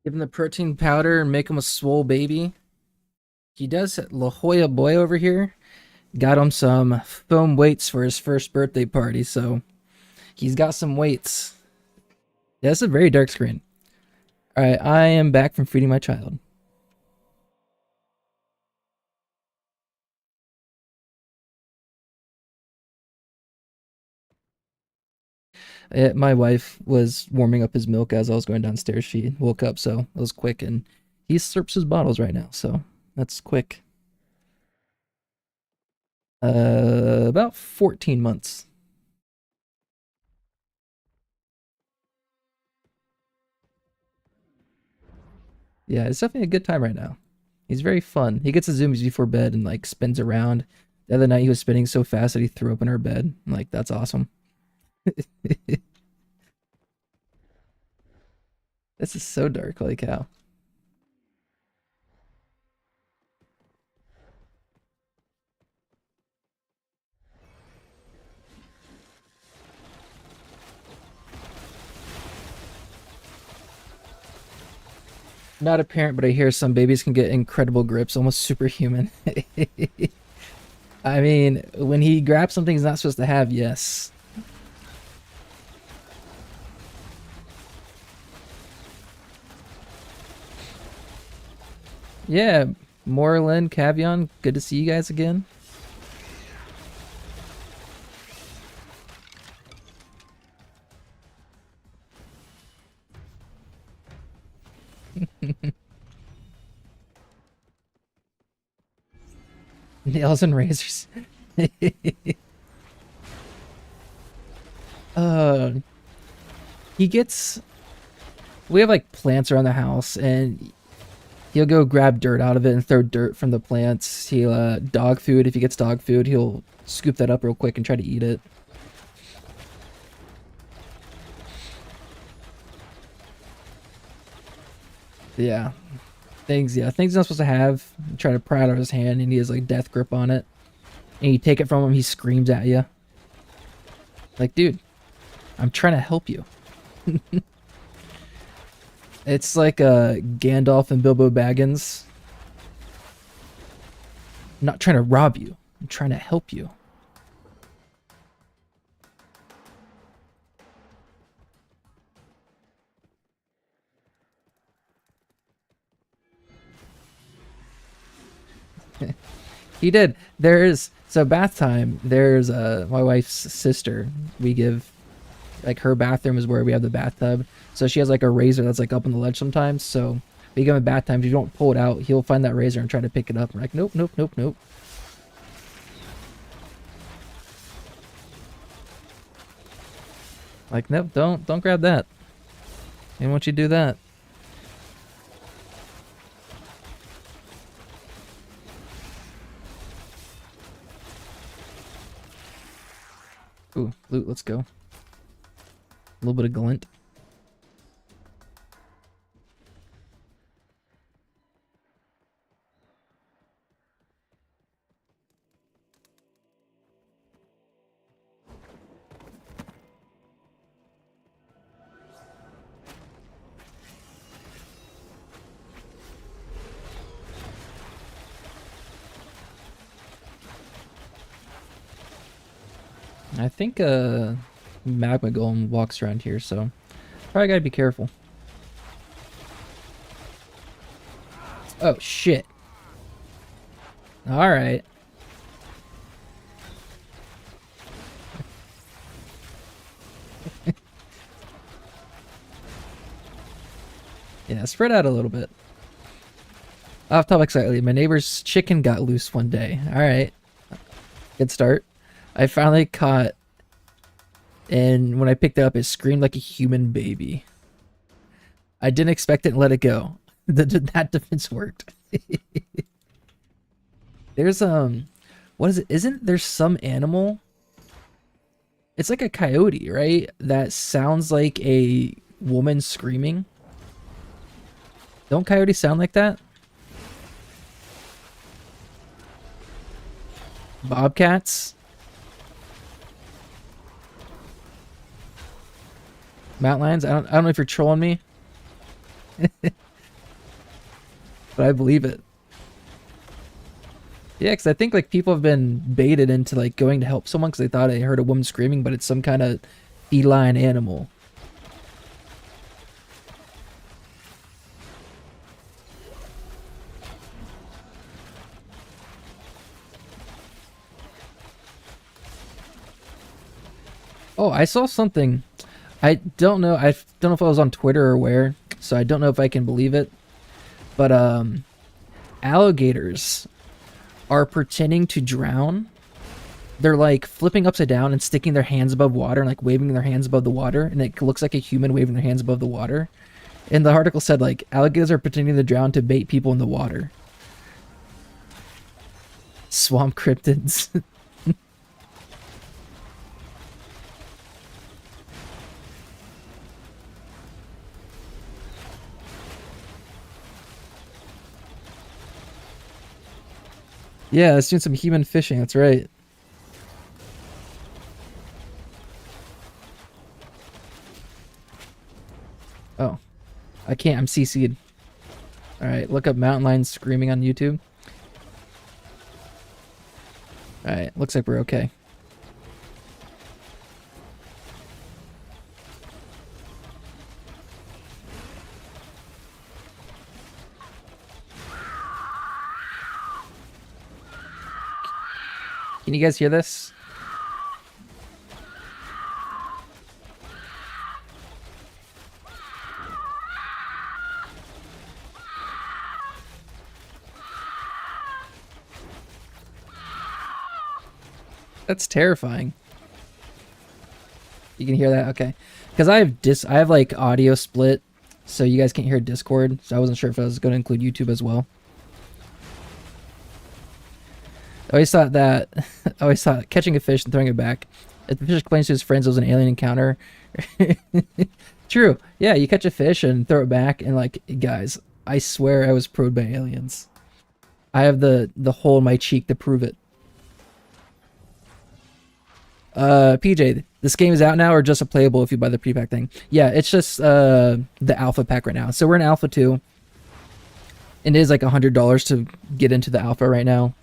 Give him the protein powder and make him a swole baby. He does La Jolla Boy over here. Got him some foam weights for his first birthday party, so he's got some weights. Yeah, it's a very dark screen. Alright, I am back from feeding my child. My wife was warming up his milk as I was going downstairs. She woke up, so it was quick, and he slurps his bottles right now, so that's quick. About 14 months. Yeah, it's definitely a good time right now. He's very fun. He gets his zoomies before bed and like spins around. The other night he was spinning so fast that he threw up in her bed. I'm like, that's awesome. This is so dark, holy cow. Not a parent, but I hear some babies can get incredible grips, almost superhuman. I mean, when he grabs something he's not supposed to have, yes. Yeah, Moreland, Cavion, good to see you guys again. Nails and razors. uh, he gets. We have like plants around the house, and he'll go grab dirt out of it and throw dirt from the plants. He'll dog food. If he gets dog food, he'll scoop that up real quick and try to eat it. Yeah, things. Yeah, things he's not supposed to have. You try to pry it out of his hand, and he has like death grip on it. And you take it from him, he screams at you. Like, dude, I'm trying to help you. It's like Gandalf and Bilbo Baggins. I'm not trying to rob you. I'm trying to help you. He did. There's so bath time. There's my wife's sister. We give like her bathroom is where we have the bathtub. So she has like a razor that's like up on the ledge sometimes. So we give him bath time. If you don't pull it out, he'll find that razor and try to pick it up. We're like, nope, nope, nope, nope. Like, nope, don't grab that. I don't want you to do that. Ooh, loot, let's go. A little bit of glint. I think magma golem walks around here, so probably gotta be careful. Oh shit. Alright. Yeah, spread out a little bit. Off topic slightly, my neighbor's chicken got loose one day. Alright. Good start. I finally caught, and when I picked it up, it screamed like a human baby. I didn't expect it and let it go. That defense worked. There's what is it? Isn't there some animal? It's like a coyote, right? That sounds like a woman screaming. Don't coyotes sound like that? Bobcats? Mountain lions? I don't know if you're trolling me. but I believe it. Yeah, because I think like people have been baited into like going to help someone because they thought they heard a woman screaming, but it's some kind of feline animal. Oh, I saw something. I don't know. I don't know if I was on Twitter or where, so I don't know if I can believe it. But alligators are pretending to drown. They're like flipping upside down and sticking their hands above water and like waving their hands above the water, and it looks like a human waving their hands above the water. And the article said like alligators are pretending to drown to bait people in the water. Swamp cryptids. Yeah, it's doing some human fishing. That's right. Oh, I can't. I'm CC'd. All right, look up mountain lions screaming on YouTube. All right, looks like we're okay. Can you guys hear this? That's terrifying. You can hear that? Okay. Because I have like audio split, so you guys can't hear Discord, so I wasn't sure if I was going to include YouTube as well. I always thought catching a fish and throwing it back. If the fish explains to his friends it was an alien encounter. True. Yeah, you catch a fish and throw it back, and like, guys, I swear I was probed by aliens. I have the hole in my cheek to prove it. PJ, this game is out now or just a playable if you buy the pre-pack thing? Yeah, it's just the alpha pack right now. So we're in alpha 2. And it is like $100 to get into the alpha right now.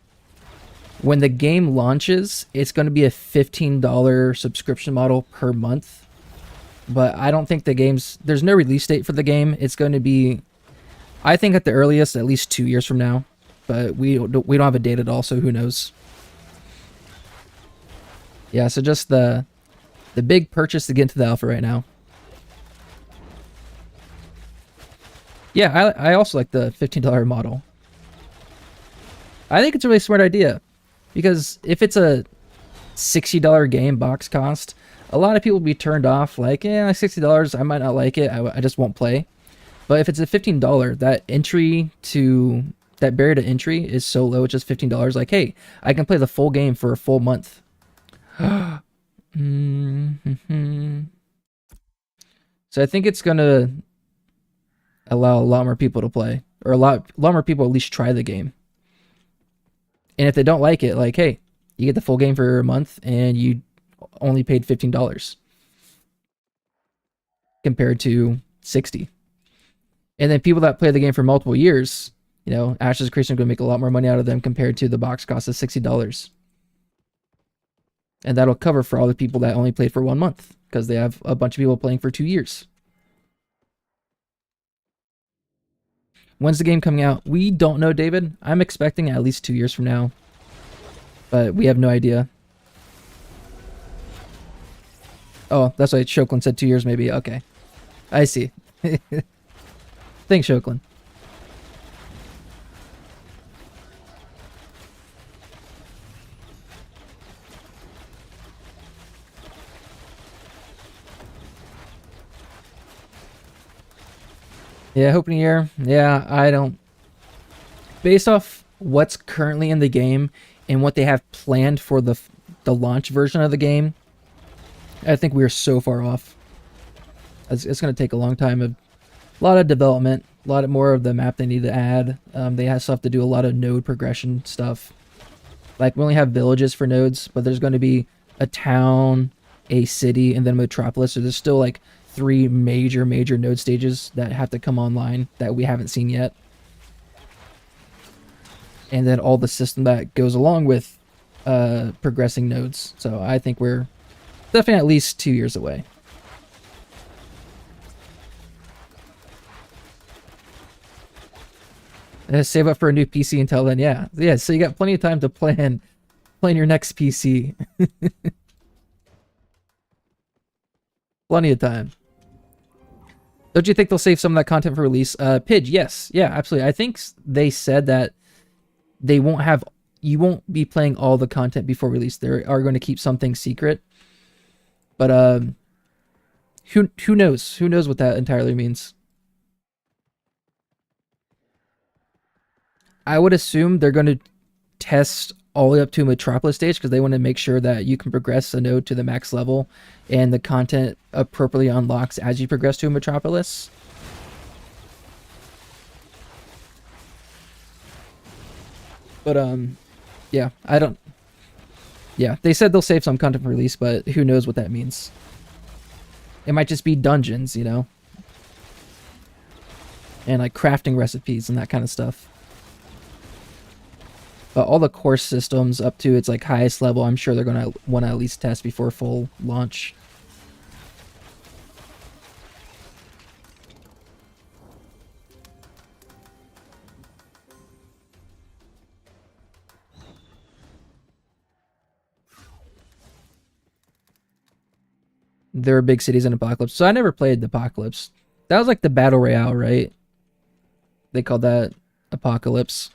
When the game launches, it's going to be a $15 subscription model per month. But I don't think there's no release date for the game. It's going to be, I think at the earliest, at least 2 years from now. But we don't have a date at all, so who knows? Yeah, so just the big purchase to get into the alpha right now. Yeah, I also like the $15 model. I think it's a really smart idea. Because if it's a $60 game box cost, a lot of people will be turned off like, yeah, $60, I might not like it, I just won't play. But if it's a $15, that barrier to entry is so low, it's just $15. Like, hey, I can play the full game for a full month. Mm-hmm. So I think it's gonna allow a lot more people to play, or a lot more people at least try the game. And if they don't like it, like, hey, you get the full game for a month and you only paid $15 compared to 60. And then people that play the game for multiple years, you know, Ashes Creation is going to make a lot more money out of them compared to the box cost of $60. And that'll cover for all the people that only played for 1 month because they have a bunch of people playing for 2 years. When's the game coming out? We don't know, David. I'm expecting at least 2 years from now. But we have no idea. Oh, that's why Shoklin said 2 years maybe. Okay. I see. Thanks, Shoklin. Yeah, opening year. Yeah, I don't. Based off what's currently in the game and what they have planned for the launch version of the game, I think we are so far off. It's going to take a long time. A lot of development, a lot more of the map they need to add. They still have to do a lot of node progression stuff. Like, we only have villages for nodes, but there's going to be a town, a city, and then a metropolis. So there's still like 3 major node stages that have to come online that we haven't seen yet. and then all the system that goes along with progressing nodes. So I think we're definitely at least 2 years away. Save up for a new PC until then. Yeah. So you got plenty of time to plan your next PC. Plenty of time. Don't you think they'll save some of that content for release? Pidge, yes. Yeah, absolutely. I think they said that you won't be playing all the content before release. They are going to keep something secret. But who knows? Who knows what that entirely means? I would assume they're going to test all the way up to a Metropolis stage because they want to make sure that you can progress a node to the max level and the content appropriately unlocks as you progress to a Metropolis. But yeah, they said they'll save some content for release, but who knows what that means. It might just be dungeons, you know, and like crafting recipes and that kind of stuff. But all the course systems up to its like highest level, I'm sure they're gonna want to at least test before full launch. There are big cities in Apocalypse. So I never played Apocalypse. That was like the Battle Royale, right? They called that Apocalypse.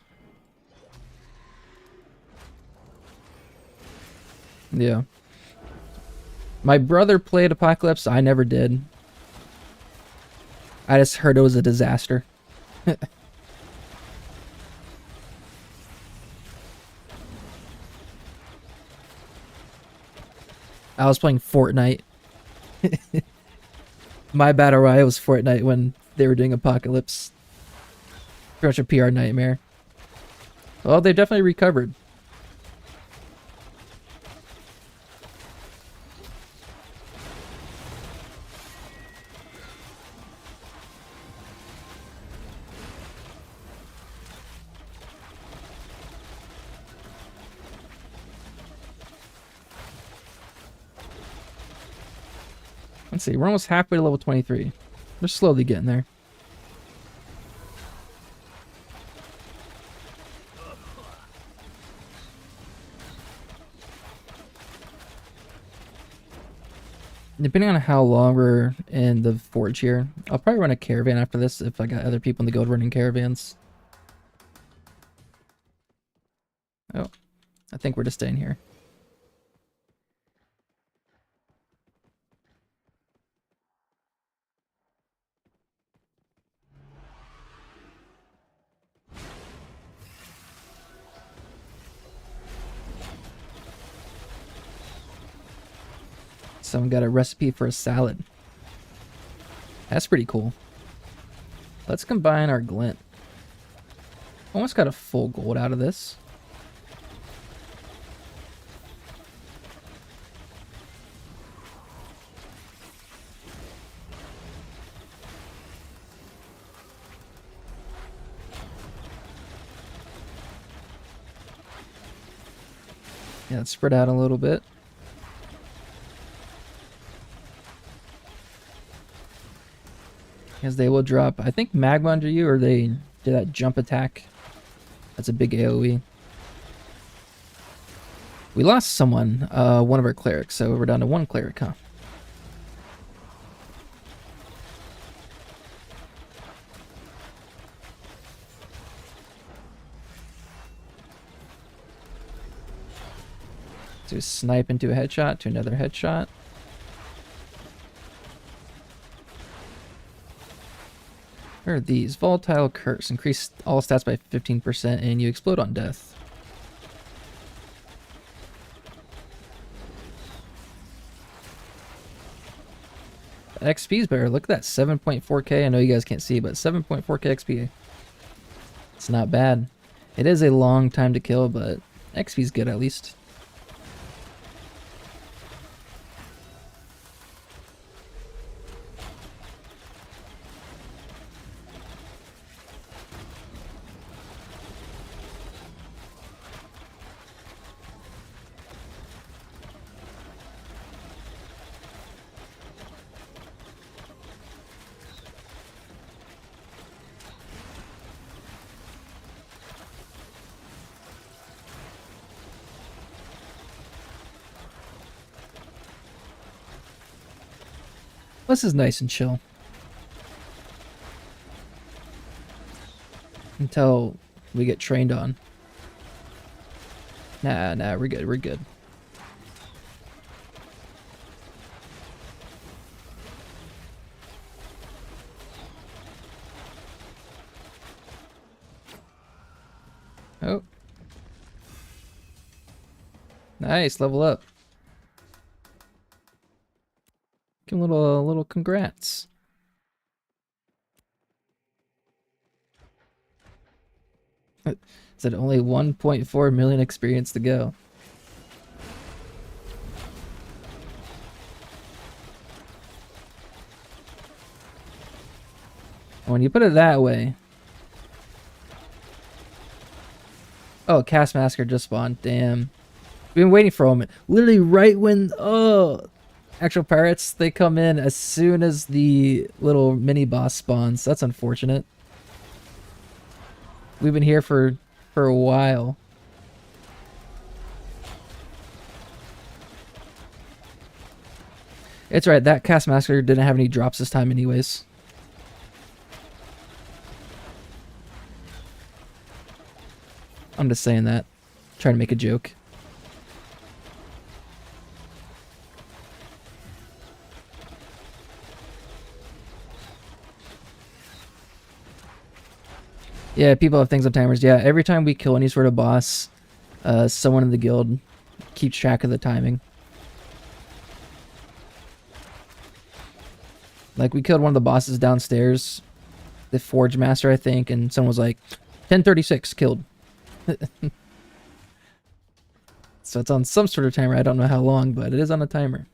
Yeah. My brother played Apocalypse. I never did. I just heard it was a disaster. I was playing Fortnite. My battle royale was Fortnite when they were doing Apocalypse. Pretty much a PR nightmare. Well, they definitely recovered. Let's see, we're almost halfway to level 23. We're slowly getting there. Depending on how long we're in the forge here, I'll probably run a caravan after this if I got other people in the guild running caravans. Oh, I think we're just staying here. Someone got a recipe for a salad. That's pretty cool. Let's combine our glint. Almost got a full gold out of this. Yeah, let's spread out a little bit. Because they will drop, I think, magma under you, or they do that jump attack. That's a big AoE. We lost someone, one of our clerics, so we're down to one cleric, huh? So snipe into a headshot, to another headshot. Where are these? Volatile Curse. Increase all stats by 15% and you explode on death. That XP is better. Look at that, 7.4k. I know you guys can't see, but 7.4k XP. It's not bad. It is a long time to kill, but XP is good at least. This is nice and chill. Until we get trained on. Nah, we're good, we're good. Oh. Nice, level up. Give him a little congrats. Said only 1.4 million experience to go. When you put it that way. Oh, Cast Masker just spawned. Damn. We've been waiting for a moment. Literally right when actual pirates, they come in as soon as the little mini boss spawns. That's unfortunate. We've been here for a while. It's right, that Cast Masker didn't have any drops this time anyways. I'm just saying that. Trying to make a joke. Yeah, people have things on timers. Yeah, every time we kill any sort of boss, someone in the guild keeps track of the timing. Like, we killed one of the bosses downstairs, the Forge Master, I think, and someone was like, 10:36, killed. So it's on some sort of timer. I don't know how long, but it is on a timer.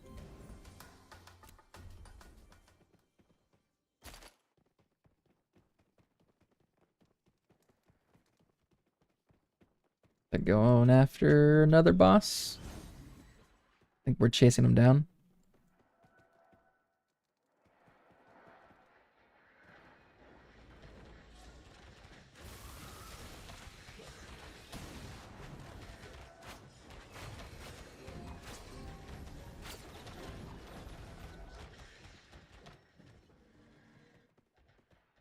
They're going after another boss. I think we're chasing him down.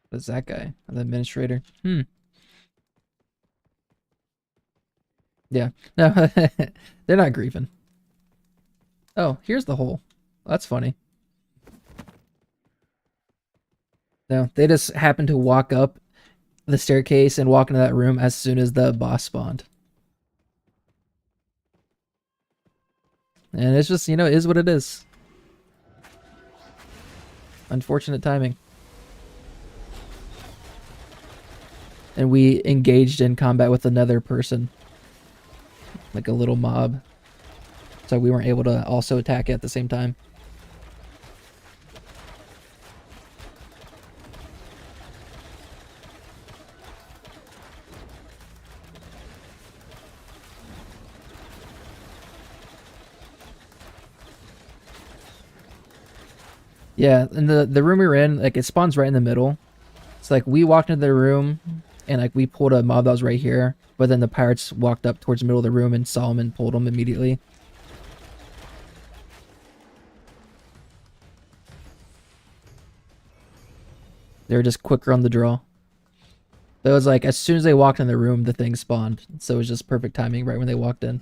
What is that guy? The administrator? Yeah. No, they're not grieving. Oh, here's the hole. That's funny. No, they just happened to walk up the staircase and walk into that room as soon as the boss spawned. And it's just, you know, it is what it is. Unfortunate timing. And we engaged in combat with another person. Like a little mob. So we weren't able to also attack it at the same time. Yeah, and the room we were in, like, it spawns right in the middle. It's like we walked into the room and like we pulled a mob that was right here, but then the pirates walked up towards the middle of the room and saw him and pulled him immediately. They were just quicker on the draw. But it was like as soon as they walked in the room, the thing spawned. So it was just perfect timing right when they walked in.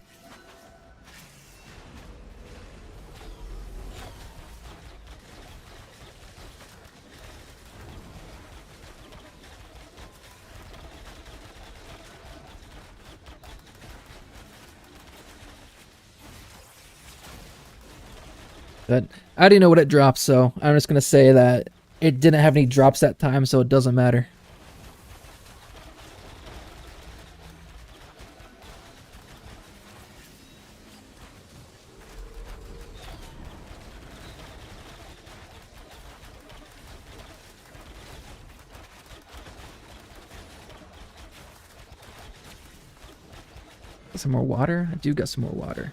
But I already know what it drops, so I'm just gonna say that it didn't have any drops that time, so it doesn't matter. Some more water? I do got some more water.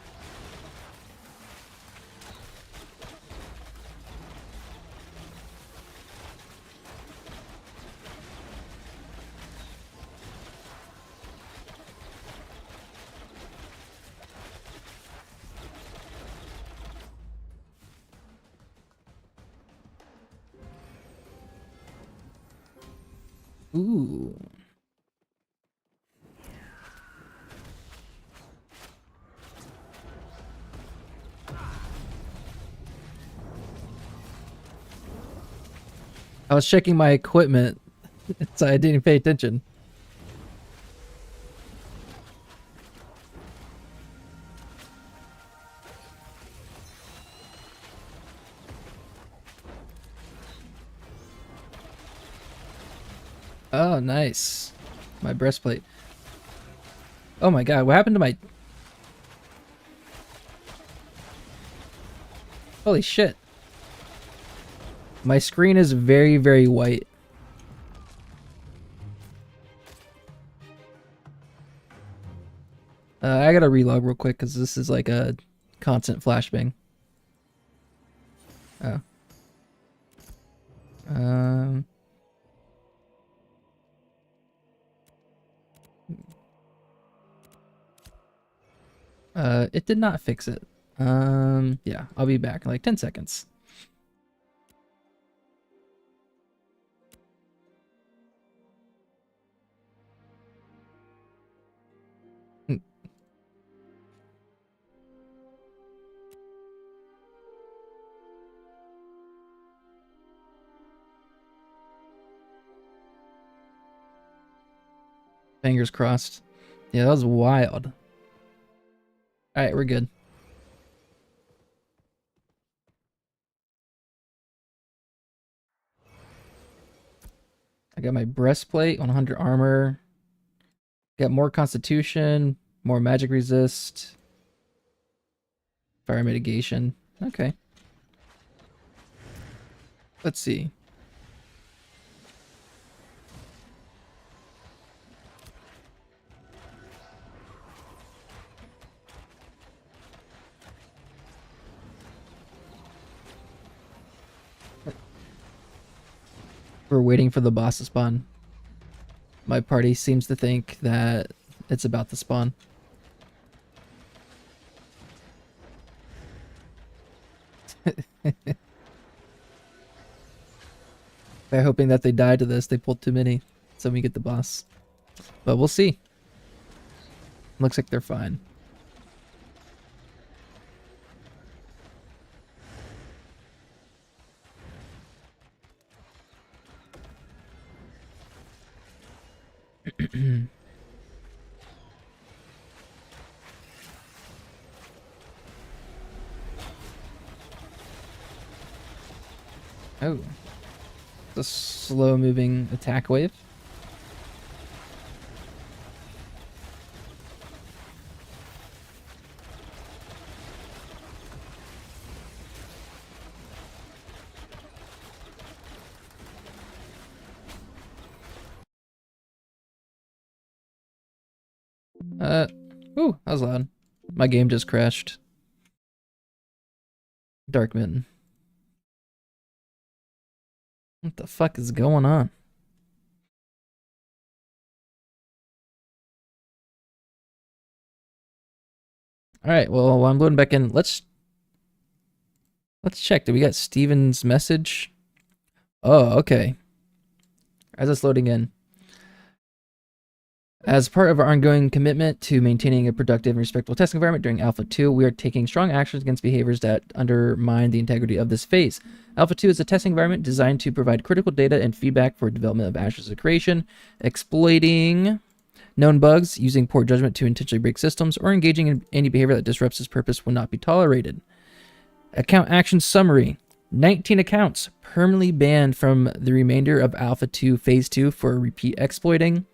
Ooh. I was checking my equipment, so I didn't pay attention. Oh, nice. My breastplate. Oh my god, what happened to my... Holy shit. My screen is very, very white. I gotta relog real quick because this is like a constant flashbang. Oh. Um... It did not fix it. Yeah, I'll be back in like 10 seconds. Hmm. Fingers crossed. Yeah, that was wild. Alright, we're good. I got my breastplate, 100 armor. Got more constitution, more magic resist, fire mitigation. Okay. Let's see. We're waiting for the boss to spawn. My party seems to think that it's about to spawn. They're hoping that they die to this. They pulled too many, so we get the boss. But we'll see. Looks like they're fine. Oh. It's a slow moving attack wave. Ooh, that was loud. My game just crashed. Dark Mitten. What the fuck is going on? Alright, well, while I'm loading back in, let's check. Did we get Steven's message? Oh, okay. As it's loading in. As part of our ongoing commitment to maintaining a productive and respectful testing environment during Alpha 2, we are taking strong actions against behaviors that undermine the integrity of this phase. Alpha 2 is a testing environment designed to provide critical data and feedback for development of Ashes of Creation, exploiting known bugs, using poor judgment to intentionally break systems, or engaging in any behavior that disrupts its purpose will not be tolerated. Account action summary. 19 accounts permanently banned from the remainder of Alpha 2 Phase 2 for repeat exploiting.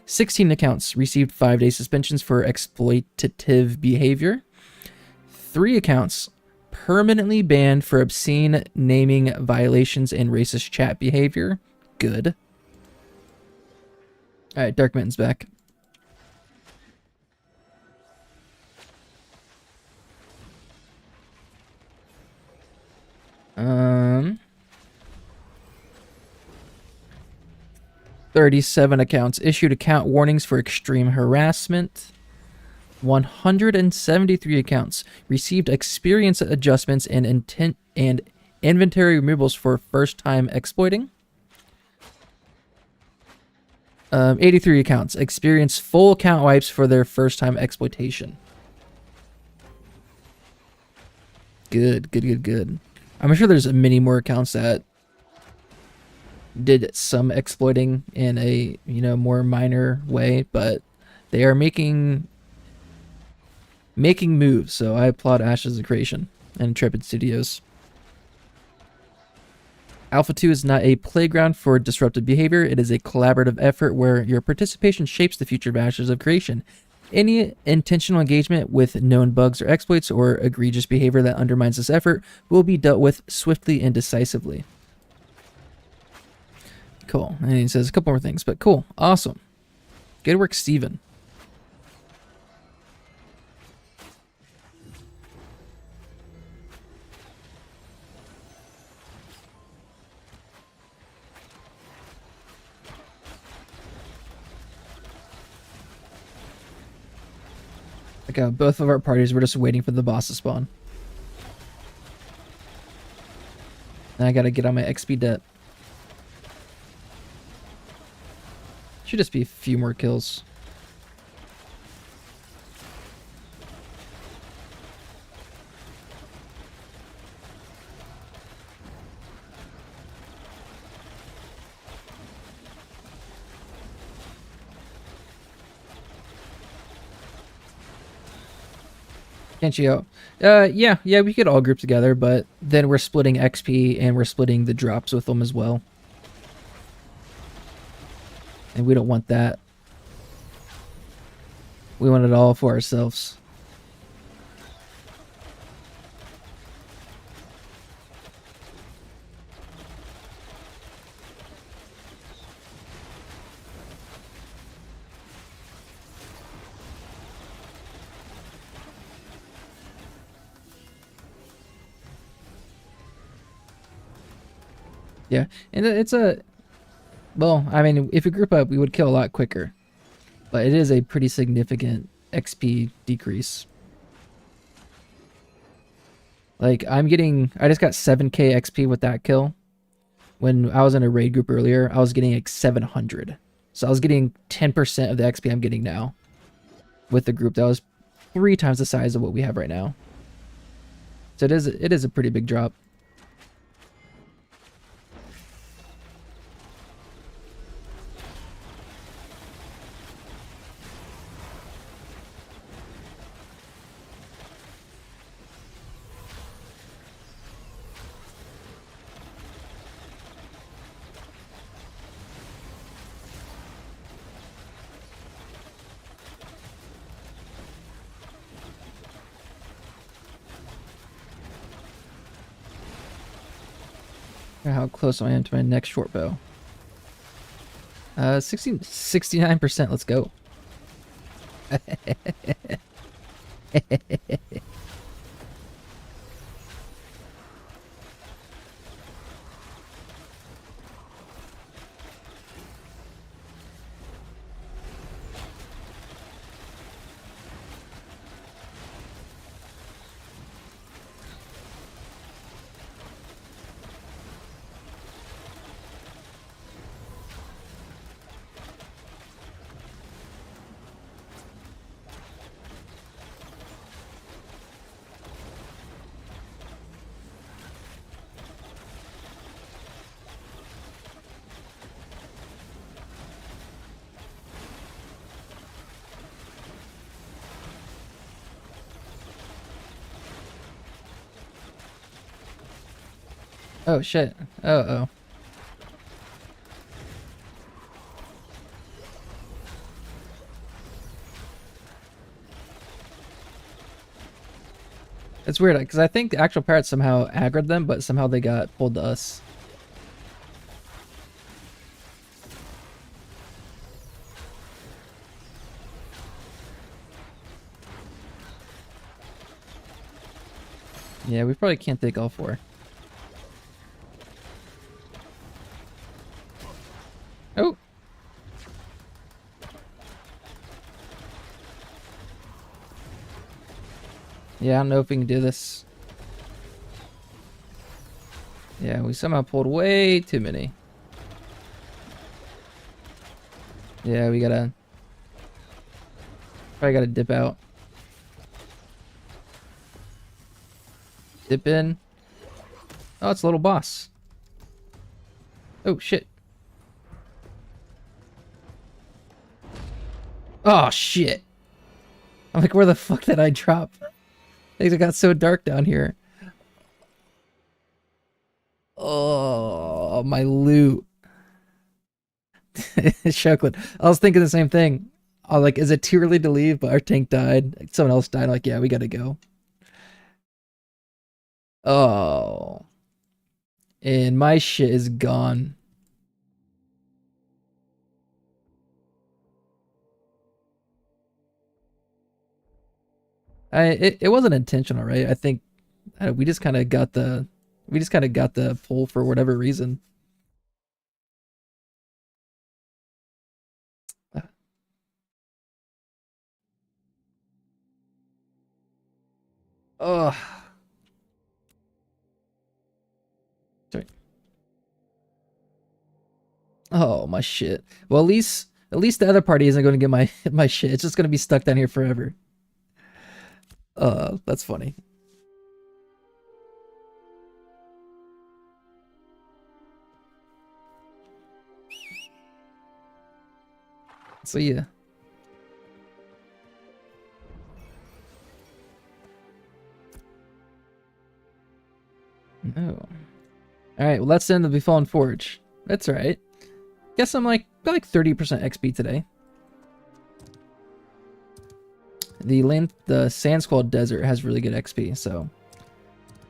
16 accounts received 5-day suspensions for exploitative behavior. 3 accounts permanently banned for obscene naming violations and racist chat behavior. Good. Alright, Dark Mitten's back. 37 accounts issued account warnings for extreme harassment. 173 accounts received experience adjustments and intent and inventory removals for first time exploiting. 83 accounts experience full account wipes for their first time exploitation. Good, good, good, good. I'm sure there's many more accounts that did some exploiting in a, you know, more minor way, but they are making moves, so I applaud Ash's creation and Intrepid Studios. Alpha 2 is not a playground for disruptive behavior. It is a collaborative effort where your participation shapes the future of Ashes of Creation. Any intentional engagement with known bugs or exploits or egregious behavior that undermines this effort will be dealt with swiftly and decisively. Cool. And he says a couple more things, but cool. Awesome. Good work, Steven. Like both of our parties were just waiting for the boss to spawn. Now I gotta get on my XP debt. Should just be a few more kills. Can't you go? Yeah, we could all group together, but then we're splitting XP and we're splitting the drops with them as well. And we don't want that. We want it all for ourselves. Yeah, and it's a... Well, I mean, if we group up, we would kill a lot quicker. But it is a pretty significant XP decrease. Like, I just got 7k XP with that kill. When I was in a raid group earlier, I was getting like 700. So I was getting 10% of the XP I'm getting now. With the group, that was 3 times the size of what we have right now. So it is a pretty big drop. How close I am to my next short bow. 69%, let's go. Oh shit. Uh-oh. It's weird, because I think the actual pirates somehow aggroed them, but somehow they got pulled to us. Yeah, we probably can't take all 4. Oh! Yeah, I don't know if we can do this. Yeah, we somehow pulled way too many. Yeah, we gotta... Probably gotta dip out. Dip in. Oh, it's a little boss. Oh, shit. Oh, shit. I'm like, where the fuck did I drop? Things got so dark down here. Oh, my loot. Chocolate. I was thinking the same thing. I was like, is it too early to leave? But our tank died. Someone else died. I'm like, yeah, we gotta go. Oh. And my shit is gone. It wasn't intentional, right? I think we just kind of got the pull for whatever reason. Oh, sorry. Oh, my shit. Well, at least the other party isn't going to get my my shit. It's just going to be stuck down here forever. That's funny. So yeah. No. All right. Well, let's end the Befallen Forge. That's all right. Guess I'm like 30% XP today. The Sand Squall Desert has really good XP, so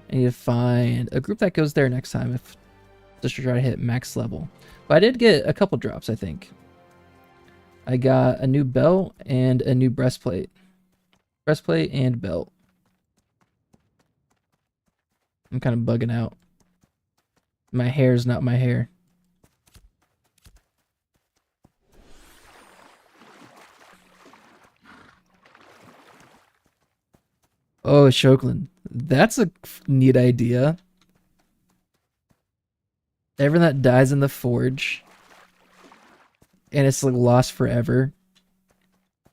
I need to find a group that goes there next time if just to try to hit max level. But I did get a couple drops, I think. I got a new belt and a new breastplate. Breastplate and belt. I'm kind of bugging out. My hair's not my hair. Oh, Shokeland. That's a neat idea. Everyone that dies in the forge and it's like lost forever.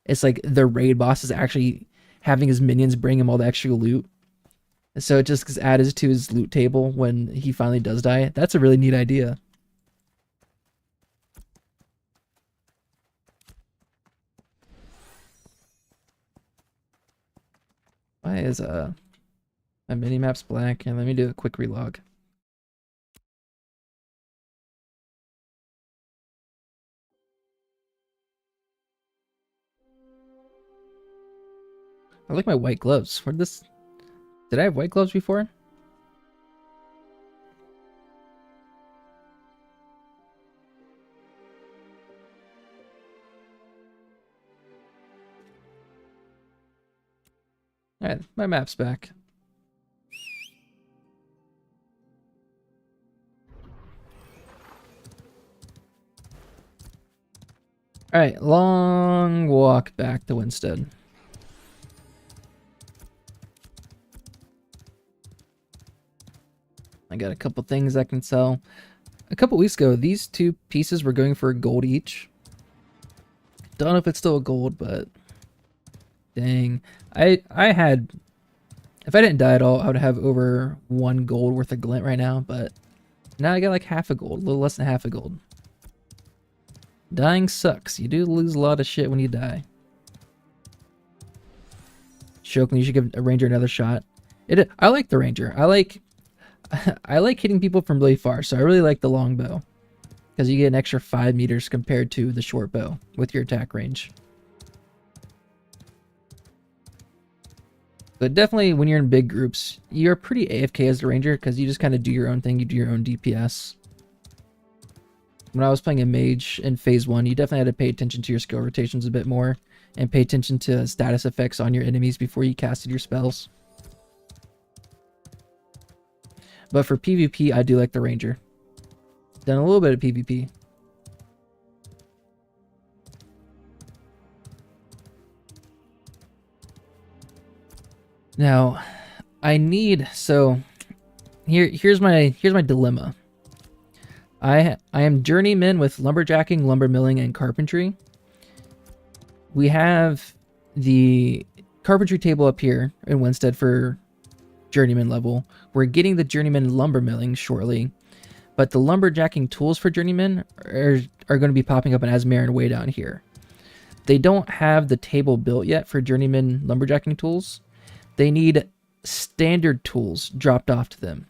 It's like the raid boss is actually having his minions bring him all the extra loot. So it just gets added to his loot table when he finally does die. That's a really neat idea. Why is my mini map's black? And let me do a quick relog. I like my white gloves. Did I have white gloves before? Alright, my map's back. Alright, long walk back to Winstead. I got a couple things I can sell. A couple weeks ago, these two pieces were going for a gold each. Don't know if it's still a gold, but dang. I had, if I didn't die at all, I would have over 1 gold worth of glint right now, but now I got like half a gold, a little less than half a gold. Dying sucks. You do lose a lot of shit when you die. Shokin, you should give a ranger another shot. I like the ranger. I like hitting people from really far, so I really like the longbow. Because you get an extra 5 meters compared to the short bow with your attack range. But definitely when you're in big groups, you're pretty AFK as the ranger because you just kind of do your own thing, you do your own DPS. When I was playing a mage in phase 1, you definitely had to pay attention to your skill rotations a bit more and pay attention to status effects on your enemies before you casted your spells. But for PvP, I do like the ranger. Done a little bit of PvP. Now, here's my dilemma. I am journeyman with lumberjacking, lumber milling, and carpentry. we have the carpentry table up here in Winstead for journeyman level. We're getting the journeyman lumber milling shortly, but the lumberjacking tools for journeyman are going to be popping up in Asmaren way down here. They don't have the table built yet for journeyman lumberjacking tools. They need standard tools dropped off to them.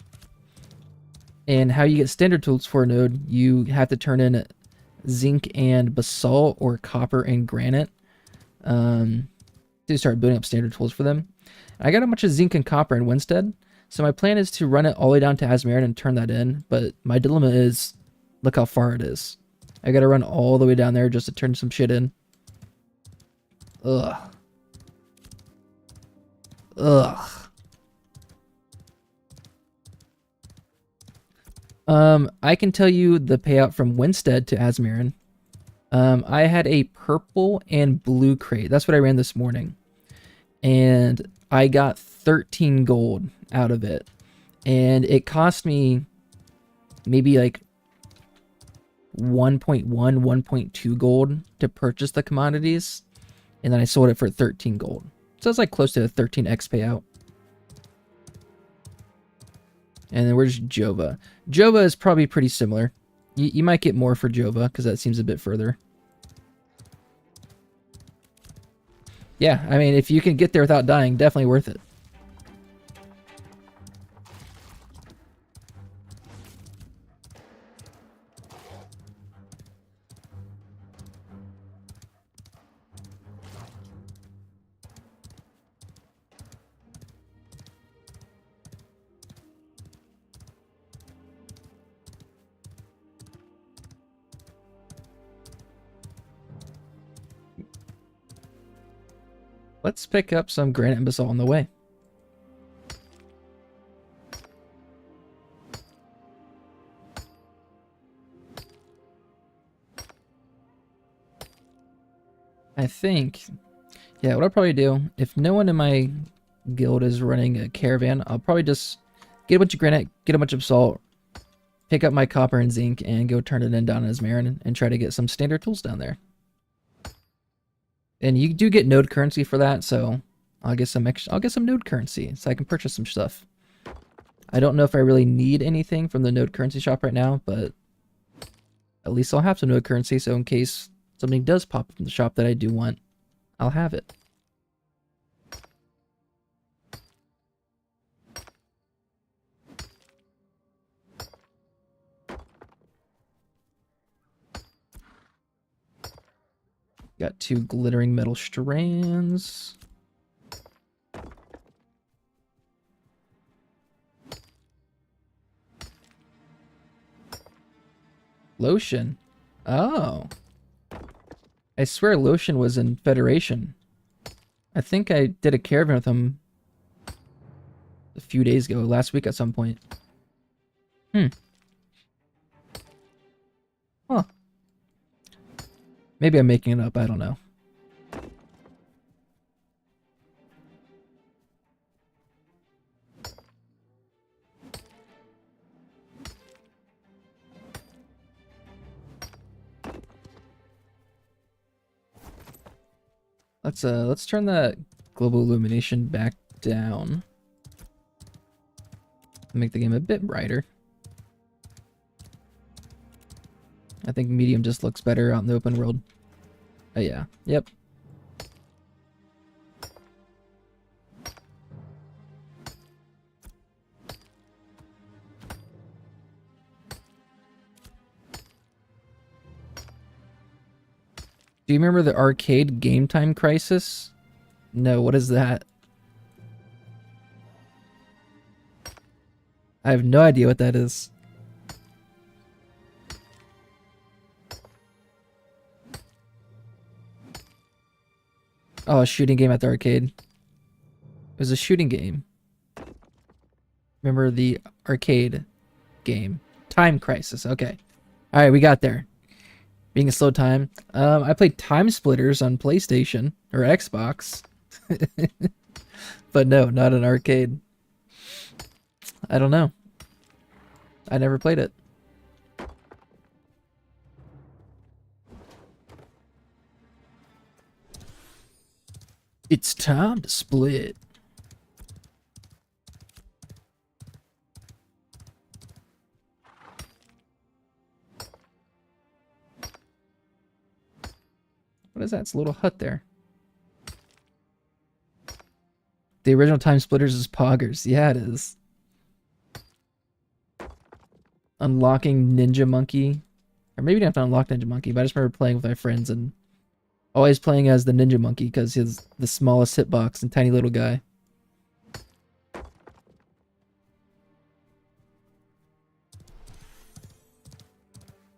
And how you get standard tools for a node, you have to turn in zinc and basalt or copper and granite to start building up standard tools for them. I got a bunch of zinc and copper in Winstead, so my plan is to run it all the way down to Asmaren and turn that in, but my dilemma is, look how far it is. I gotta run all the way down there just to turn some shit in. Ugh. Ugh. I can tell you the payout from Winstead to Asmaren. I had a purple and blue crate. That's what I ran this morning. And I got 13 gold out of it. And it cost me maybe like 1.1, 1.2 gold to purchase the commodities. And then I sold it for 13 gold. So it's like close to a 13x payout. And then where's Jova? Jova is probably pretty similar. You might get more for Jova because that seems a bit further. Yeah, I mean, if you can get there without dying, definitely worth it. Let's pick up some granite and basalt on the way. I think, yeah, what I'll probably do, if no one in my guild is running a caravan, I'll probably just get a bunch of granite, get a bunch of salt, pick up my copper and zinc, and go turn it in down in Asmaren and try to get some standard tools down there. And you do get node currency for that, so I'll get some extra, I'll get some node currency so I can purchase some stuff. I don't know if I really need anything from the node currency shop right now, but at least I'll have some node currency, so in case something does pop up in the shop that I do want, I'll have it. Got 2 glittering metal strands. Lotion. Oh. I swear Lotion was in Federation. I think I did a caravan with him a few days ago, last week at some point. Huh. Maybe I'm making it up, I don't know. Let's turn that global illumination back down. Make the game a bit brighter. I think medium just looks better out in the open world. Oh yeah, yep. Do you remember the arcade Game Time Crisis? No, what is that? I have no idea what that is. Oh, a shooting game at the arcade. It was a shooting game. Remember the arcade game? Time Crisis, okay. Alright, we got there. Being a slow time. I played Time Splitters on PlayStation or Xbox. But no, not an arcade. I don't know. I never played it. It's time to split. What is that? It's a little hut there. The original Time Splitters is Poggers. Yeah, it is. Unlocking Ninja Monkey. Or maybe you don't have to unlock Ninja Monkey, but I just remember playing with my friends and always playing as the Ninja Monkey because he's the smallest hitbox and tiny little guy.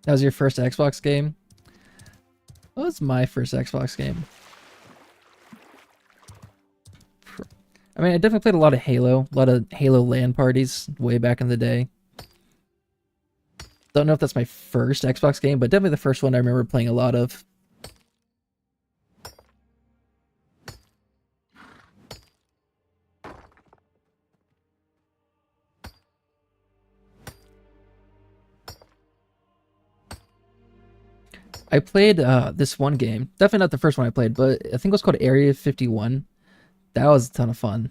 That was your first Xbox game? What was my first Xbox game? I mean, I definitely played a lot of Halo. A lot of Halo LAN parties way back in the day. Don't know if that's my first Xbox game, but definitely the first one I remember playing a lot of. I played this one game. Definitely not the first one I played, but I think it was called Area 51. That was a ton of fun.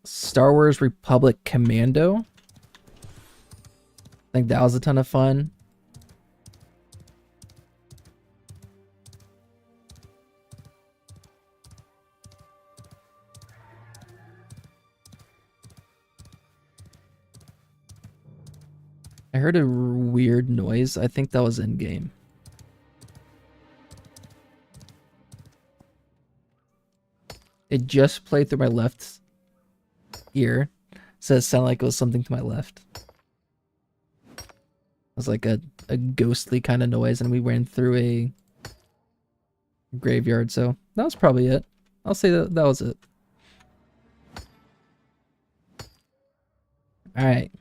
Star Wars Republic Commando. I think that was a ton of fun. I heard a weird noise. I think that was in game. It just played through my left ear. So it sounded like it was something to my left. It was like a ghostly kind of noise, and we ran through a graveyard, so that was probably it. I'll say that was it. Alright.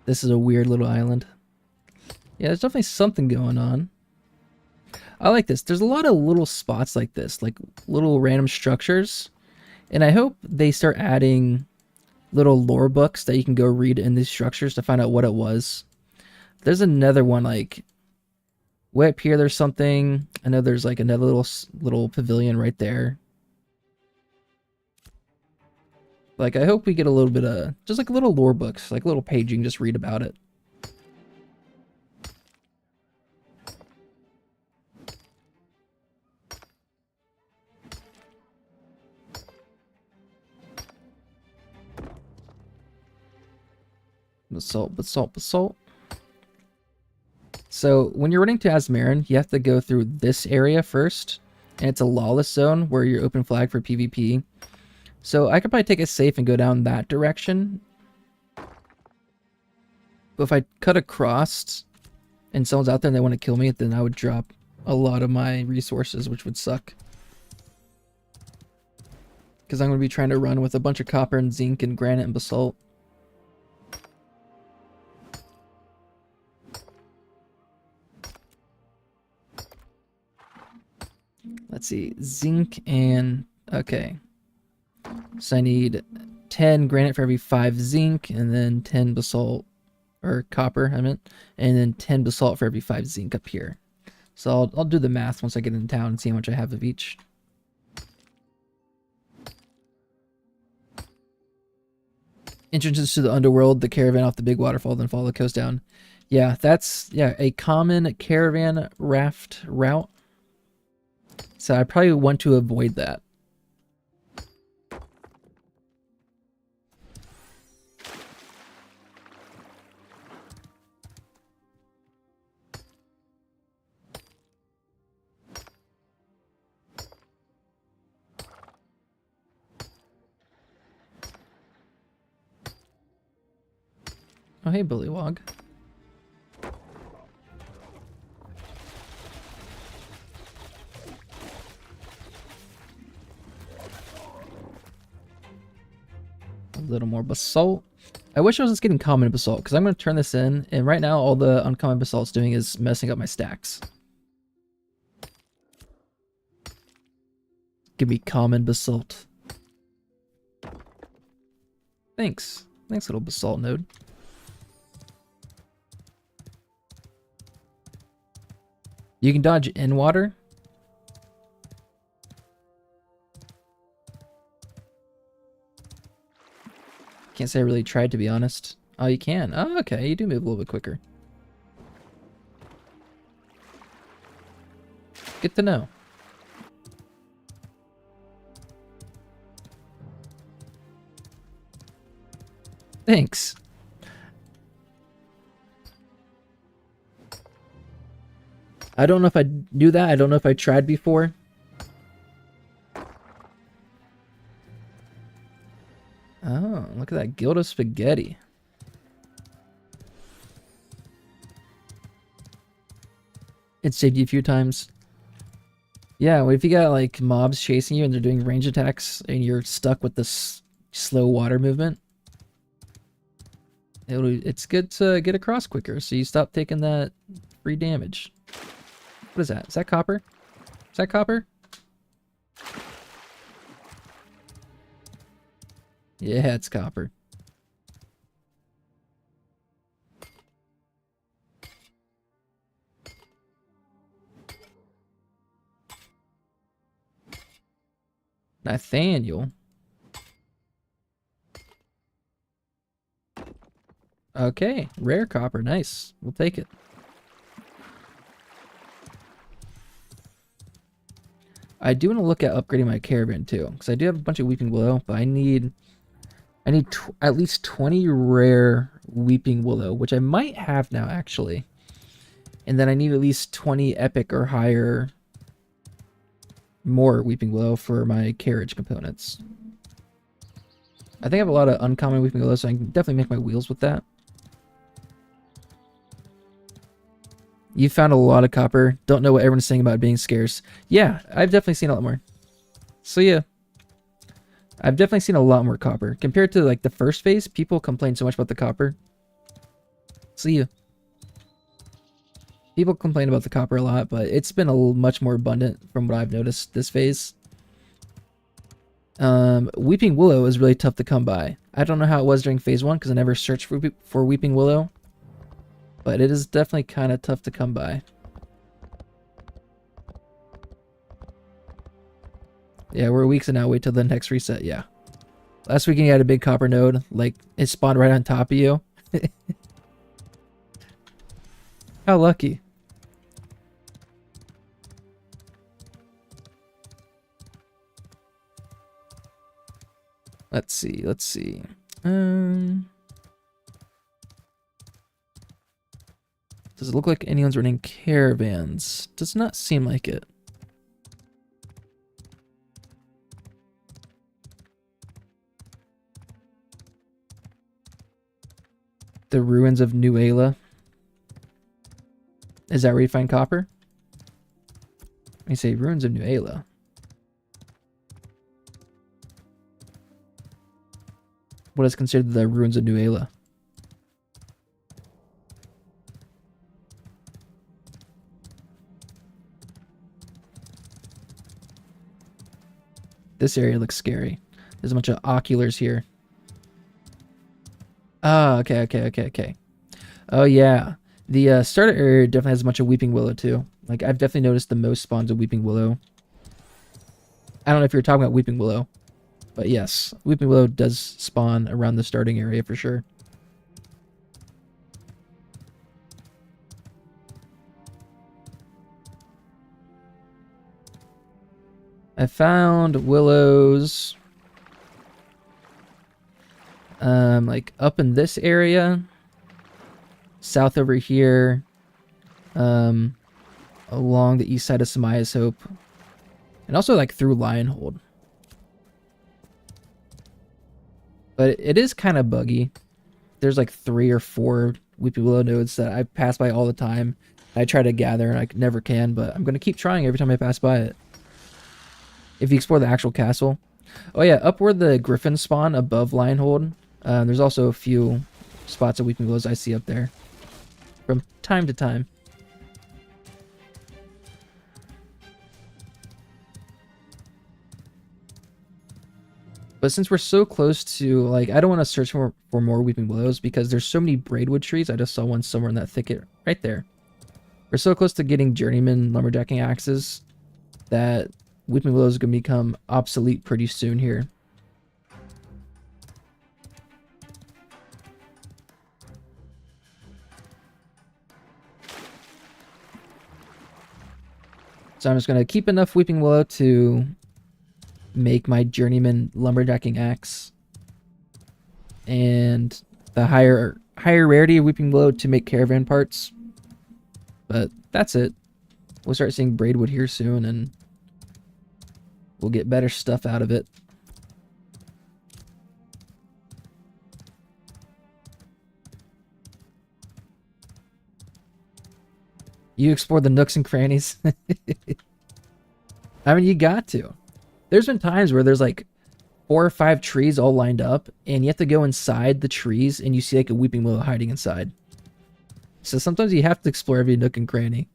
This is a weird little island. Yeah, there's definitely something going on. I like this. There's a lot of little spots like this, like little random structures. And I hope they start adding little lore books that you can go read in these structures to find out what it was. There's another one, like way up here there's something. I know there's like another little pavilion right there. Like, I hope we get a little bit of, just like little lore books, like little paging, just read about it. Basalt. So, when you're running to Azmarin, you have to go through this area first. And it's a lawless zone where you're open flag for PvP. So, I could probably take it safe and go down that direction. But if I cut across and someone's out there and they want to kill me, then I would drop a lot of my resources, which would suck. Because I'm going to be trying to run with a bunch of copper and zinc and granite and basalt. Let's see, zinc and, okay. So I need 10 granite for every 5 zinc, and then 10 basalt, or copper, I meant, and then 10 basalt for every 5 zinc up here. So I'll do the math once I get in town and see how much I have of each. Entrances to the underworld, the caravan off the big waterfall, then follow the coast down. Yeah, that's, yeah, a common caravan raft route. So I probably want to avoid that. Oh, hey, Bullywog. A little more basalt. I wish I was just getting common basalt, because I'm going to turn this in, and right now all the uncommon basalt's doing is messing up my stacks. Give me common basalt. Thanks. Thanks, little basalt node. You can dodge in water. Can't say I really tried, to be honest. Oh, you can. Oh, okay. You do move a little bit quicker. Good to know. Thanks. I don't know if I knew that. I don't know if I tried before. Oh, look at that Gilda spaghetti. It saved you a few times. Yeah, well, if you got like mobs chasing you and they're doing range attacks and you're stuck with this slow water movement, it's good to get across quicker so you stop taking that free damage. What is that? Is that copper? Is that copper? Yeah, it's copper. Nathaniel. Okay, rare copper. Nice. We'll take it. I do want to look at upgrading my caravan too, because I do have a bunch of Weeping Willow, but I need at least 20 rare Weeping Willow, which I might have now actually. And then I need at least 20 epic or higher more Weeping Willow for my carriage components. I think I have a lot of uncommon Weeping Willow, so I can definitely make my wheels with that. You found a lot of copper. Don't know what everyone's saying about it being scarce. Yeah, I've definitely seen a lot more. So yeah, I've definitely seen a lot more copper. Compared to like the first phase, people complain so much about the copper. So yeah. People complain about the copper a lot, but it's been much more abundant from what I've noticed this phase. Weeping Willow is really tough to come by. I don't know how it was during phase 1 because I never searched for Weeping Willow. But it is definitely kind of tough to come by. Yeah, we're weeks and now wait till the next reset. Yeah. Last weekend you had a big copper node. Like, it spawned right on top of you. How lucky. Let's see. Let's see. Does it look like anyone's running caravans? Does not seem like it. The ruins of New Ayla. Is that where you find copper? Let me say ruins of New Ayla. What is considered the ruins of New Ayla? This area looks scary. There's a bunch of oculars here. Oh, okay. Oh, yeah. The starter area definitely has a bunch of Weeping Willow, too. Like, I've definitely noticed the most spawns of Weeping Willow. I don't know if you're talking about Weeping Willow, but yes, Weeping Willow does spawn around the starting area for sure. I found willows like up in this area, south over here, along the east side of Samaya's Hope, and also like through Lionhold. But it is kind of buggy. There's like 3 or 4 Weeping Willow nodes that I pass by all the time. I try to gather and I never can, but I'm going to keep trying every time I pass by it. If you explore the actual castle. Oh yeah, up where the griffins spawn above Lionhold, there's also a few spots of Weeping Willows I see up there from time to time. But since we're so close to, like, I don't want to search for more Weeping Willows because there's so many braidwood trees. I just saw one somewhere in that thicket right there. We're so close to getting journeyman lumberjacking axes that Weeping Willows are going to become obsolete pretty soon here. So I'm just going to keep enough Weeping Willow to make my journeyman lumberjacking axe. And the higher rarity of Weeping Willow to make caravan parts. But that's it. We'll start seeing braidwood here soon, and we'll get better stuff out of it. You explore the nooks and crannies. I mean, you got to. There's been times where there's like 4 or 5 trees all lined up, and you have to go inside the trees, and you see like a weeping willow hiding inside. So sometimes you have to explore every nook and cranny.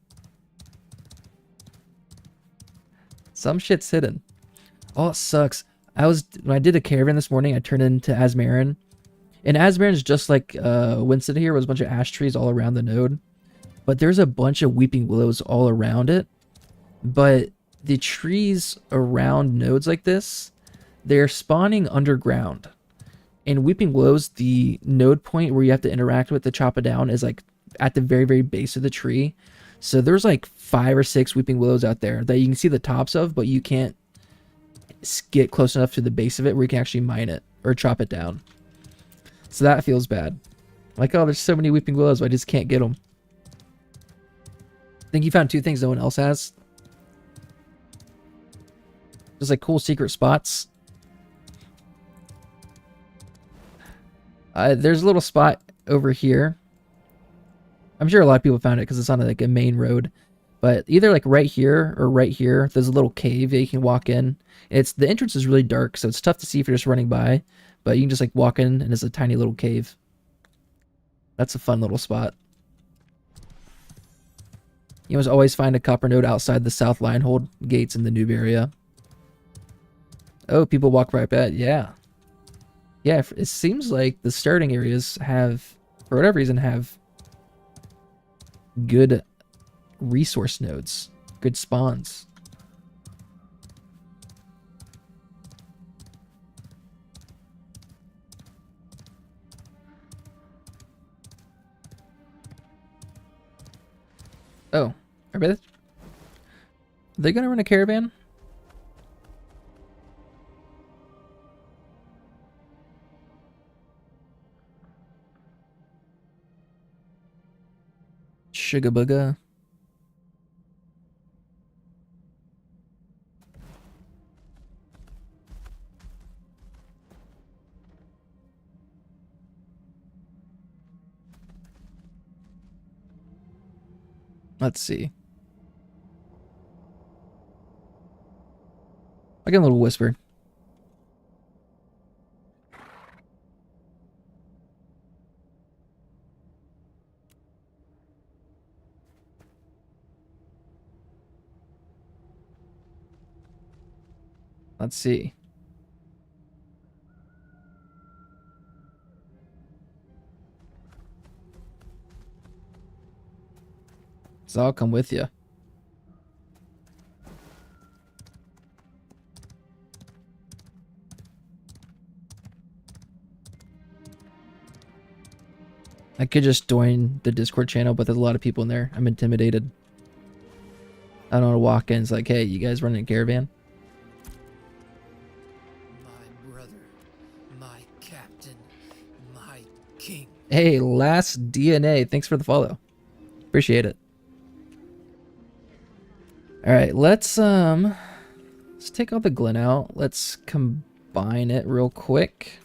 Some shit's hidden. Oh, it sucks. When I did a caravan this morning, I turned into Asmarin. And Asmarin's just like Winston here, was a bunch of ash trees all around the node. But there's a bunch of weeping willows all around it. But the trees around nodes like this, they're spawning underground. And weeping willows, the node point where you have to interact with to chop it down is like at the very, very base of the tree. So there's like 5 or 6 weeping willows out there that you can see the tops of, but you can't get close enough to the base of it where you can actually mine it or chop it down. So that feels bad. Like, oh, there's so many weeping willows, but I just can't get them. I think you found 2 things no one else has. Just like cool secret spots. There's a little spot over here. I'm sure a lot of people found it because it's on like a main road. But either like right here or right here, there's a little cave that you can walk in. The entrance is really dark, so it's tough to see if you're just running by. But you can just like walk in, and it's a tiny little cave. That's a fun little spot. You must always find a copper node outside the South Lionhold gates in the noob area. Oh, people walk right by it. Yeah. Yeah, it seems like the starting areas have, for whatever reason, have good resource nodes, good spawns. Oh, are they gonna run a caravan? Sugar booger. Let's see. I get a little whisper. Let's see. So I'll come with you. I could just join the Discord channel, but there's a lot of people in there. I'm intimidated. I don't want to walk in. It's like, hey, you guys running a caravan? My brother, my captain, my king. Hey, Last DNA. Thanks for the follow. Appreciate it. All right, let's take all the Glen out. Let's combine it real quick.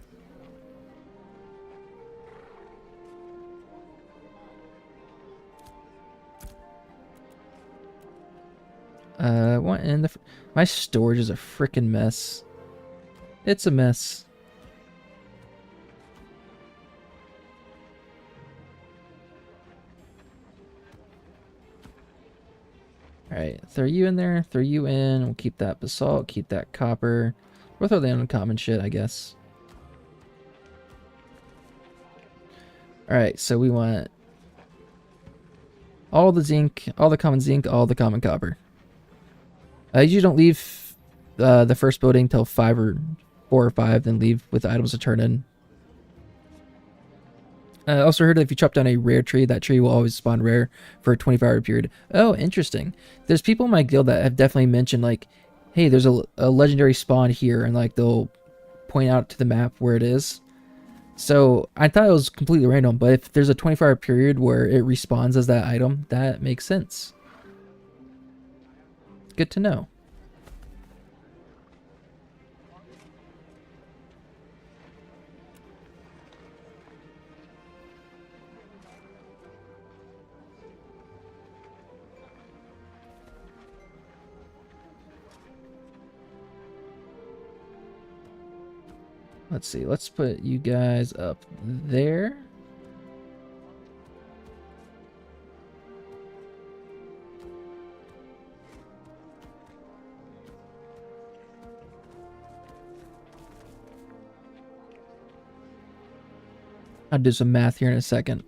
What in the... My storage is a freaking mess. It's a mess. Alright, throw you in there, throw you in. We'll keep that basalt, keep that copper. We'll throw the uncommon shit, I guess. Alright, so we want all the zinc, all the common zinc, all the common copper. I usually don't leave the first building till 4 or 5, then leave with items to turn in. I also heard that if you chop down a rare tree, that tree will always spawn rare for a 24-hour period. Oh, interesting. There's people in my guild that have definitely mentioned, like, hey, there's a legendary spawn here, and, like, they'll point out to the map where it is. So I thought it was completely random, but if there's a 24-hour period where it respawns as that item, that makes sense. Good to know. Let's see, let's put you guys up there. I'll do some math here in a second.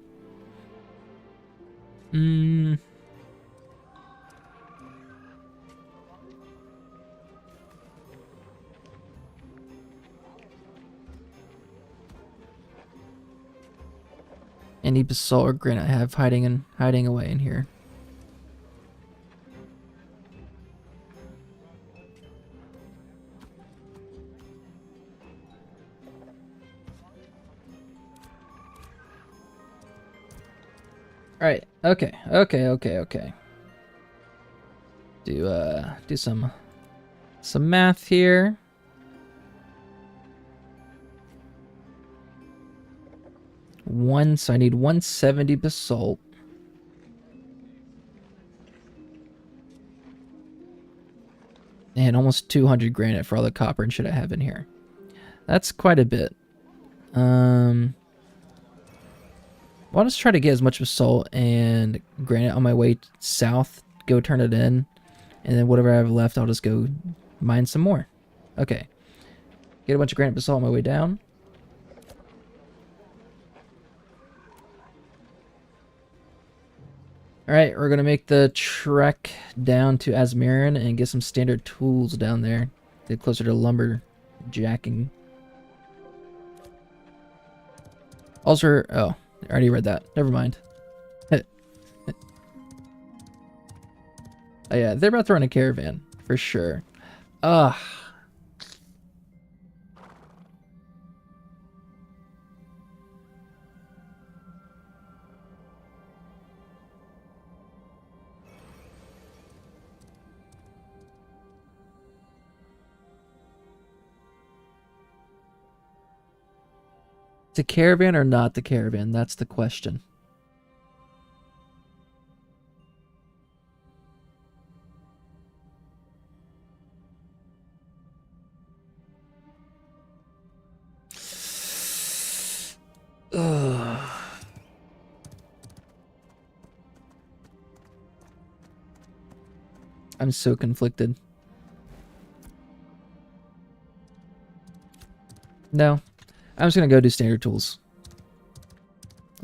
Any basalt or granite I have hiding away in here. Alright, okay. Do some math here. So I need 170 basalt. And almost 200 granite for all the copper and shit I have in here. That's quite a bit. Well, I'll just try to get as much basalt and granite on my way south. Go turn it in. And then whatever I have left, I'll just go mine some more. Okay. Get a bunch of granite basalt on my way down. Alright, we're gonna make the trek down to Asmarin and get some standard tools down there. Get closer to lumber jacking. Also, oh, I already read that. Never mind. Oh yeah, they're about to run a caravan, for sure. Ugh. The caravan or not the caravan? That's the question. Ugh. I'm so conflicted. No. I'm just gonna go do standard tools.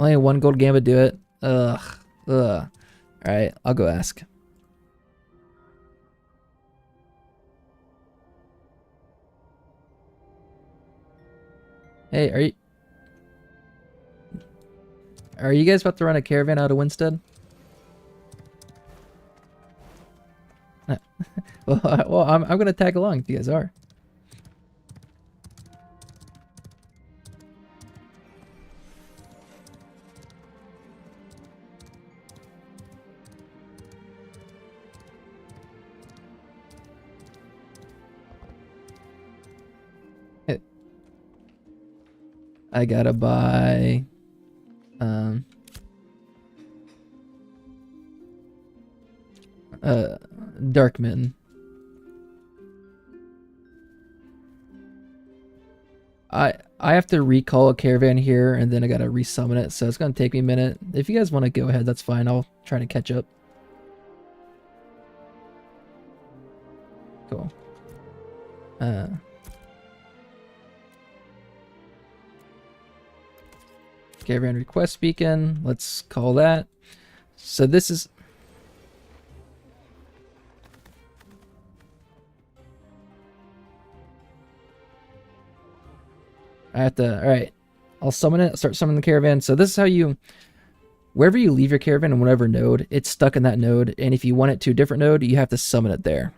Only one gold gambit do it. Ugh. Alright, I'll go ask. Hey, are you guys about to run a caravan out of Winstead? well, I'm gonna tag along if you guys are. I gotta buy Darkman. I have to recall a caravan here and then I gotta resummon it, so it's gonna take me a minute. If you guys want to go ahead, that's fine. I'll try to catch up. Cool. Caravan request beacon. Let's call that. So this is... I have to... Alright. I'll summon it, start summoning the caravan. So this is how you, wherever you leave your caravan in whatever node, it's stuck in that node. And if you want it to a different node, you have to summon it there.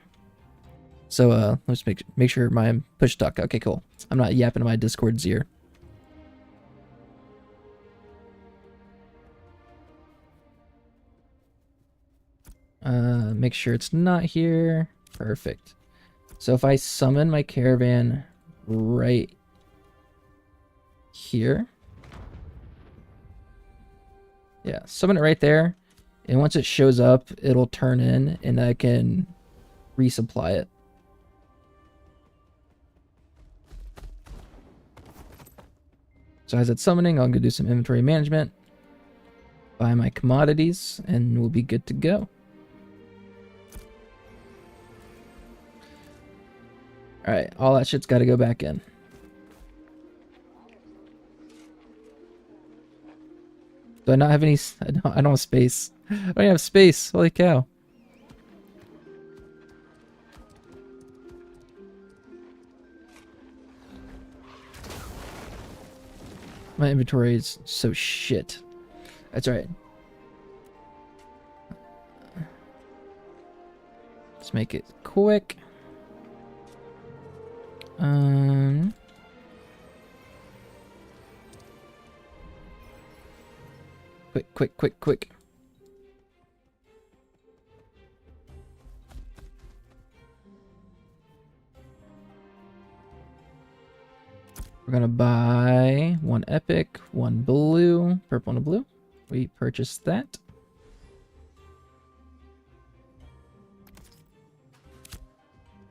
So let's make sure my push stuck. Okay, cool. I'm not yapping in my Discord's ear. Make sure it's not here. Perfect. So if I summon my caravan right here. Yeah, summon it right there. And once it shows up, it'll turn in and I can resupply it. So as it's summoning, I'll go do some inventory management, buy my commodities, and we'll be good to go. Alright, all that shit's got to go back in. Do I not have any? I don't have space. I don't have space. Holy cow. My inventory is so shit. That's right. Let's make it quick. Quick. We're gonna buy one epic, one blue, purple and a blue. We purchased that.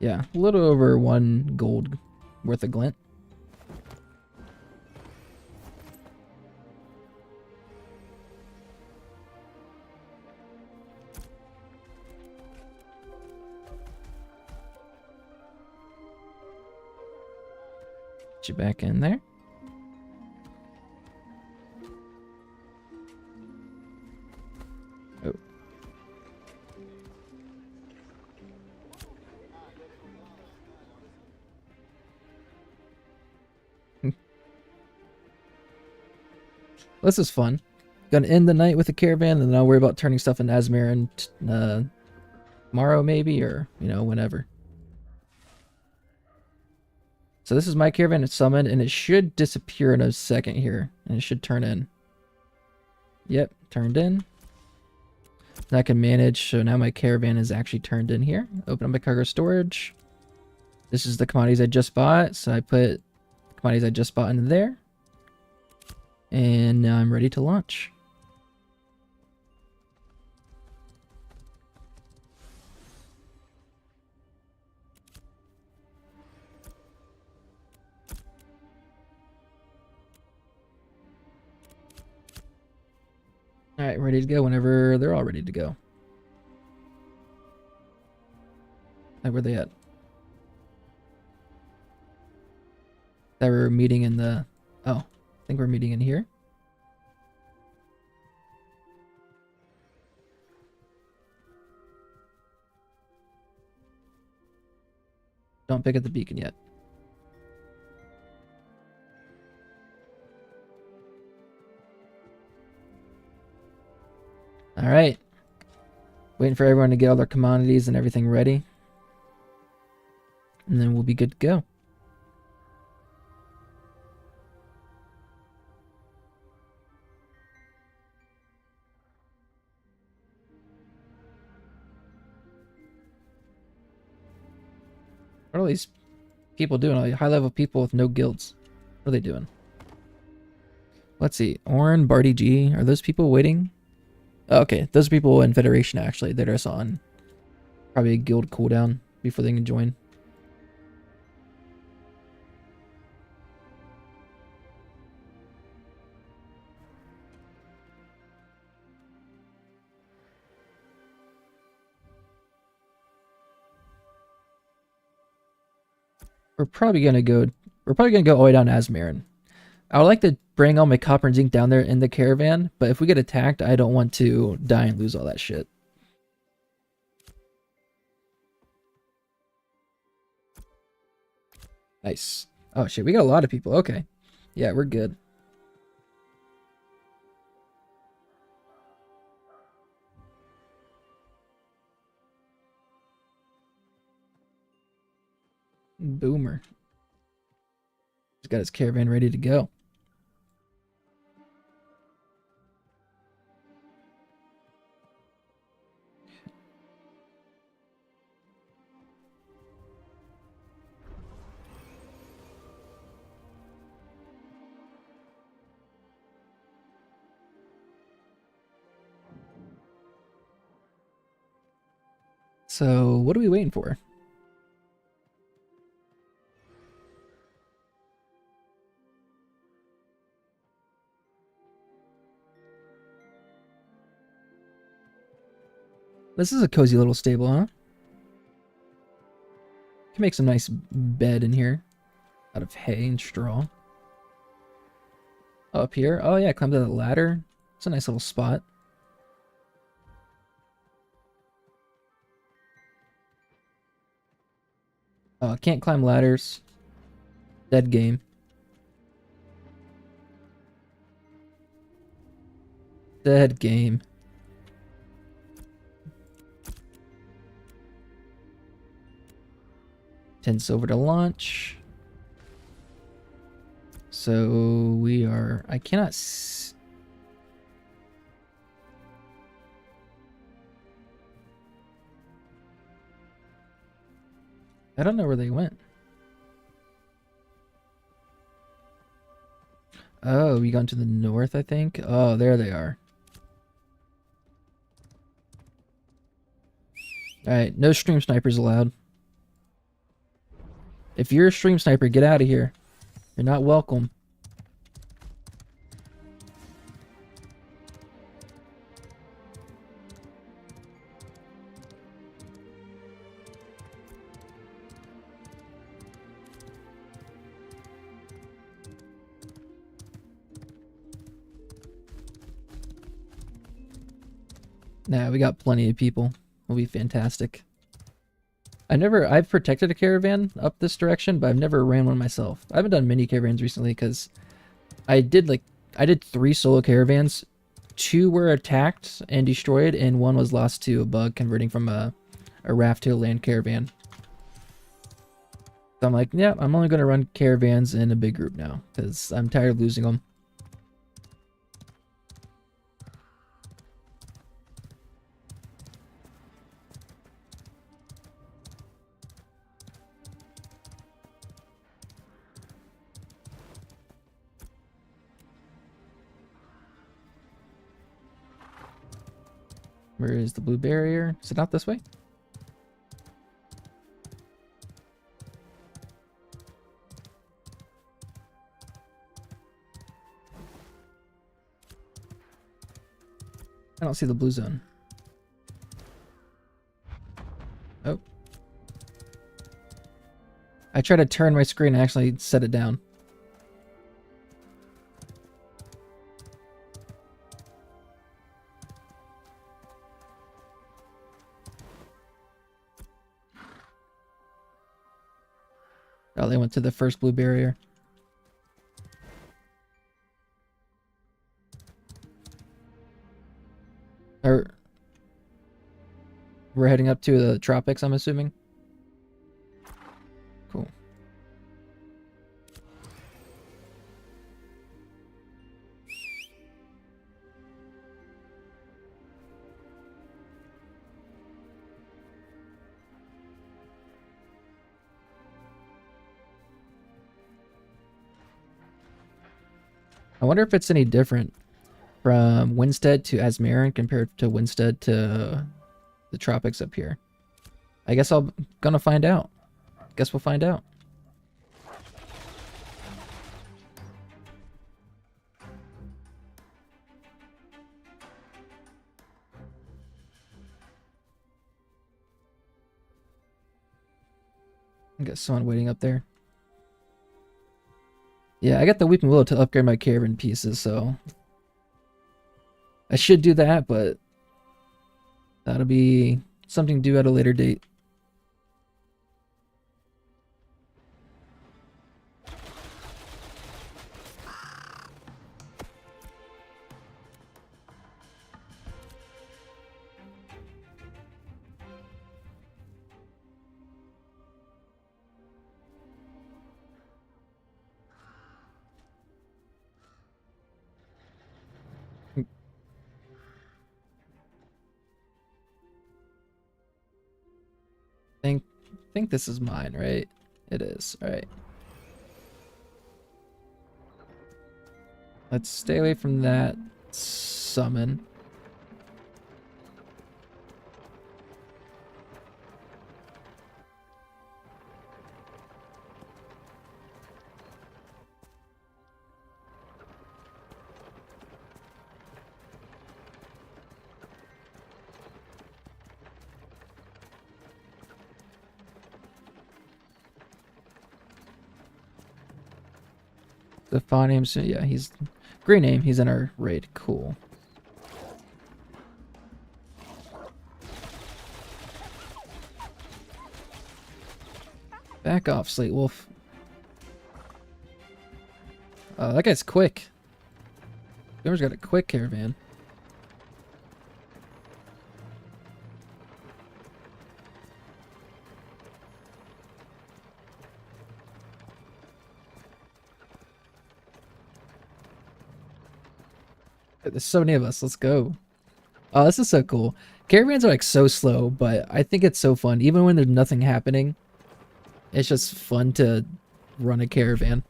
Yeah, a little over 1 gold worth of glint. Get you back in there. Oh. This is fun. Gonna end the night with a caravan, and then I'll worry about turning stuff in Asmir and tomorrow maybe, or whenever. So this is my caravan. It's summoned, and it should disappear in a second here, and it should turn in. Yep, turned in. And I can manage, so now my caravan is actually turned in here. Open up my cargo storage. This is the commodities I just bought, so I put commodities I just bought into there. And now I'm ready to launch. Alright, ready to go whenever they're all ready to go. Like, where they at? That we're meeting in the... Oh, I think we're meeting in here. Don't pick at the beacon yet. Alright. Waiting for everyone to get all their commodities and everything ready. And then we'll be good to go. What are all these people doing? All these high level people with no guilds. What are they doing? Let's see. Orin, Barty G. Are those people waiting? Oh, okay, those are people in Federation actually. They're just on probably a guild cooldown before they can join. We're probably gonna go all the way down to Asmir. I would like to bring all my copper and zinc down there in the caravan, but if we get attacked, I don't want to die and lose all that shit. Nice. Oh shit, we got a lot of people. Okay. Yeah, we're good. Boomer. He's got his caravan ready to go. So, what are we waiting for? This is a cozy little stable, huh? Can make some nice bed in here out of hay and straw. Up here. Oh yeah, climb to the ladder. It's a nice little spot. Can't climb ladders. Dead game. Dead game. Tents over to launch. So we are... I cannot... I don't know where they went. Oh, we gone to the north, I think. Oh, there they are. Alright, no stream snipers allowed. If you're a stream sniper, get out of here. You're not welcome. Nah, we got plenty of people. Will be fantastic. I've protected a caravan up this direction, but I've never ran one myself. I haven't done many caravans recently because I did 3 solo caravans. 2 were attacked and destroyed, and 1 was lost to a bug converting from a raft to a land caravan. So I'm like, yeah, I'm only going to run caravans in a big group now because I'm tired of losing them. Where is the blue barrier? Is it out this way? I don't see the blue zone. Oh. I tried to turn my screen and actually set it down. Oh, they went to the first blue barrier. Or we're heading up to the tropics, I'm assuming. Cool. I wonder if it's any different from Winstead to Asmarin compared to Winstead to the tropics up here. I guess I'm gonna find out. Guess we'll find out. I got someone waiting up there. Yeah, I got the Weeping Willow to upgrade my caravan pieces, so I should do that, but that'll be something due at a later date. think this is mine, right? It is. All right. Let's stay away from that summon. Befallen, so yeah, he's great name. He's in our raid. Cool. Back off, Slate Wolf. That guy's quick. Gamer's got a quick caravan. There's so many of us. Let's go. Oh, this is so cool. Caravans are like so slow, but I think it's so fun. Even when there's nothing happening, it's just fun to run a caravan.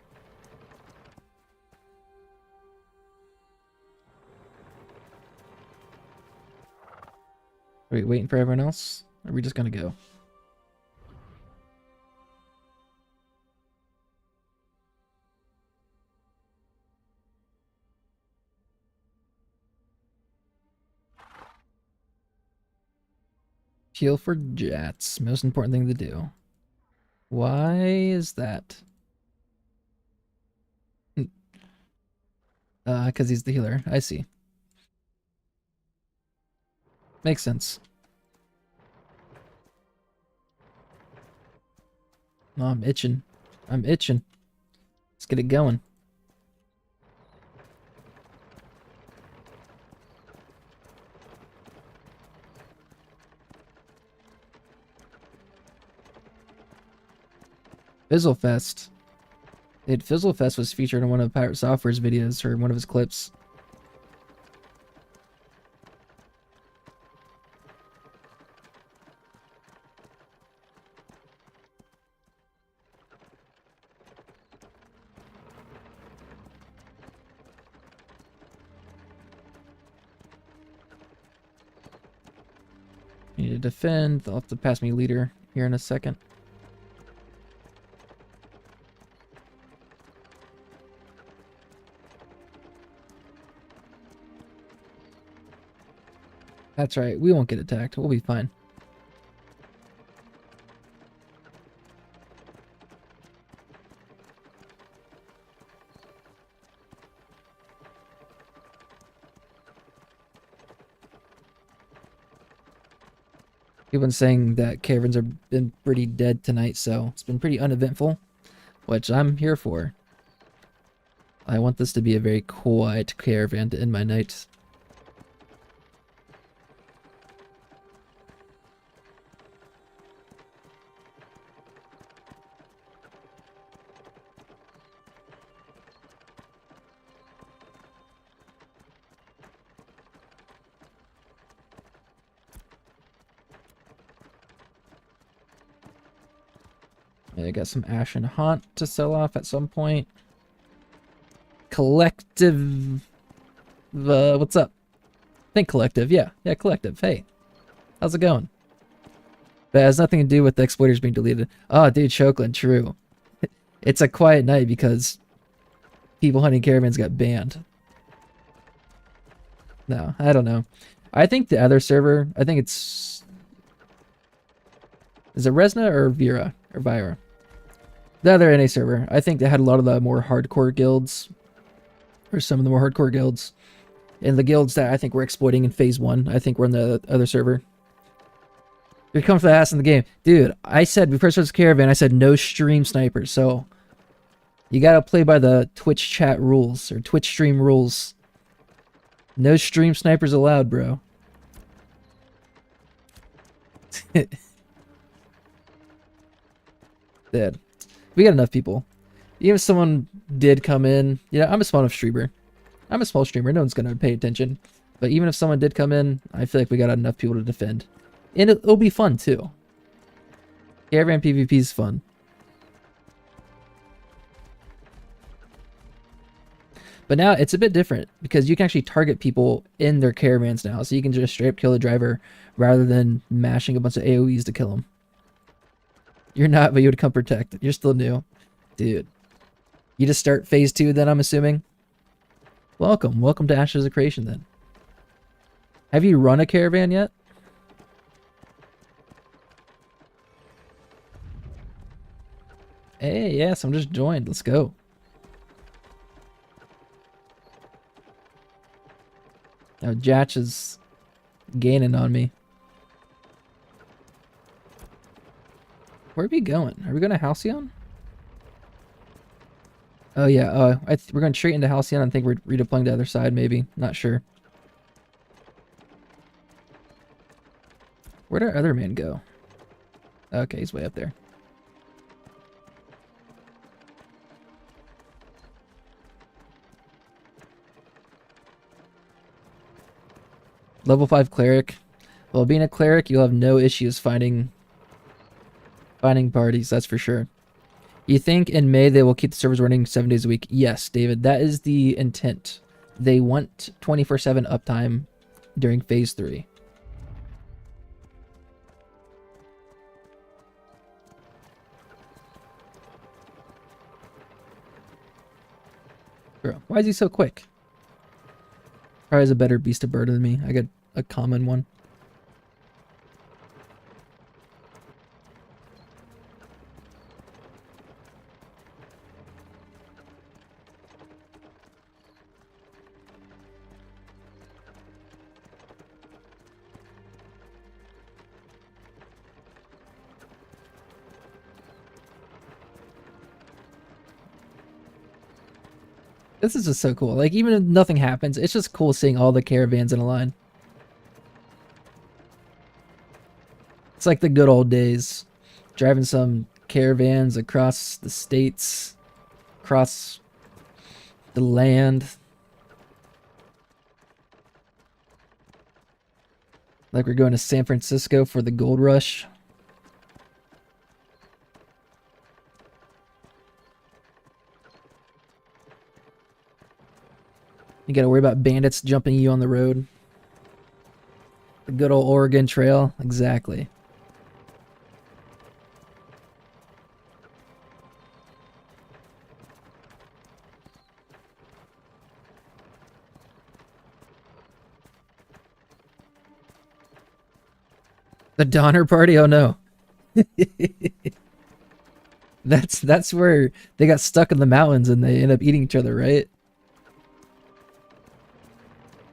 Are we waiting for everyone else? Or are we just gonna go? Heal for Jats. Most important thing to do. Why is that? Because he's the healer. I see. Makes sense. Oh, I'm itching. I'm itching. Let's get it going. Fizzlefest. Dude, Fizzlefest was featured in one of Pirate Software's videos, or one of his clips. Need to defend. They'll have to pass me leader here in a second. That's right. We won't get attacked. We'll be fine. People been saying that caravans have been pretty dead tonight, so it's been pretty uneventful, which I'm here for. I want this to be a very quiet caravan to end my night. I got some Ashen Haunt to sell off at some point. Collective... what's up? Think Collective, yeah. Yeah, Collective. Hey. How's it going? But it has nothing to do with the exploiters being deleted. Oh, dude, Chocolate, true. It's a quiet night because people hunting caravans got banned. No, I don't know. I think the other server, I think it's... Is it Resna or Vera? Or Vira? The other NA server. I think they had a lot of the more hardcore guilds. Or some of the more hardcore guilds. And the guilds that I think we're exploiting in phase 1, I think we're in the other server. Here comes the ass in the game. Dude, I said, before I started this caravan, I said no stream snipers. So, you gotta play by the Twitch chat rules. Or Twitch stream rules. No stream snipers allowed, bro. Dead. We got enough people. Even if someone did come in, you know, I'm a small enough streamer. I'm a small streamer. No one's gonna pay attention. But even if someone did come in, I feel like we got enough people to defend, and it'll be fun too. Caravan PvP is fun. But now it's a bit different because you can actually target people in their caravans now. So you can just straight up kill the driver rather than mashing a bunch of AoEs to kill him. You're not, but you would come protect. You're still new. Dude. You just start phase 2 then, I'm assuming? Welcome. Welcome to Ashes of Creation then. Have you run a caravan yet? Hey, yes, I'm just joined. Let's go. Now, Jatch is gaining on me. Where are we going? Are we going to Halcyon? Oh, yeah. We're going straight into Halcyon. I think we're redeploying the other side, maybe. Not sure. Where'd our other man go? Okay, he's way up there. Level 5 cleric. Well, being a cleric, you'll have no issues finding parties, that's for sure. You think in May they will keep the servers running 7 days a week? Yes, David, that is the intent. They want 24/7 uptime during phase 3. Bro, why is he so quick? Probably has a better beast of burden than me. I got a common one. This is just so cool. Like, even if nothing happens, it's just cool seeing all the caravans in a line. It's like the good old days. Driving some caravans across the states, across the land. Like we're going to San Francisco for the gold rush. You gotta worry about bandits jumping you on the road. The good old Oregon Trail. Exactly. The Donner Party? Oh no. That's where they got stuck in the mountains and they end up eating each other, right?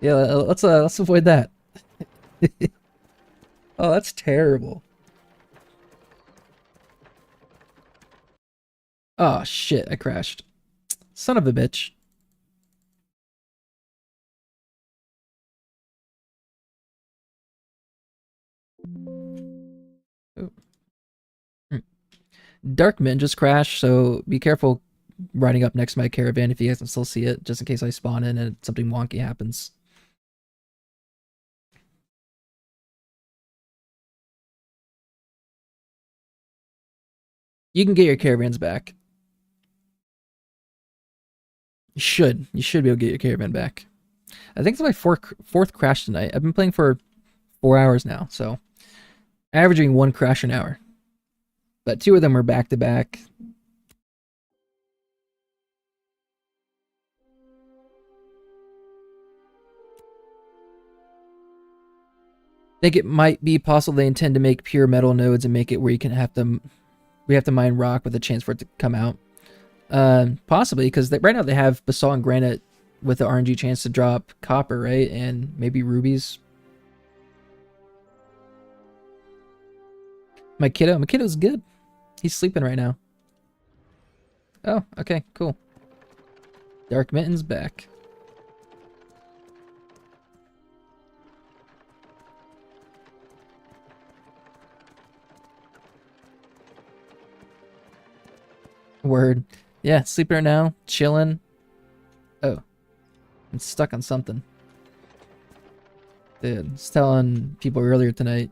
Yeah, let's avoid that. Oh, that's terrible. Oh shit, I crashed. Son of a bitch. Ooh. Darkman just crashed, so be careful riding up next to my caravan if you guys can still see it, just in case I spawn in and something wonky happens. You can get your caravans back. You should. You should be able to get your caravan back. I think it's my fourth crash tonight. I've been playing for 4 hours now, so averaging 1 crash an hour. But 2 of them are back to back. I think it might be possible they intend to make pure metal nodes and make it where you can we have to mine rock with a chance for it to come out. Possibly, because right now they have basalt and granite with the RNG chance to drop copper, right? And maybe rubies. My kiddo's good. He's sleeping right now. Oh, okay, cool. Dark Mitten's back. Word. Yeah, sleeping right now, chilling. Oh, I'm stuck on something. Dude, I was telling people earlier tonight.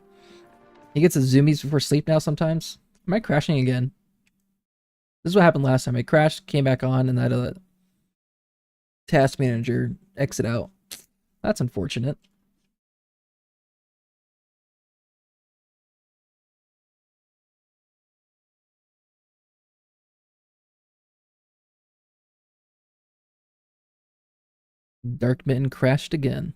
He gets his zoomies before sleep now sometimes. Am I crashing again? This is what happened last time. I crashed, came back on, and that task manager exit out. That's unfortunate. Dark Mitten crashed again.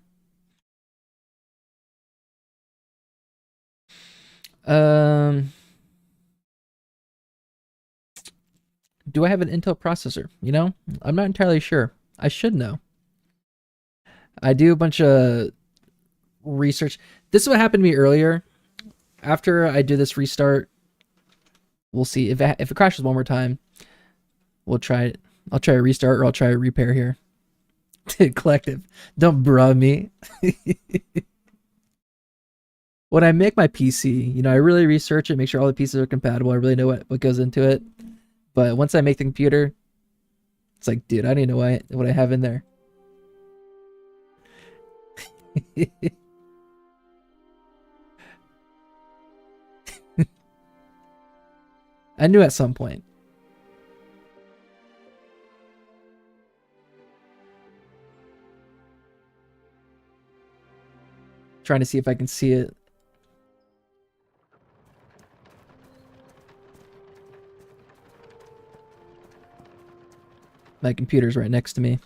Do I have an Intel processor? You know, I'm not entirely sure. I should know. I do a bunch of research. This is what happened to me earlier. After I do this restart, we'll see if it crashes one more time. We'll try it. I'll try a restart or I'll try a repair here. Collective, don't bruh me. When I make my PC, you know, I really research it, make sure all the pieces are compatible. I really know what goes into it. But once I make the computer, it's like, dude, I don't even know what I have in there. I knew at some point. Trying to see if I can see it. My computer's right next to me.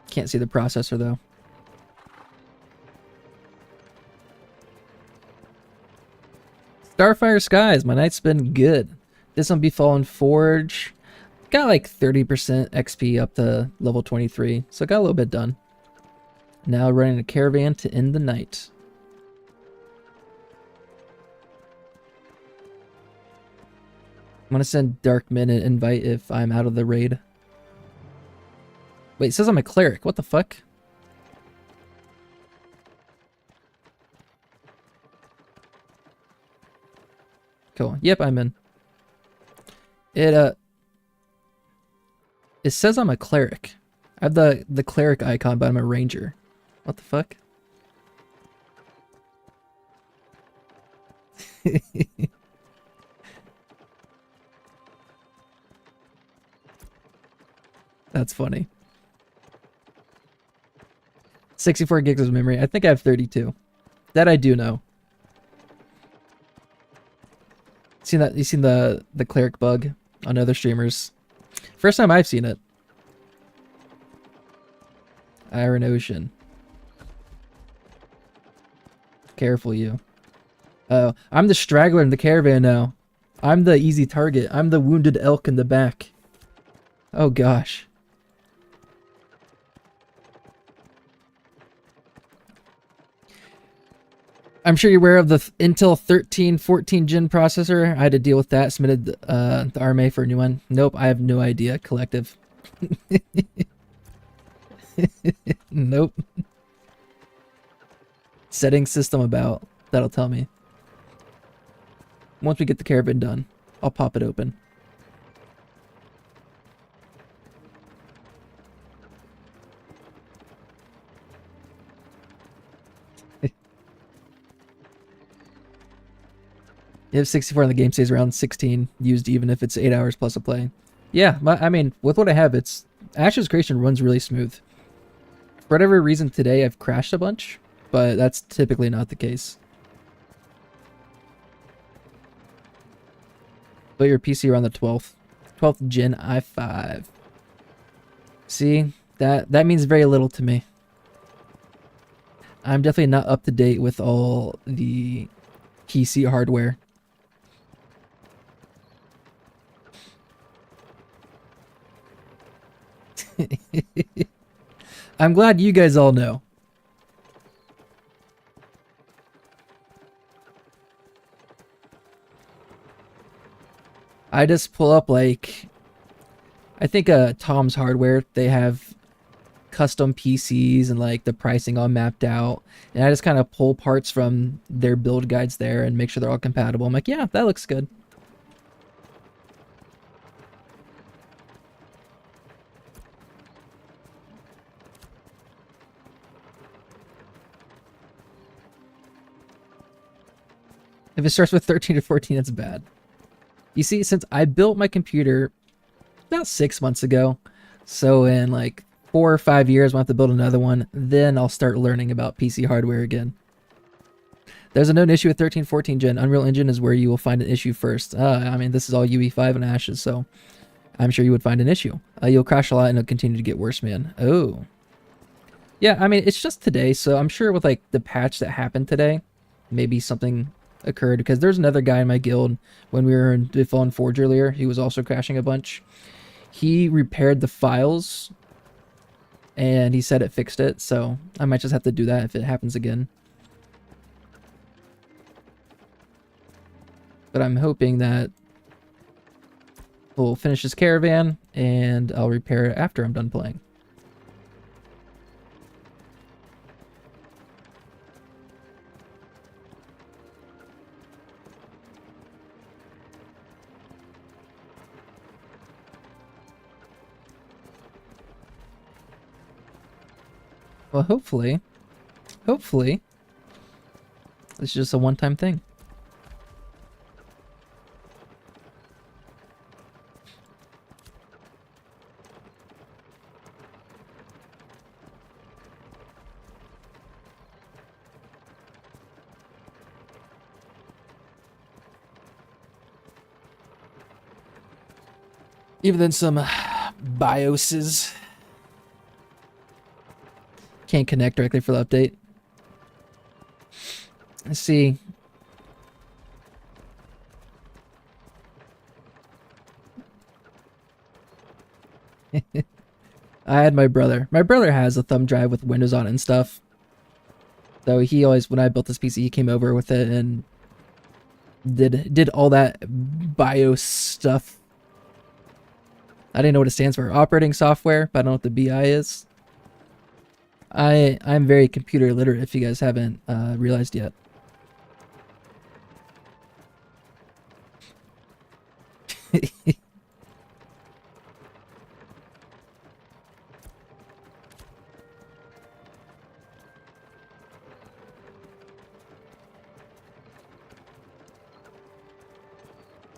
Can't see the processor though. Starfire Skies, my night's been good. Did some Befallen Forge. Got like 30% XP up to level 23, so got a little bit done. Now running a caravan to end the night. I'm gonna send Darkman an invite if I'm out of the raid. Wait, it says I'm a cleric. What the fuck? Cool. Yep, I'm in. It says I'm a cleric. I have the cleric icon, but I'm a ranger. What the fuck? That's funny. 64 gigs of memory. I think I have 32. That I do know. Seen that? You seen the cleric bug on other streamers? First time I've seen it. Iron Ocean. Careful, you. Oh, I'm the straggler in the caravan now. I'm the easy target. I'm the wounded elk in the back. Oh gosh. I'm sure you're aware of the Intel 1314 gen processor. I had to deal with that. Submitted the RMA for a new one. Nope, I have no idea. Collective. Nope. Setting system about. That'll tell me. Once we get the caravan done, I'll pop it open. If 64 and the game stays around 16 used, even if it's 8 hours plus a play. Yeah, I mean, with what I have, it's Ash's creation runs really smooth. For whatever reason today, I've crashed a bunch, but that's typically not the case. But your PC around the 12th gen i5. See, that means very little to me. I'm definitely not up to date with all the PC hardware. I'm glad you guys all know. I just pull up like, I think Tom's Hardware, they have custom PCs and like the pricing all mapped out, and I just kind of pull parts from their build guides there and make sure they're all compatible. I'm like, yeah, that looks good. If it starts with 13 or 14, it's bad. You see, since I built my computer about 6 months ago, so in like 4 or 5 years, I'll have to build another one. Then I'll start learning about PC hardware again. There's a known issue with 13, 14 gen. Unreal Engine is where you will find an issue first. I mean, this is all UE5 and Ashes, so I'm sure you would find an issue. You'll crash a lot and it'll continue to get worse, man. Oh. Yeah, I mean, it's just today, so I'm sure with like the patch that happened today, maybe something occurred, because there's another guy in my guild when we were in Befallen Forge earlier. He was also crashing a bunch. He repaired the files and he said it fixed it, so I might just have to do that if it happens again. But I'm hoping that we'll finish this caravan and I'll repair it after I'm done playing. Well, hopefully, it's just a one-time thing. Even then some BIOSes can't connect directly for the update. Let's see. I had my brother. My brother has a thumb drive with Windows on it and stuff. So he always, when I built this PC, he came over with it and did all that BIOS stuff. I didn't know what it stands for. Operating software, but I don't know what the BI is. I'm very computer literate, if you guys haven't realized yet.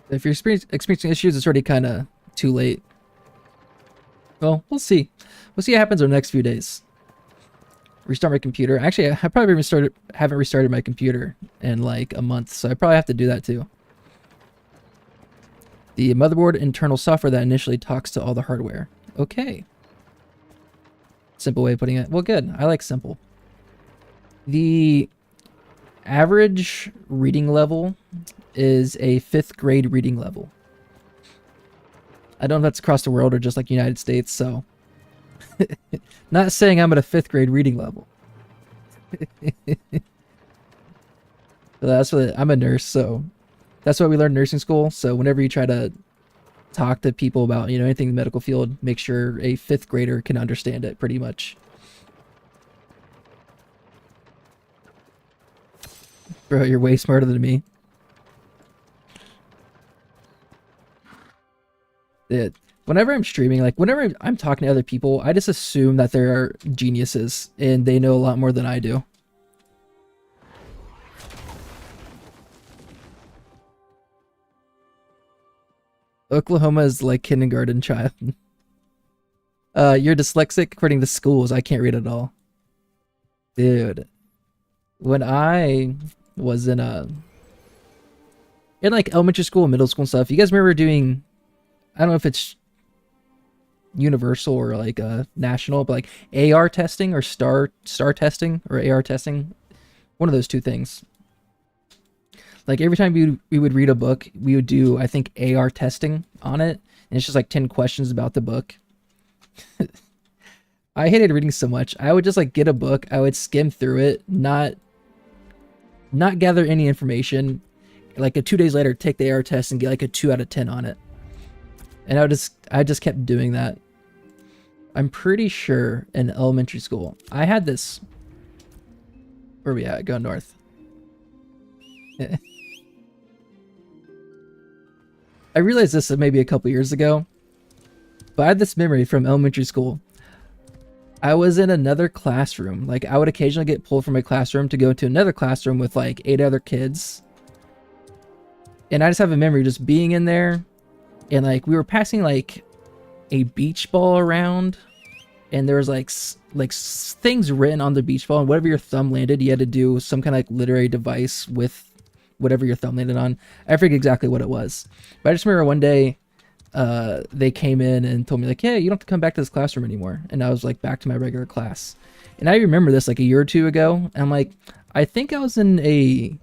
If you're experiencing issues, it's already kind of too late. Well, we'll see. We'll see what happens over the next few days. Restart my computer. Actually, I probably haven't restarted my computer in like a month, so I probably have to do that too. The motherboard internal software that initially talks to all the hardware. Okay. Simple way of putting it. Well, good. I like simple. The average reading level is a 5th grade reading level. I don't know if that's across the world or just like United States, so not saying I'm at a 5th grade reading level. That's what I'm a nurse, so that's what we learn in nursing school. So whenever you try to talk to people about, you know, anything in the medical field, make sure a 5th grader can understand it pretty much. Bro, you're way smarter than me. Whenever I'm streaming, like whenever I'm talking to other people, I just assume that they're geniuses and they know a lot more than I do. Oklahoma is like kindergarten child. You're dyslexic according to schools. I can't read at all. Dude, when I was in like elementary school and middle school and stuff, you guys remember doing, I don't know if it's universal or like national, but like AR testing or star testing or AR testing, one of those two things. Like every time we would read a book, we would do, I think, AR testing on it, and it's just like 10 questions about the book. I hated reading so much. I would just like get a book, I would skim through it, not gather any information, like 2 days later take the AR test and get like a 2 out of 10 on it. And I just kept doing that. I'm pretty sure in elementary school I had this. Where are we at? Go north. I realized this maybe a couple years ago, but I had this memory from elementary school. I was in another classroom. Like I would occasionally get pulled from my classroom to go to another classroom with like 8 other kids. And I just have a memory just being in there, and like we were passing like a beach ball around, and there was like things written on the beach ball, and whatever your thumb landed, you had to do some kind of like literary device with whatever your thumb landed on. I forget exactly what it was, but I just remember one day they came in and told me like, "Hey, you don't have to come back to this classroom anymore." And I was like back to my regular class. And I remember this like a year or two ago, and I'm like, I think I was in a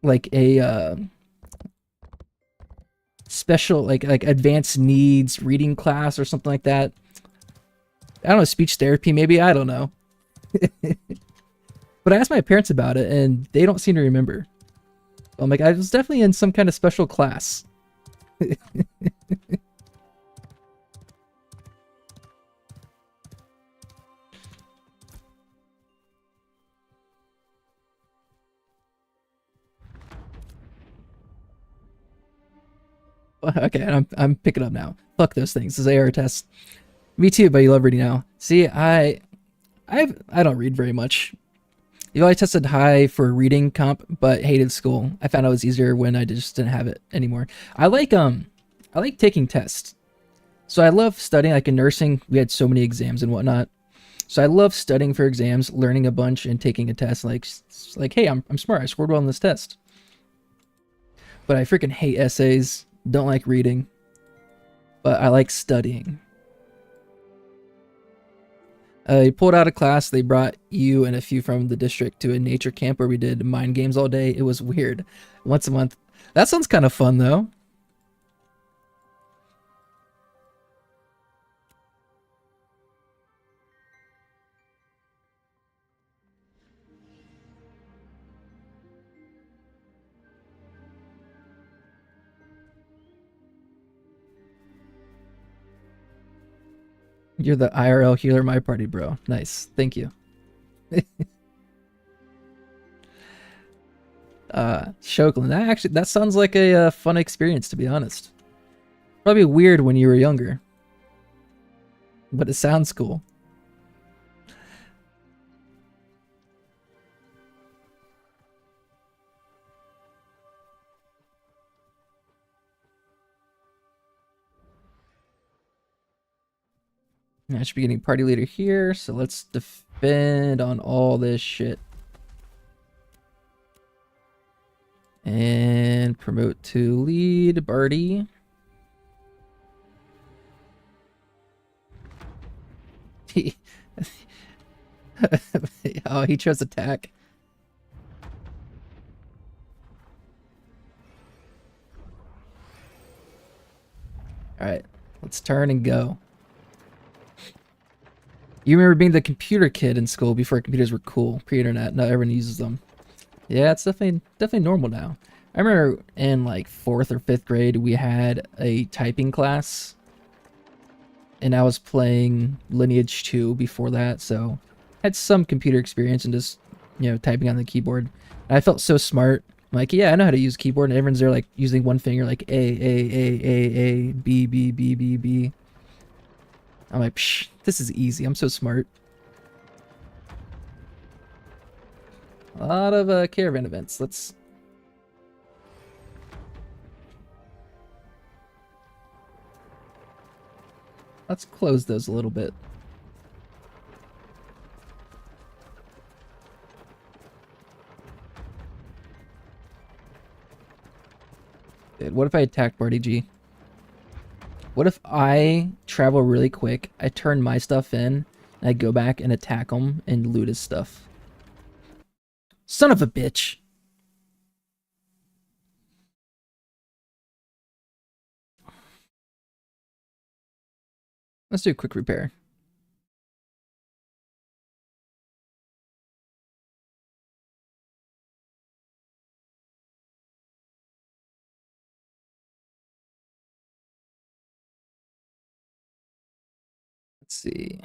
like a special like advanced needs reading class or something like that. I don't know, speech therapy maybe, I don't know. But I asked my parents about it and they don't seem to remember. I'm like, I was definitely in some kind of special class. Okay, I'm picking up now. Fuck those things. This is AR test. Me too, but you love reading now. See, I don't read very much. You know, I tested high for reading comp, but hated school. I found it was easier when I just didn't have it anymore. I like taking tests. So I love studying. Like in nursing, we had so many exams and whatnot. So I love studying for exams, learning a bunch, and taking a test. Like, hey, I'm smart. I scored well on this test. But I freaking hate essays. Don't like reading. But I like studying. You pulled out of class. They brought you and a few from the district to a nature camp where we did mind games all day. It was weird. Once a month. That sounds kind of fun, though. You're the IRL healer my party, bro. Nice. Thank you. Shoklin, that sounds like a fun experience, to be honest. Probably weird when you were younger, but it sounds cool. I should be getting party leader here, so let's defend on all this shit. And promote to lead, Barty. Oh, he chose attack. Alright, let's turn and go. You remember being the computer kid in school before computers were cool, pre-internet. Not everyone uses them. Yeah, it's definitely normal now. I remember in like 4th or 5th grade, we had a typing class. And I was playing Lineage 2 before that, so I had some computer experience and just, you know, typing on the keyboard. And I felt so smart. I'm like, yeah, I know how to use a keyboard, and everyone's there like using one finger, like A, B, B, B, B, B. I'm like, psh, this is easy. I'm so smart. A lot of caravan events. Let's close those a little bit. Dude, what if I attack Barty G? What if I travel really quick, I turn my stuff in, and I go back and attack him and loot his stuff? Son of a bitch! Let's do a quick repair. Let's see.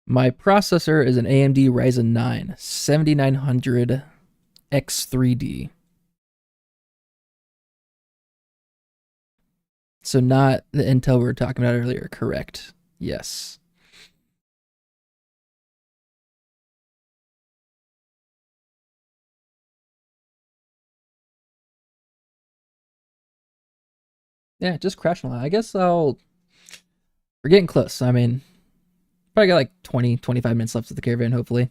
My processor is an AMD Ryzen 9 7900 X3D. So not the intel we were talking about earlier, correct? Yes. Yeah, just crashing a lot. I guess I'll... We're getting close. I mean, probably got like 20, 25 minutes left of the caravan, hopefully.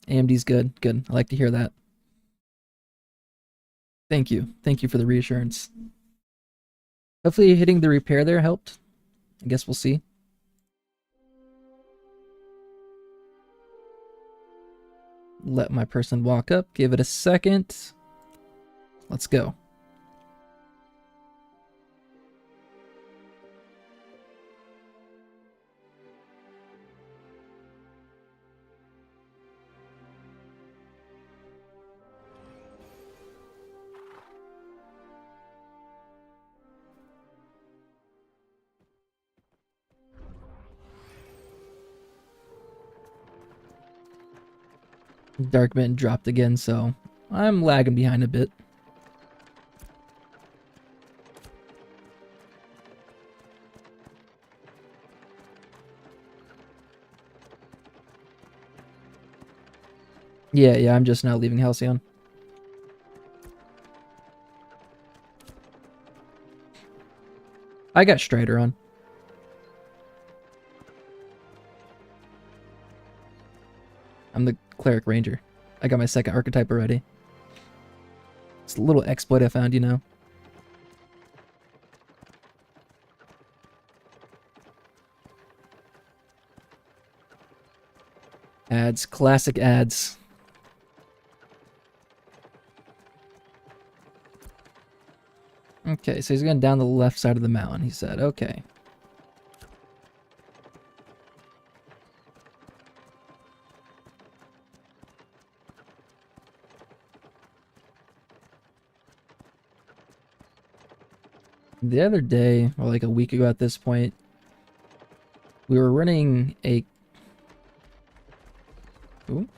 AMD's good. Good. I like to hear that. Thank you. Thank you for the reassurance. Hopefully hitting the repair there helped. I guess we'll see. Let my person walk up. Give it a second. Let's go. Darkman dropped again, so I'm lagging behind a bit. Yeah, I'm just now leaving Halcyon. I got Strider on. I'm the Cleric Ranger. I got my second archetype already. It's a little exploit I found, you know. Ads. Classic ads. Okay, so he's going down the left side of the mountain, he said. Okay. The other day, or like a week ago at this point, we were running a... Ooh.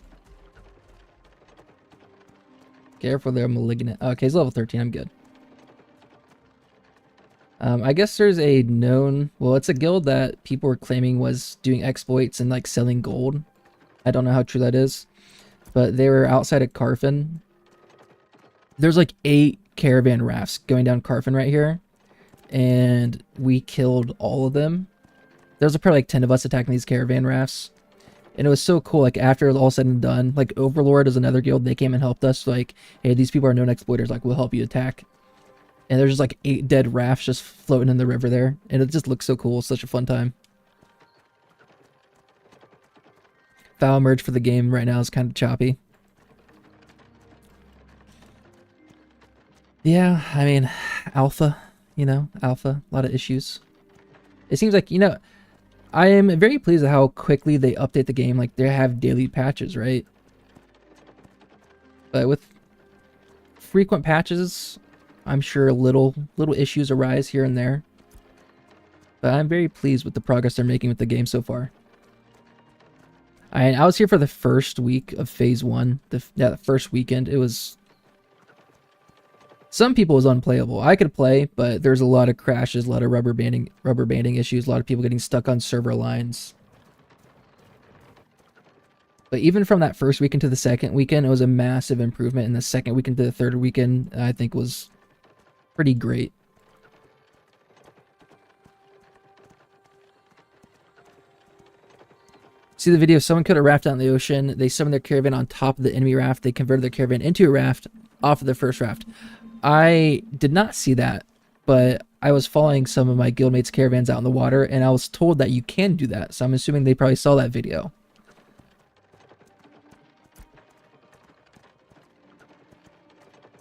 Careful there, Malignant. Okay, he's level 13, I'm good. I guess there's a known... Well, it's a guild that people were claiming was doing exploits and like selling gold. I don't know how true that is. But they were outside of Carfin. There's like 8 caravan rafts going down Carfin right here. And we killed all of them. There's probably like 10 of us attacking these caravan rafts. And it was so cool, like after it was all said and done, like Overlord is another guild, they came and helped us, like, hey, these people are known exploiters, like, we'll help you attack. And there's just like 8 dead rafts just floating in the river there. And it just looks so cool, it's such a fun time. Foul merge for the game right now is kind of choppy. Yeah, I mean, alpha, you know, alpha, a lot of issues. It seems like, you know, I am very pleased at how quickly they update the game. Like, they have daily patches, right? But with frequent patches, I'm sure little issues arise here and there. But I'm very pleased with the progress they're making with the game so far. I was here for the first week of Phase 1. The first weekend. It was... Some people it was unplayable. I could play, but there's a lot of crashes, a lot of rubber banding issues, a lot of people getting stuck on server lines. But even from that first weekend to the second weekend, it was a massive improvement. And the second weekend to the third weekend, I think was pretty great. See the video, someone could have rafted out in the ocean. They summoned their caravan on top of the enemy raft. They converted their caravan into a raft off of their first raft. I did not see that, but I was following some of my guildmates' caravans out in the water, and I was told that you can do that, so I'm assuming they probably saw that video.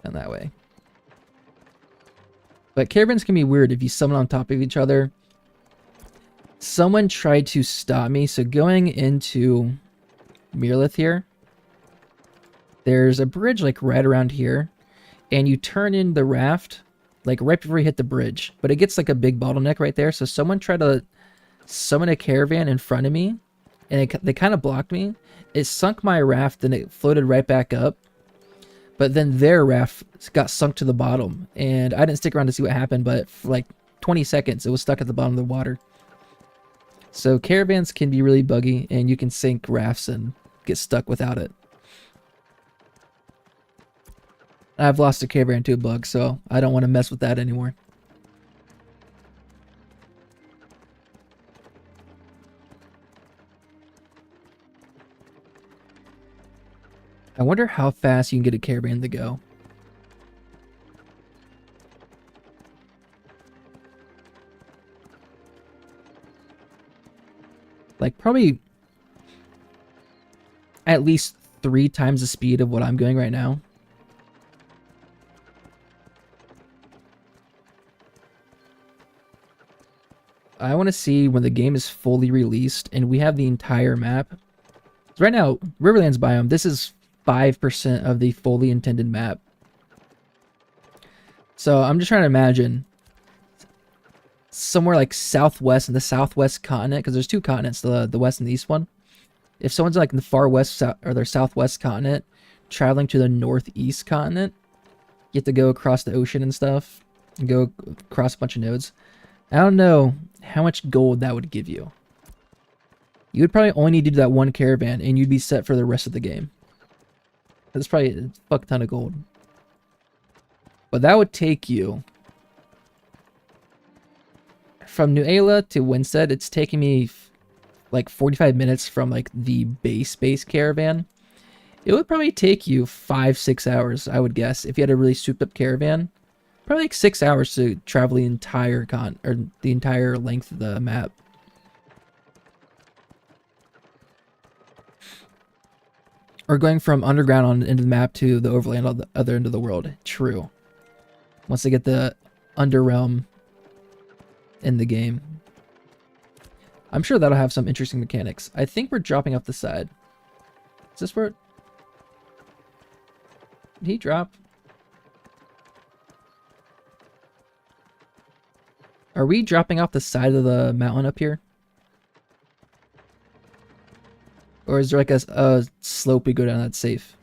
And that way. But caravans can be weird if you summon on top of each other. Someone tried to stop me, so going into Lyneth here, there's a bridge like right around here. And you turn in the raft, like right before you hit the bridge. But it gets like a big bottleneck right there. So someone tried to summon a caravan in front of me. And they kind of blocked me. It sunk my raft and it floated right back up. But then their raft got sunk to the bottom, and I didn't stick around to see what happened, but for like 20 seconds, it was stuck at the bottom of the water. So caravans can be really buggy, and you can sink rafts and get stuck without it. I've lost a caravan to a bug, so I don't want to mess with that anymore. I wonder how fast you can get a caravan to go. Like, probably at least 3 times the speed of what I'm going right now. I want to see when the game is fully released and we have the entire map. So right now, Riverlands biome, this is 5% of the fully intended map. So I'm just trying to imagine somewhere like southwest in the southwest continent, because there's 2 continents, the west and the east one. If someone's like in the far west or their southwest continent, traveling to the northeast continent, you have to go across the ocean and stuff, and go across a bunch of nodes. I don't know how much gold that would give you. You would probably only need to do that one caravan, and you'd be set for the rest of the game. That's probably a fuck ton of gold. But that would take you from New Ayla to Winstead. It's taking me like 45 minutes from like the base caravan. It would probably take you 5-6 hours, I would guess, if you had a really souped up caravan. Probably like 6 hours to travel the entire the entire length of the map. Or going from underground on into the map to the overland on the other end of the world. True. Once they get the underrealm in the game. I'm sure that'll have some interesting mechanics. I think we're dropping off the side. Is this where... Did he drop? Are we dropping off the side of the mountain up here? Or is there like a slope we go down that's safe?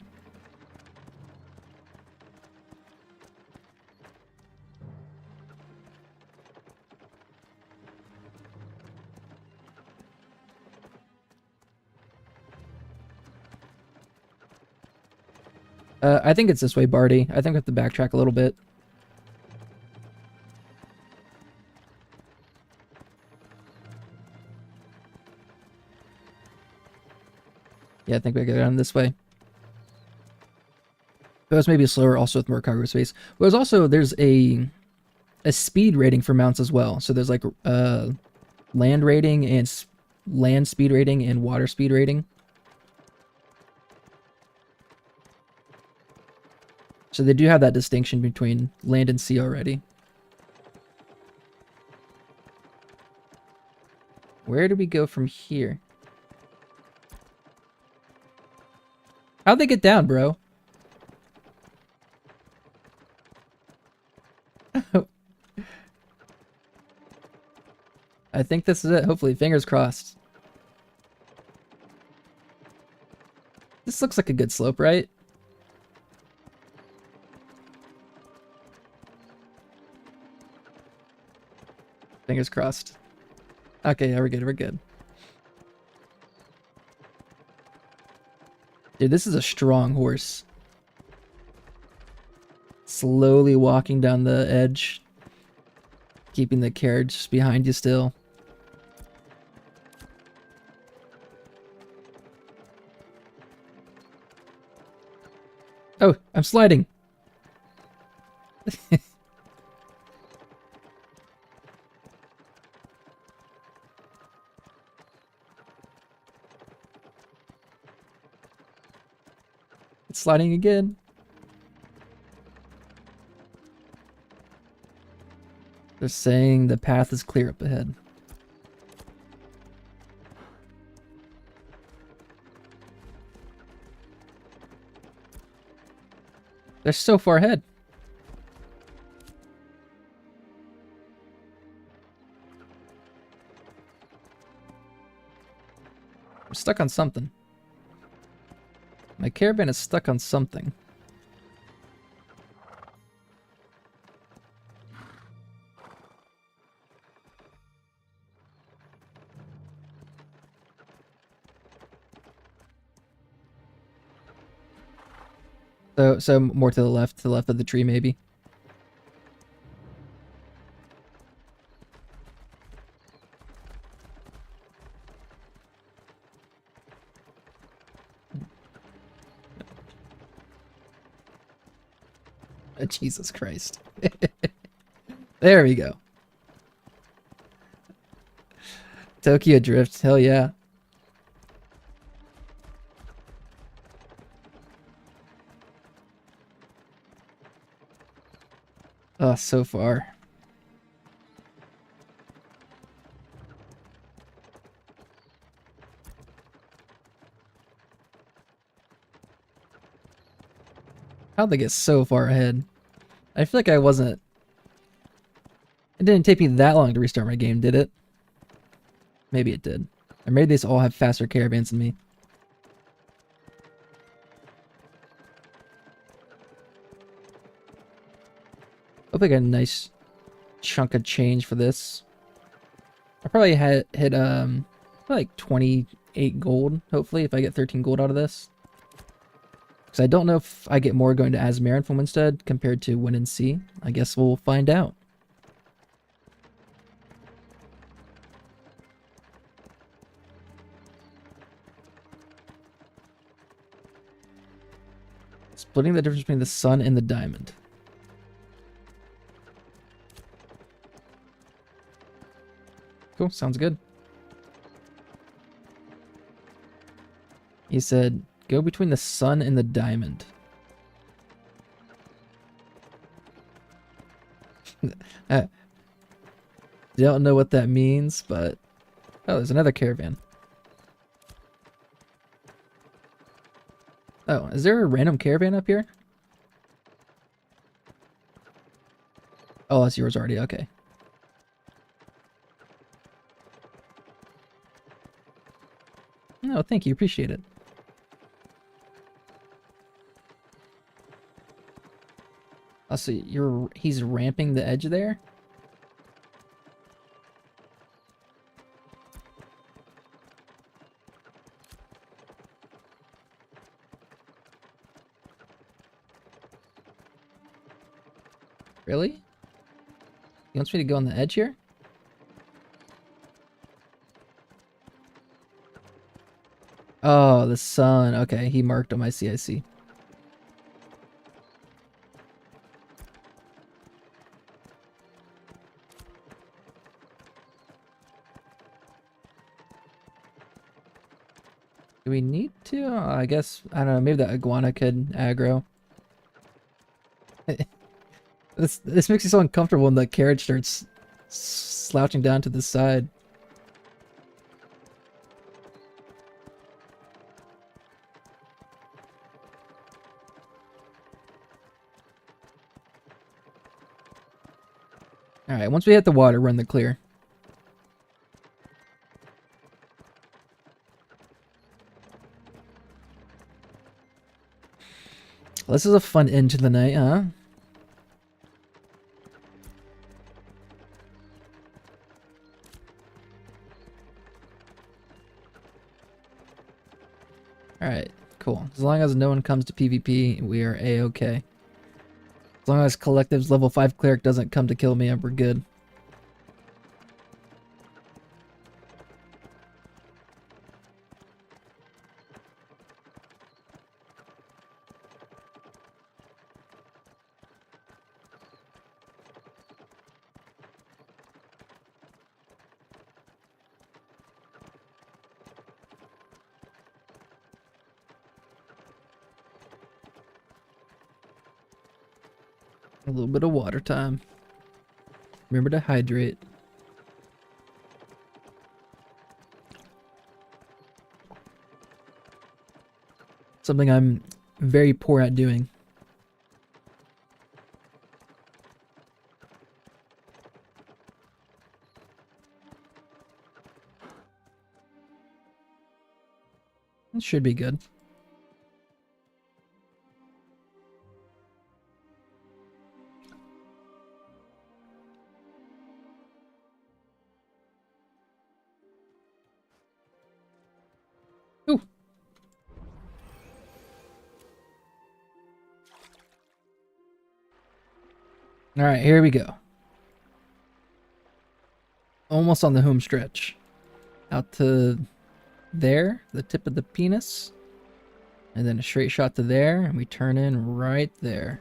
I think it's this way, Barty. I think we have to backtrack a little bit. Yeah, I think we gotta go down this way. But it's maybe slower, also with more cargo space. But there's a speed rating for mounts as well. So there's like land rating and land speed rating and water speed rating. So they do have that distinction between land and sea already. Where do we go from here? How'd they get down, bro? I think this is it. Hopefully, fingers crossed. This looks like a good slope, right? Fingers crossed. Okay, yeah, we're good, we're good. Dude, this is a strong horse. Slowly walking down the edge. Keeping the carriage behind you still. Oh, I'm sliding. It's sliding again. They're saying the path is clear up ahead. They're so far ahead. I'm stuck on something. My caravan is stuck on something. So more to the left of the tree, maybe. Oh, Jesus Christ. There we go. Tokyo Drift, hell yeah. Oh, so far. How'd they get so far ahead? I feel like I wasn't... It didn't take me that long to restart my game, did it? Maybe it did. Or maybe they all have faster caravans than me. Hope I got a nice chunk of change for this. I probably hit like 28 gold, hopefully, if I get 13 gold out of this. Because I don't know if I get more going to Asmarin from Winstead compared to Win and Sea. I guess we'll find out. Splitting the difference between the sun and the diamond. Cool, sounds good. He said, go between the sun and the diamond. I don't know what that means, but... Oh, there's another caravan. Oh, is there a random caravan up here? Oh, that's yours already, okay. No, thank you, appreciate it. Oh, so he's ramping the edge there? Really? He wants me to go on the edge here? Oh, the sun. Okay, he marked on my CIC. Do we need to? I guess, I don't know, maybe that iguana could aggro. This makes me so uncomfortable when the carriage starts slouching down to the side. Alright, once we hit the water, we're in the clear. Well, this is a fun end to the night, huh? Alright, cool. As long as no one comes to PvP, we are A-okay. As long as Collective's level 5 cleric doesn't come to kill me, we're good. A little bit of water time. Remember to hydrate. Something I'm very poor at doing. It should be good. Ooh. All right, here we go. Almost on the home stretch. Out to there, the tip of the penis. And then a straight shot to there, and we turn in right there.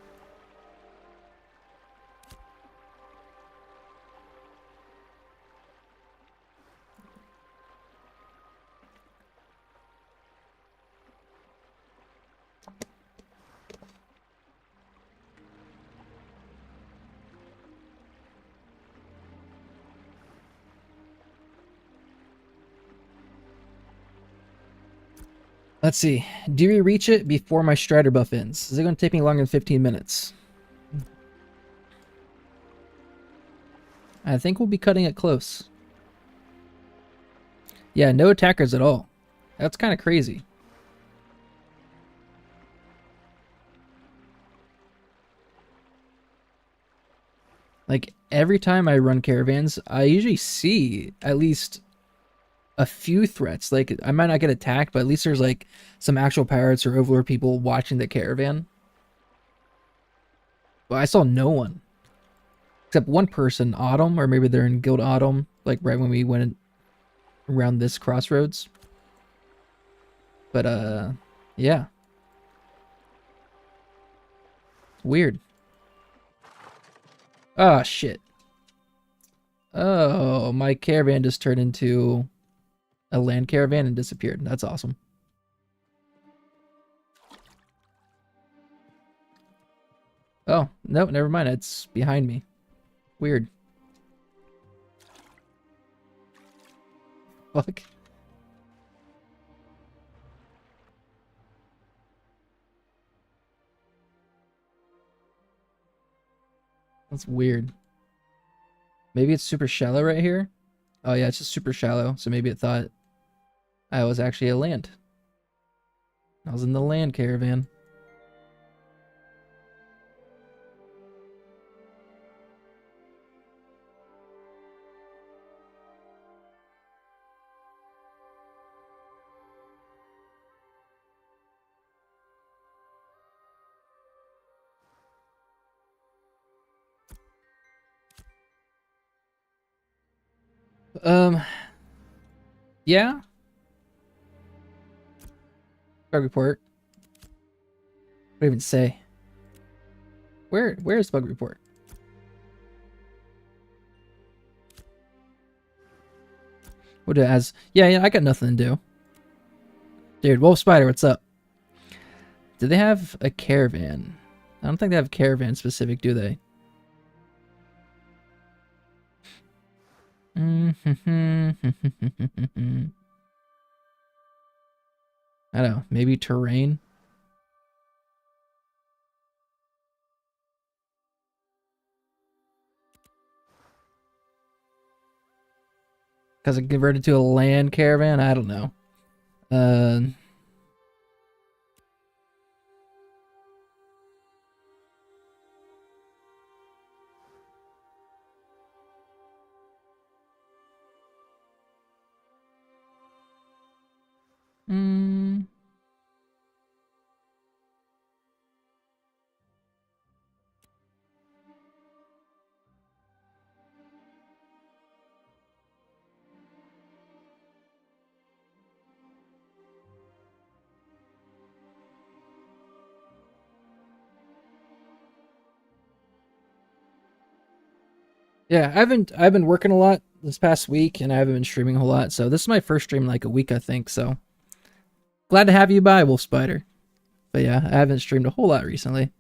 Let's see. Do we reach it before my Strider buff ends? Is it going to take me longer than 15 minutes? I think we'll be cutting it close. Yeah, no attackers at all. That's kind of crazy. Like, every time I run caravans, I usually see at least a few threats. Like, I might not get attacked, but at least there's like some actual pirates or overlord people watching the caravan. But I saw no one. Except one person, Autumn, or maybe they're in Guild Autumn, like right when we went around this crossroads. But, yeah. Weird. Oh, shit. Oh, my caravan just turned into a land caravan and disappeared. That's awesome. Oh, no, never mind. It's behind me. Weird. Fuck. That's weird. Maybe it's super shallow right here? Oh yeah, it's just super shallow, so maybe it thought I was actually a land. I was in the land caravan. Yeah. Bug report. What do you even say? Where's bug report? What it has? Yeah, I got nothing to do. Dude, Wolf Spider, what's up? Do they have a caravan? I don't think they have caravan specific, do they? I don't know. Maybe terrain? Because it converted to a land caravan? I don't know. Uh, mm, yeah, I've been working a lot this past week, and I haven't been streaming a whole lot. So this is my first stream in like a week, I think. So glad to have you by, Wolf Spider. But yeah, I haven't streamed a whole lot recently.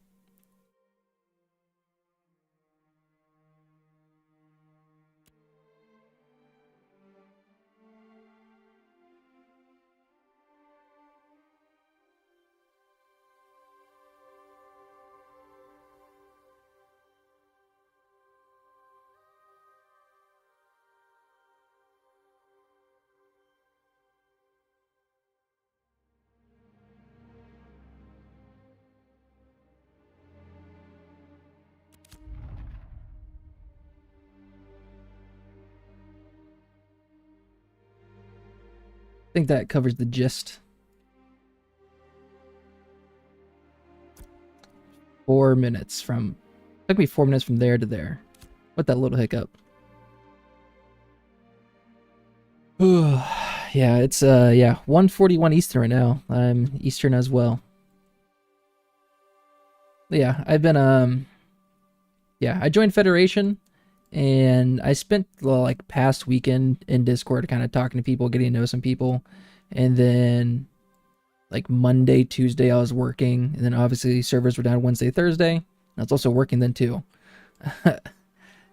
I think that covers the gist. 4 minutes from Took me 4 minutes from there to there. With that little hiccup. Yeah, it's 1:41 Eastern right now. I'm Eastern as well. Yeah, I've been I joined Federation and I spent the like past weekend in Discord kind of talking to people, getting to know some people. And then like Monday, Tuesday I was working, and then obviously servers were down Wednesday, Thursday. I was also working then too.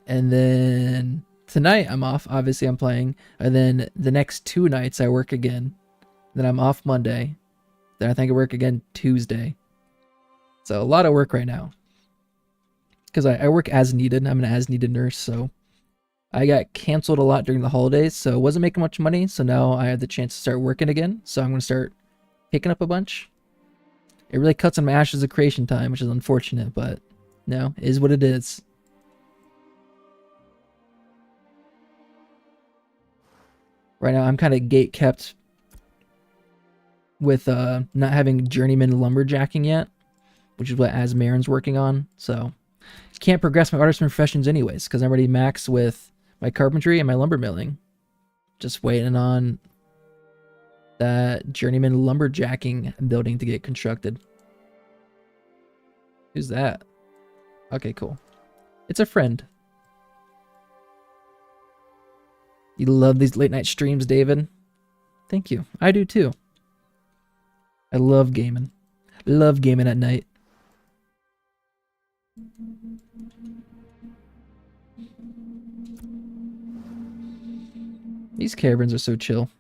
And then tonight I'm off. Obviously I'm playing. And then the next 2 nights I work again. Then I'm off Monday. Then I think I work again Tuesday. So a lot of work right now. Because I work as needed. I'm an as needed nurse. So I got canceled a lot during the holidays. So I wasn't making much money. So now I have the chance to start working again. So I'm going to start picking up a bunch. It really cuts on my Ashes of Creation time, which is unfortunate. But no, it is what it is. Right now, I'm kind of gate kept with not having journeyman lumberjacking yet, which is what Asmarin's working on. So can't progress my artisan professions anyways, because I'm already maxed with my carpentry and my lumber milling. Just waiting on that journeyman lumberjacking building to get constructed. Who's that? Okay, cool. It's a friend. You love these late night streams, David? Thank you. I do too. I love gaming. Love gaming at night. These caverns are so chill.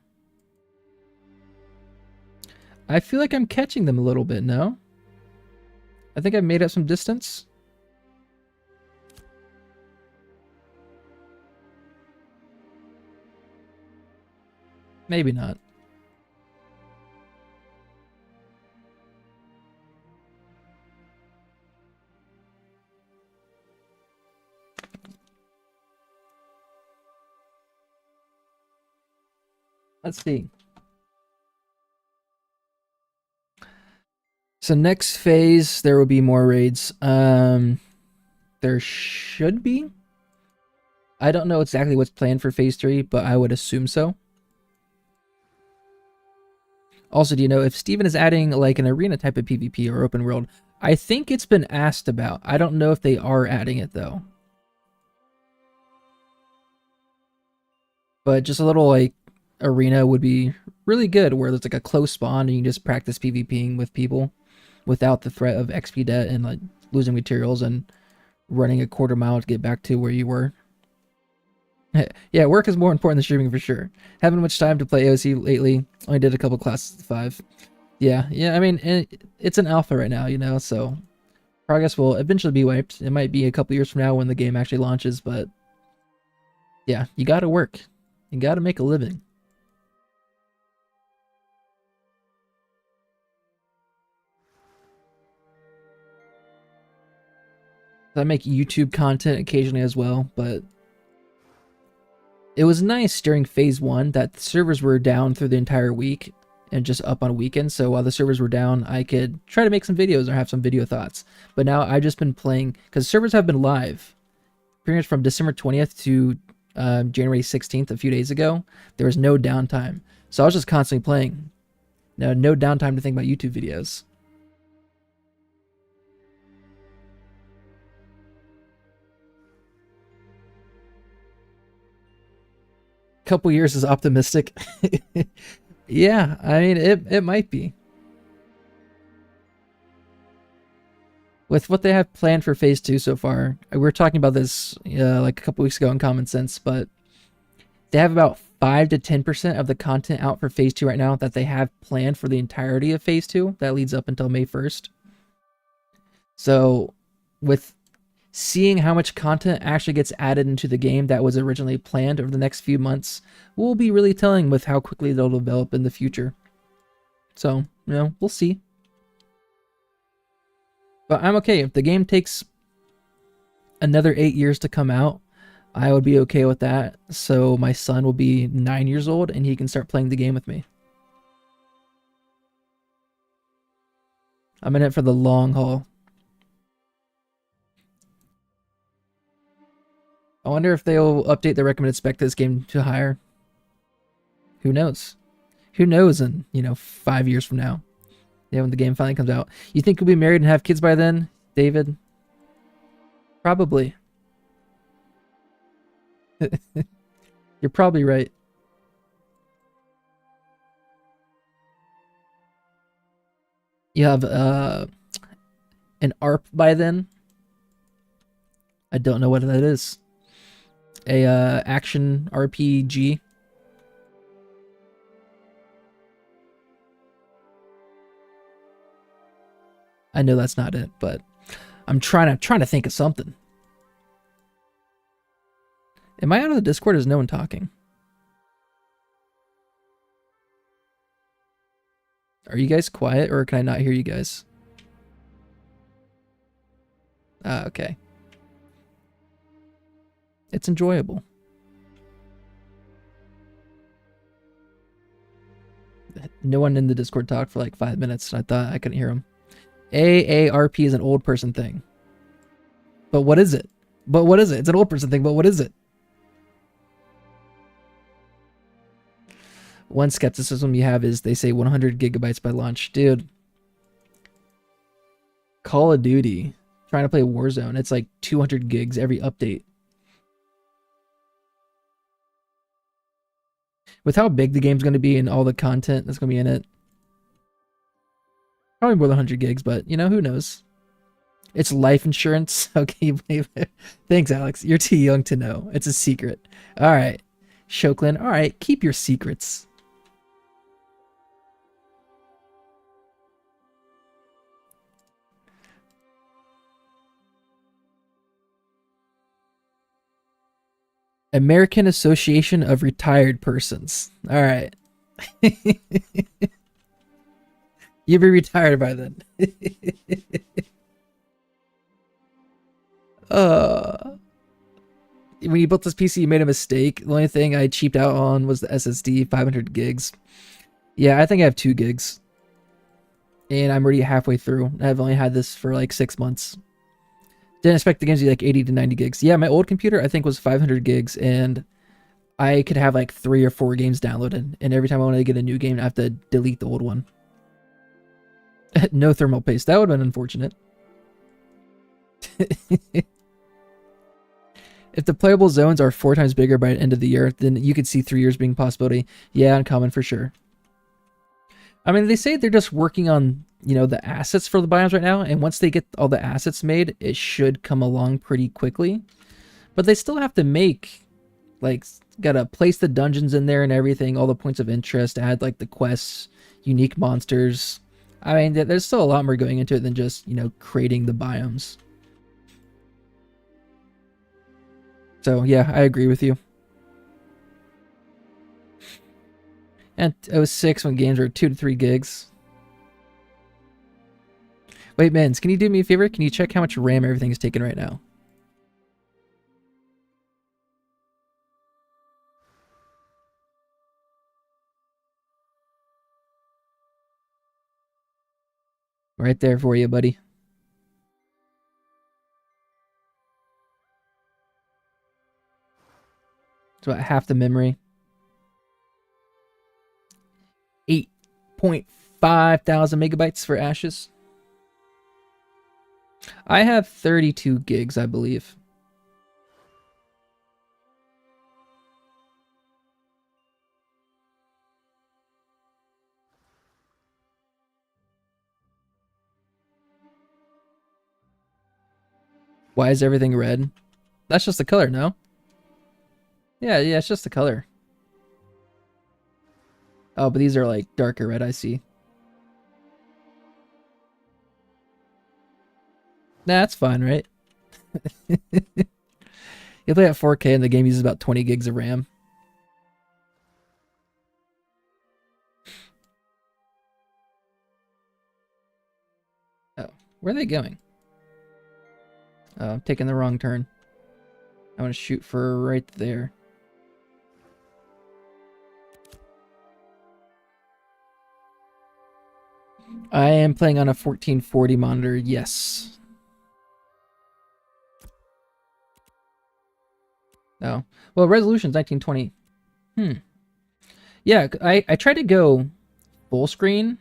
I feel like I'm catching them a little bit, no? I think I've made up some distance. Maybe not. Let's see. So next phase, there will be more raids. There should be. I don't know exactly what's planned for phase 3, but I would assume so. Also, do you know if Steven is adding like an arena type of PvP or open world? I think it's been asked about. I don't know if they are adding it though. But just a little like arena would be really good where there's like a close spawn and you can just practice PvPing with people without the threat of XP debt and like losing materials and running a quarter mile to get back to where you were. Yeah, work is more important than streaming for sure. Haven't much time to play AOC lately. Only did a couple classes at 5. Yeah, I mean, it's an alpha right now, you know, so progress will eventually be wiped. It might be a couple years from now when the game actually launches, but yeah, you gotta work. You gotta make a living. I make YouTube content occasionally as well, but it was nice during phase 1 that the servers were down through the entire week and just up on weekends. So while the servers were down, I could try to make some videos or have some video thoughts. But now I've just been playing because servers have been live pretty much from December 20th to January 16th, a few days ago. There was no downtime. So I was just constantly playing. No downtime to think about YouTube videos. Couple years is optimistic. Yeah, I mean it might be. With what they have planned for phase 2 so far, we were talking about this like a couple weeks ago in Common Sense, but they have about 5 to 10% of the content out for phase 2 right now that they have planned for the entirety of phase 2 that leads up until May 1st. So with seeing how much content actually gets added into the game that was originally planned over the next few months will be really telling with how quickly they'll develop in the future. So, you know, we'll see. But I'm okay. If the game takes another 8 years to come out, I would be okay with that. So my son will be 9 years old and he can start playing the game with me. I'm in it for the long haul. I wonder if they'll update the recommended spec to this game to higher. Who knows? Who knows in, 5 years from now? Yeah, when the game finally comes out. You think you'll be married and have kids by then, David? Probably. You're probably right. You have an ARP by then. I don't know what that is. A action RPG. I know that's not it, but I'm trying to think of something. Am I out of the Discord? Is no one talking? Are you guys quiet, or can I not hear you guys? Okay. It's enjoyable. No one in the Discord talked for like 5 minutes, and I thought I couldn't hear them. AARP is an old person thing. But what is it? It's an old person thing, but what is it? One skepticism you have is they say 100 gigabytes by launch. Dude, Call of Duty, trying to play Warzone, it's like 200 gigs every update. With how big the game's going to be and all the content that's going to be in it, probably more than 100 gigs, but, who knows? It's life insurance. Okay, thanks, Alex. You're too young to know. It's a secret. All right. Shoklin, all right, keep your secrets. American Association of Retired Persons. All right. You'll be retired by then. When you built this PC, you made a mistake. The only thing I cheaped out on was the SSD, 500 gigs. Yeah, I think I have 2 gigs. And I'm already halfway through. I've only had this for like 6 months. Didn't expect the games to be like 80 to 90 gigs. Yeah, my old computer I think was 500 gigs, and I could have like 3 or 4 games downloaded. And every time I wanted to get a new game, I have to delete the old one. No thermal paste. That would have been unfortunate. If the playable zones are 4 times bigger by the end of the year, then you could see 3 years being a possibility. Yeah, uncommon for sure. I mean, they say they're just working on, the assets for the biomes right now, and once they get all the assets made, it should come along pretty quickly. But they still have to make, gotta place the dungeons in there and everything, all the points of interest, add, the quests, unique monsters. I mean, there's still a lot more going into it than just, creating the biomes. So, yeah, I agree with you. And 06 when games were 2 to 3 gigs. Wait, Mens, can you do me a favor? Can you check how much RAM everything is taking right now? Right there for you, buddy. It's about half the memory. 8.5 thousand megabytes for Ashes. I have 32 gigs, I believe. Why is everything red? That's just the color, no? Yeah, it's just the color. Oh, but these are like darker red, I see. Nah, that's fine, right? You play at 4K and the game uses about 20 gigs of RAM. Oh, where are they going? Oh, I'm taking the wrong turn. I want to shoot for right there. I am playing on a 1440 monitor, yes. No. Well, resolution's 1920. Yeah, I tried to go full screen,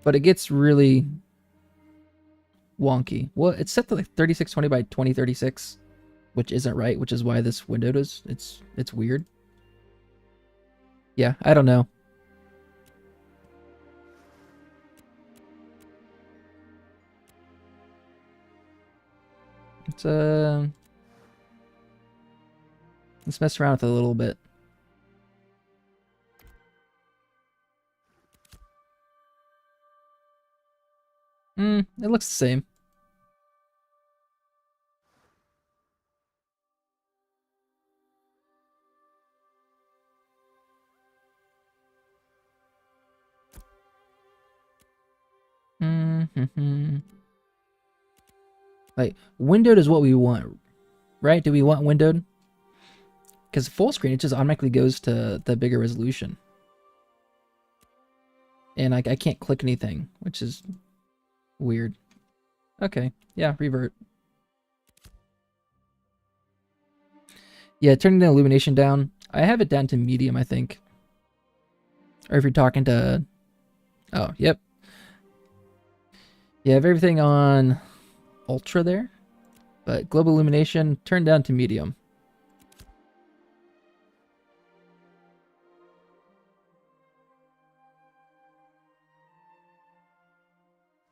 but it gets really wonky. Well, it's set to like 3620 by 2036, which isn't right, which is why this window does. It's weird. Yeah, I don't know. It's let's mess around with it a little bit. It looks the same. Mm-hmm. Like, windowed is what we want, right? Do we want windowed? Because full screen, it just automatically goes to the bigger resolution. And like I can't click anything, which is weird. Okay, yeah, revert. Yeah, turning the illumination down. I have it down to medium, I think. Or if you're talking to... Oh, yep. You have everything on ultra there. But global illumination, turned down to medium.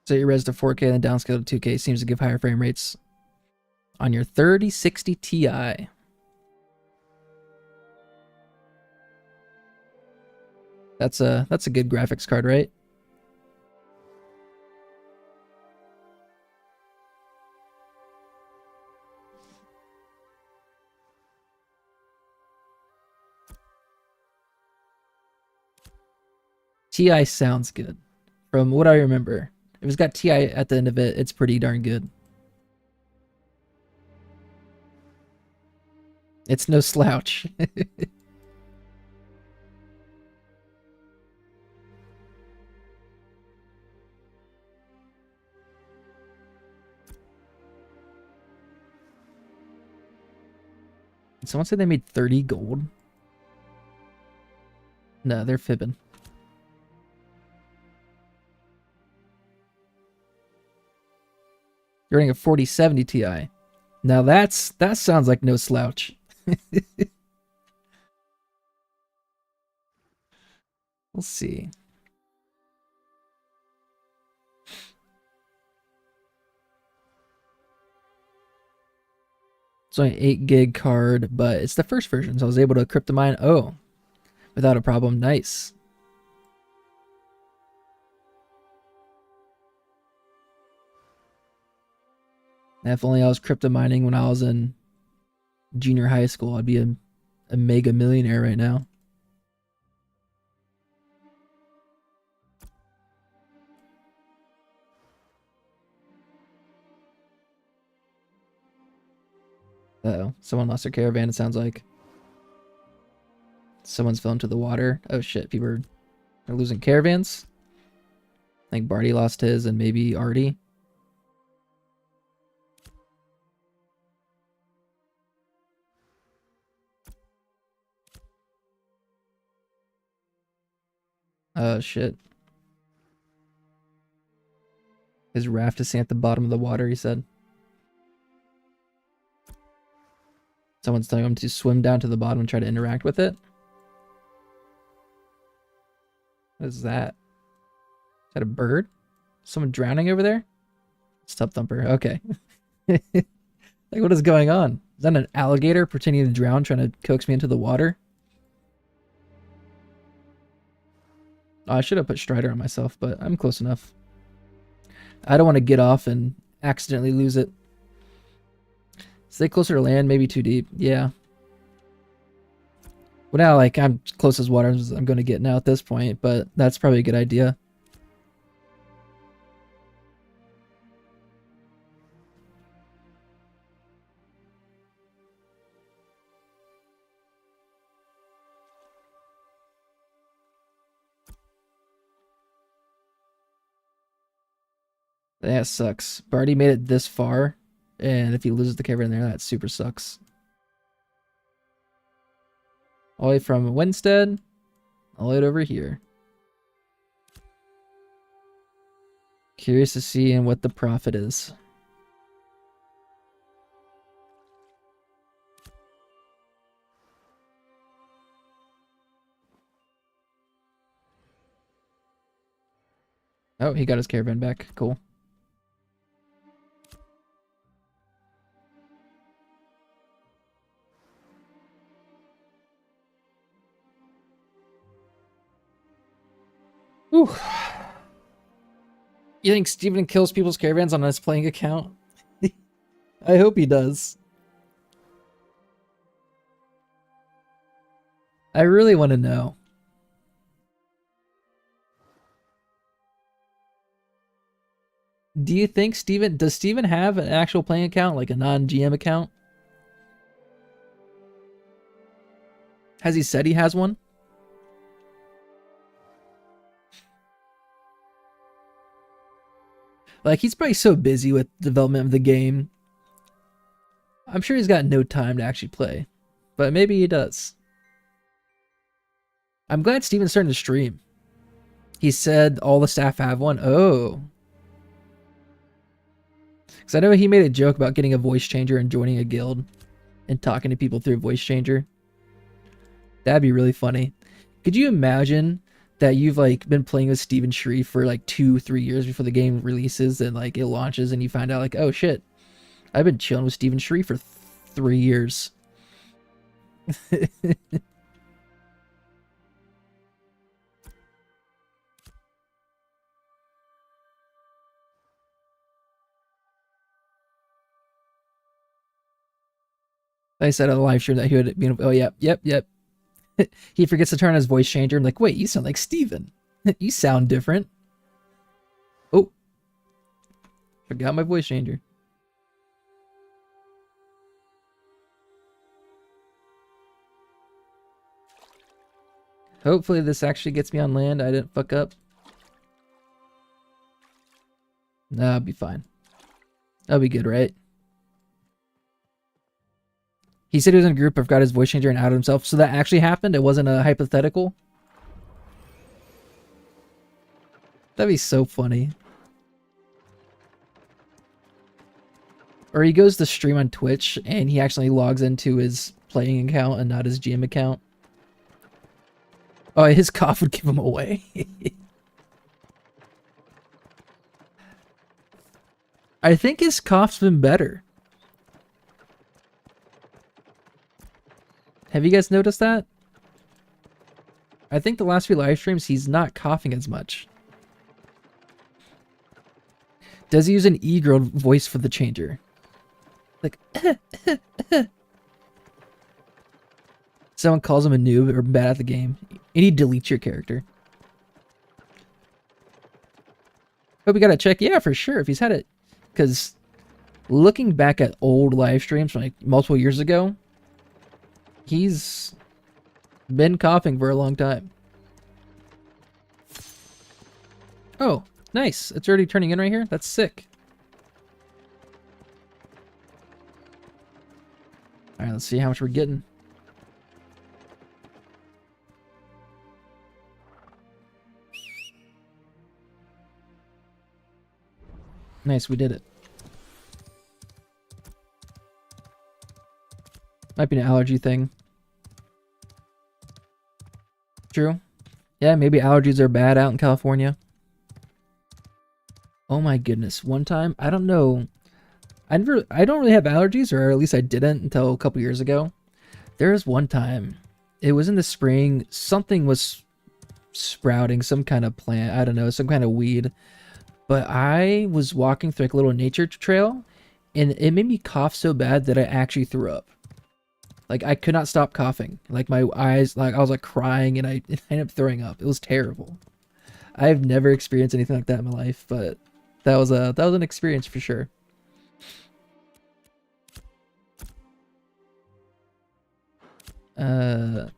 So your res to 4K and then downscale to 2K seems to give higher frame rates on your 3060 Ti. That's a good graphics card, right? Ti sounds good. From what I remember. If it's got Ti at the end of it, it's pretty darn good. It's no slouch. Someone said they made 30 gold. No, they're fibbing. You're running a 4070 Ti. Now that sounds like no slouch. We'll see. It's only 8 gig card, but it's the first version, so I was able to crypto mine. Oh, without a problem. Nice. If only I was crypto mining when I was in junior high school, I'd be a mega millionaire right now. Uh-oh, someone lost their caravan, it sounds like. Someone's fell into the water. Oh shit, people are losing caravans. I think Barty lost his and maybe Artie. Oh shit. His raft is sitting at the bottom of the water, he said. Someone's telling him to swim down to the bottom and try to interact with it. What is that? Is that a bird? Someone drowning over there? It's Tub Thumper. Okay. Like, what is going on? Is that an alligator pretending to drown, trying to coax me into the water? Oh, I should have put Strider on myself, but I'm close enough. I don't want to get off and accidentally lose it. Stay closer to land, maybe too deep. Yeah. Well, now, like, I'm close as water as I'm going to get now at this point, but that's probably a good idea. That sucks. Barty made it this far, and if he loses the caravan there, that super sucks. All the way from Winstead, all the way over here. Curious to see what the profit is. Oh, he got his caravan back. Cool. Whew. You think Steven kills people's caravans on his playing account? I hope he does. I really want to know. Do you think does Steven have an actual playing account, like a non-GM account? Has he said he has one? Like, he's probably so busy with development of the game. I'm sure he's got no time to actually play. But maybe he does. I'm glad Steven's starting to stream. He said all the staff have one. Oh. Because I know he made a joke about getting a voice changer and joining a guild. And talking to people through a voice changer. That'd be really funny. Could you imagine that you've like been playing with Steven Shreve for like 2-3 years before the game releases and like it launches and you find out like, oh shit, I've been chilling with Steven Shreve for 3 years. I said on the live stream that he would be, oh yep. He forgets to turn on his voice changer. I'm like, wait, you sound like Steven. You sound different. Oh. Forgot my voice changer. Hopefully this actually gets me on land. I didn't fuck up. No, I'll be fine. That'll be good, right? He said he was in a group, forgot his voice changer and outed himself. So that actually happened? It wasn't a hypothetical? That'd be so funny. Or he goes to stream on Twitch and he actually logs into his playing account and not his GM account. Oh, his cough would give him away. I think his cough's been better. Have you guys noticed that? I think the last few live streams, he's not coughing as much. Does he use an e-girl voice for the changer? Like, someone calls him a noob or bad at the game, and he deletes your character. Hope you got to check. Yeah, for sure. If he's had it. Because looking back at old live streams from like multiple years ago, he's been coughing for a long time. Oh, nice. It's already turning in right here. That's sick. All right, let's see how much we're getting. Nice, we did it. Might be an allergy thing. True. Yeah, maybe allergies are bad out in California. Oh my goodness. One time, I don't know. I don't really have allergies, or at least I didn't until a couple years ago. There was one time, it was in the spring, something was sprouting, some kind of plant, I don't know, some kind of weed. But I was walking through like a little nature trail, and it made me cough so bad that I actually threw up. Like, I could not stop coughing. Like, my eyes, like, I was like crying, and I ended up throwing up. It was terrible. I've never experienced anything like that in my life, but that was an experience for sure. Caravan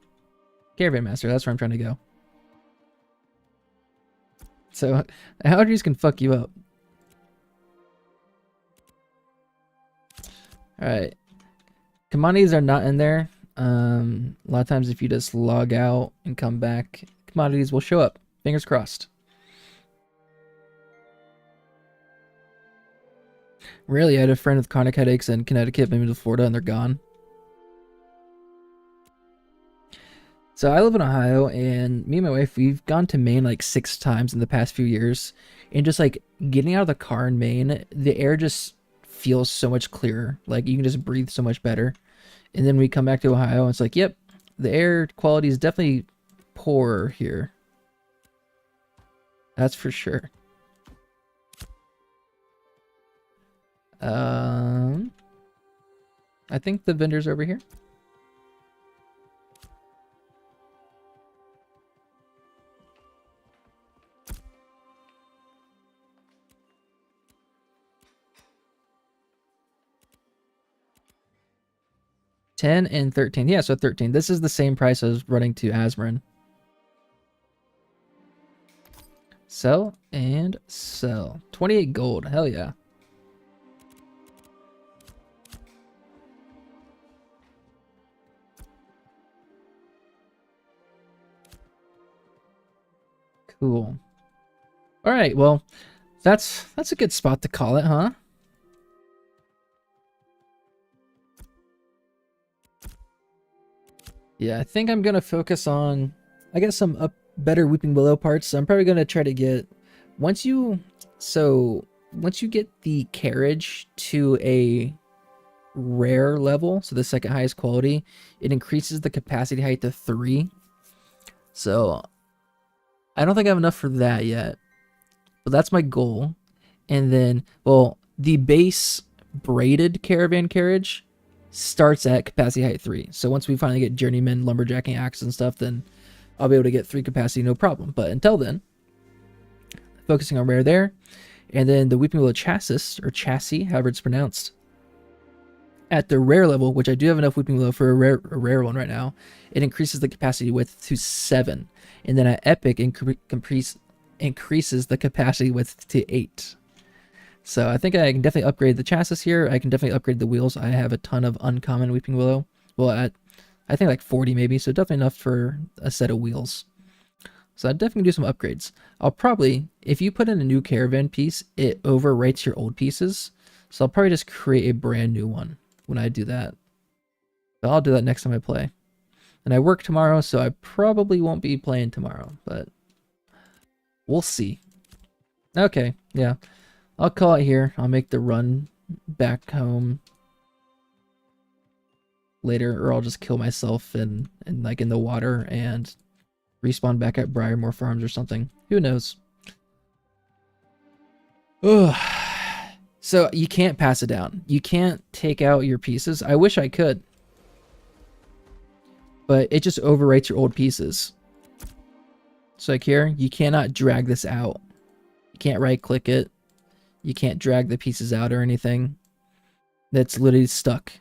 Master, that's where I'm trying to go. So, allergies can fuck you up. Alright. Commodities are not in there. A lot of times if you just log out and come back, commodities will show up. Fingers crossed. Really, I had a friend with chronic headaches in Connecticut, moved to Florida, and they're gone. So I live in Ohio, and me and my wife, we've gone to Maine like 6 times in the past few years. And just like getting out of the car in Maine, the air just feels so much clearer. Like you can just breathe so much better. And then we come back to Ohio, and it's like, yep, the air quality is definitely poorer here. That's for sure. I think the vendor's over here. $10 and $13. Yeah, so 13. This is the same price I was running to Asmarin. Sell and sell. 28 gold. Hell yeah. Cool. All right, well, that's a good spot to call it, huh? Yeah, I think I'm gonna focus on. I got some better Weeping Willow parts. So I'm probably gonna try to get once you get the carriage to a rare level, so the second highest quality, it increases the capacity height to 3. So I don't think I have enough for that yet, but that's my goal. And then, well, the base braided caravan carriage starts at capacity height 3. So once we finally get journeyman, lumberjacking axe and stuff, then I'll be able to get 3 capacity, no problem. But until then, focusing on rare there. And then the Weeping Willow chassis, or chassis, however it's pronounced. At the rare level, which I do have enough Weeping Willow for a rare one right now, it increases the capacity width to 7. And then at epic, increases the capacity width to 8. So I think I can definitely upgrade the chassis here. I can definitely upgrade the wheels. I have a ton of uncommon Weeping Willow. Well, I think like 40 maybe, so definitely enough for a set of wheels. So I'd definitely do some upgrades. I'll probably, if you put in a new caravan piece, it overwrites your old pieces. So I'll probably just create a brand new one when I do that. But I'll do that next time I play. And I work tomorrow, so I probably won't be playing tomorrow, but we'll see. Okay, yeah. I'll call it here. I'll make the run back home later, or I'll just kill myself and like in the water and respawn back at Briarmore Farms or something. Who knows? Ugh. So you can't pass it down. You can't take out your pieces. I wish I could, but it just overwrites your old pieces. So like here, you cannot drag this out. You can't right click it. You can't drag the pieces out or anything. That's literally stuck.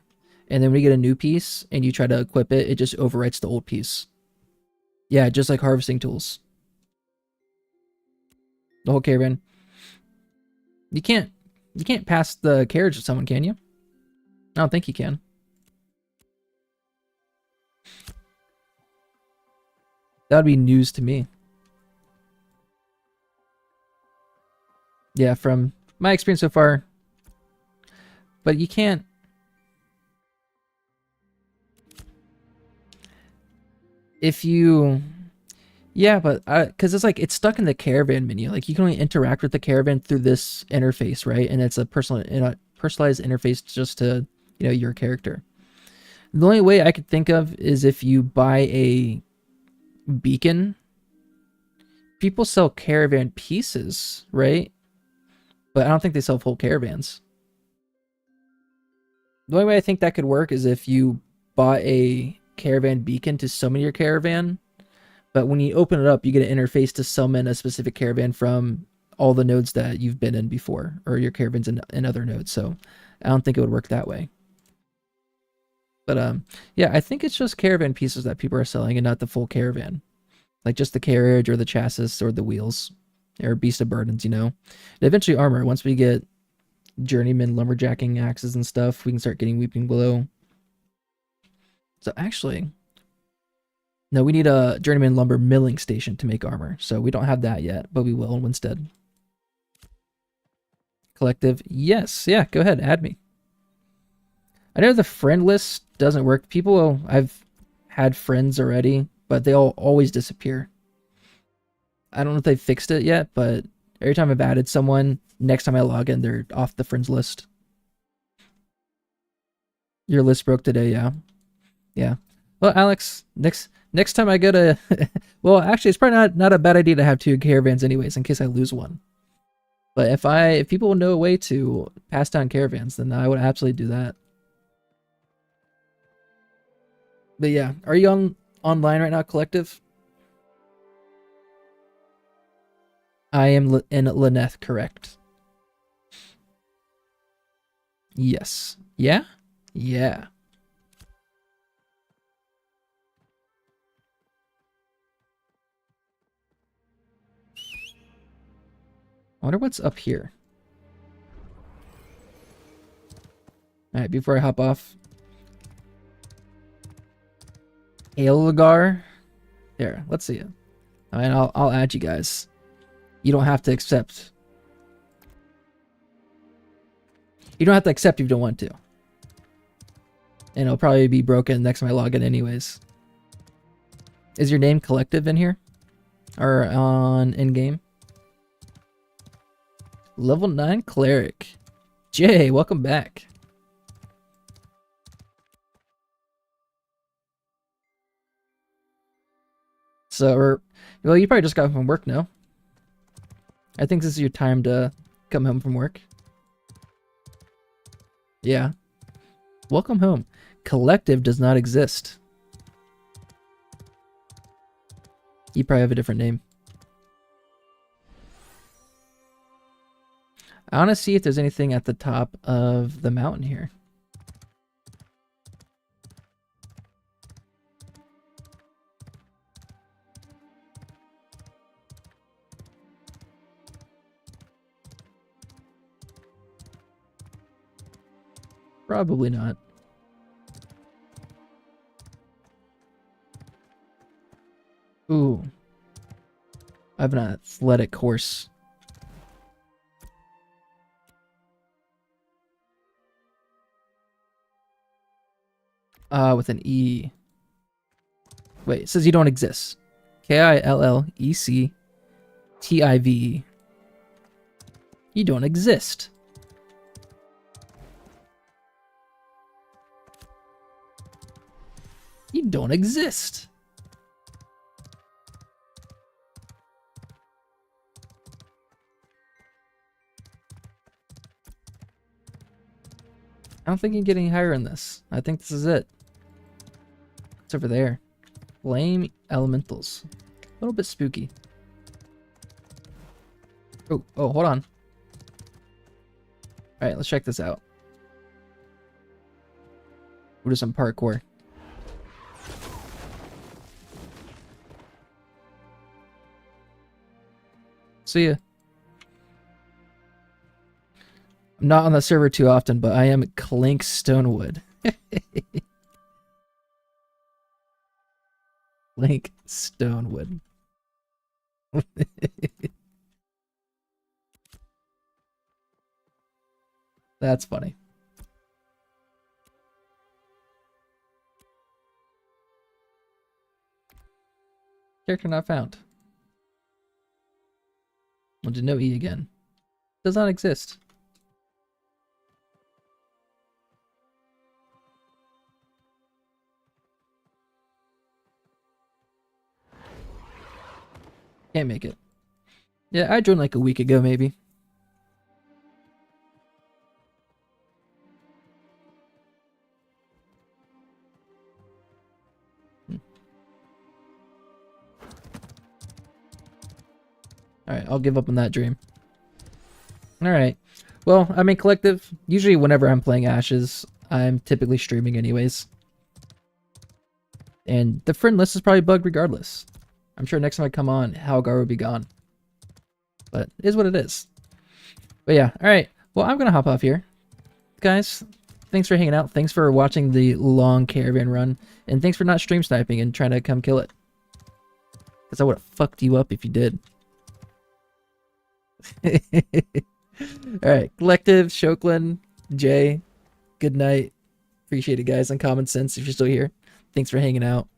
And then when you get a new piece and you try to equip it, it just overwrites the old piece. Yeah, just like harvesting tools. The whole caravan. You can't pass the carriage to someone, can you? I don't think you can. That would be news to me. Yeah, from my experience so far. But you can't. If you... Yeah, but because it's like it's stuck in the caravan menu. Like you can only interact with the caravan through this interface, right? And it's a personalized interface just to, you know, your character. The only way I could think of is if you buy a beacon. People sell caravan pieces, right? But I don't think they sell full caravans. The only way I think that could work is if you bought a caravan beacon to summon your caravan. But when you open it up, you get an interface to summon a specific caravan from all the nodes that you've been in before, or your caravans in other nodes. So I don't think it would work that way. But yeah, I think it's just caravan pieces that people are selling and not the full caravan. Like just the carriage or the chassis or the wheels or beast of burdens, you know. And eventually armor. Once we get journeyman lumberjacking axes and stuff, we can start getting Weeping Willow. So actually, no, we need a journeyman lumber milling station to make armor. So we don't have that yet, but we will instead. Collective, yes, yeah, go ahead, add me. I know the friend list doesn't work. People, I've had friends already, but they all always disappear. I don't know if they fixed it yet, but every time I've added someone, next time I log in, they're off the friends list. Your list broke today, yeah. Yeah. Well, Alex, next time I go to... well, actually, it's probably not a bad idea to have 2 caravans anyways, in case I lose one. But if people know a way to pass down caravans, then I would absolutely do that. But yeah, are you online right now, Collective? I am in Lyneth, correct. Yes. Yeah? Yeah. I wonder what's up here. Alright, before I hop off. Aelgar. There, let's see it. Alright, I'll add you guys. You don't have to accept. You don't have to accept if you don't want to. And it'll probably be broken next time I log in anyways. Is your name Collective in here? Or on in-game? Level 9 Cleric. Jay, welcome back. So, well, you probably just got from work now. I think this is your time to come home from work. Yeah. Welcome home. Collective does not exist. You probably have a different name. I want to see if there's anything at the top of the mountain here. Probably not. Ooh. I have an athletic horse. With an E. Wait, it says you don't exist. K-I-L-L-E-C-T-I-V-E. You don't exist. You don't exist. I don't think you can get any higher in this. I think this is it. It's over there. Flame elementals. A little bit spooky. Oh, hold on. Alright, let's check this out. We'll do some parkour. See ya. I'm not on the server too often, but I am Clink Stonewood. Clink Stonewood. That's funny. Character not found. Well, did no E again. Does not exist. Can't make it. Yeah, I joined like a week ago, maybe. Alright, I'll give up on that dream. Alright. Well, I mean, Collective, usually whenever I'm playing Ashes, I'm typically streaming anyways. And the friend list is probably bugged regardless. I'm sure next time I come on, Halgar will be gone. But it is what it is. But yeah, alright. Well, I'm going to hop off here. Guys, thanks for hanging out. Thanks for watching the long caravan run. And thanks for not stream sniping and trying to come kill it. Because I would have fucked you up if you did. Alright, Collective, Shoklin, Jay, good night. Appreciate it, guys. Uncommon Sense, if you're still here. Thanks for hanging out.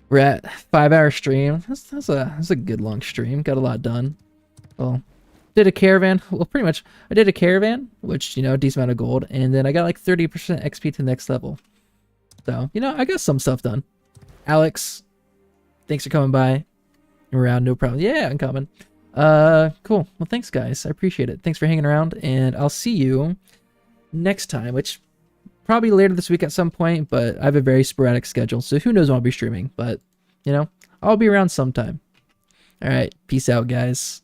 We're at 5-hour stream. That's a good long stream. Got a lot done. Well, did a caravan. Well, pretty much, I did a caravan, which, you know, decent amount of gold. And then I got like 30% XP to the next level. So, you know, I got some stuff done. Alex, thanks for coming by. Around, no problem. Yeah, Uncommon. Cool. Well, thanks, guys. I appreciate it. Thanks for hanging around. And I'll see you next time, which probably later this week at some point, but I have a very sporadic schedule, so who knows when I'll be streaming, but, you know, I'll be around sometime. All right, peace out, guys.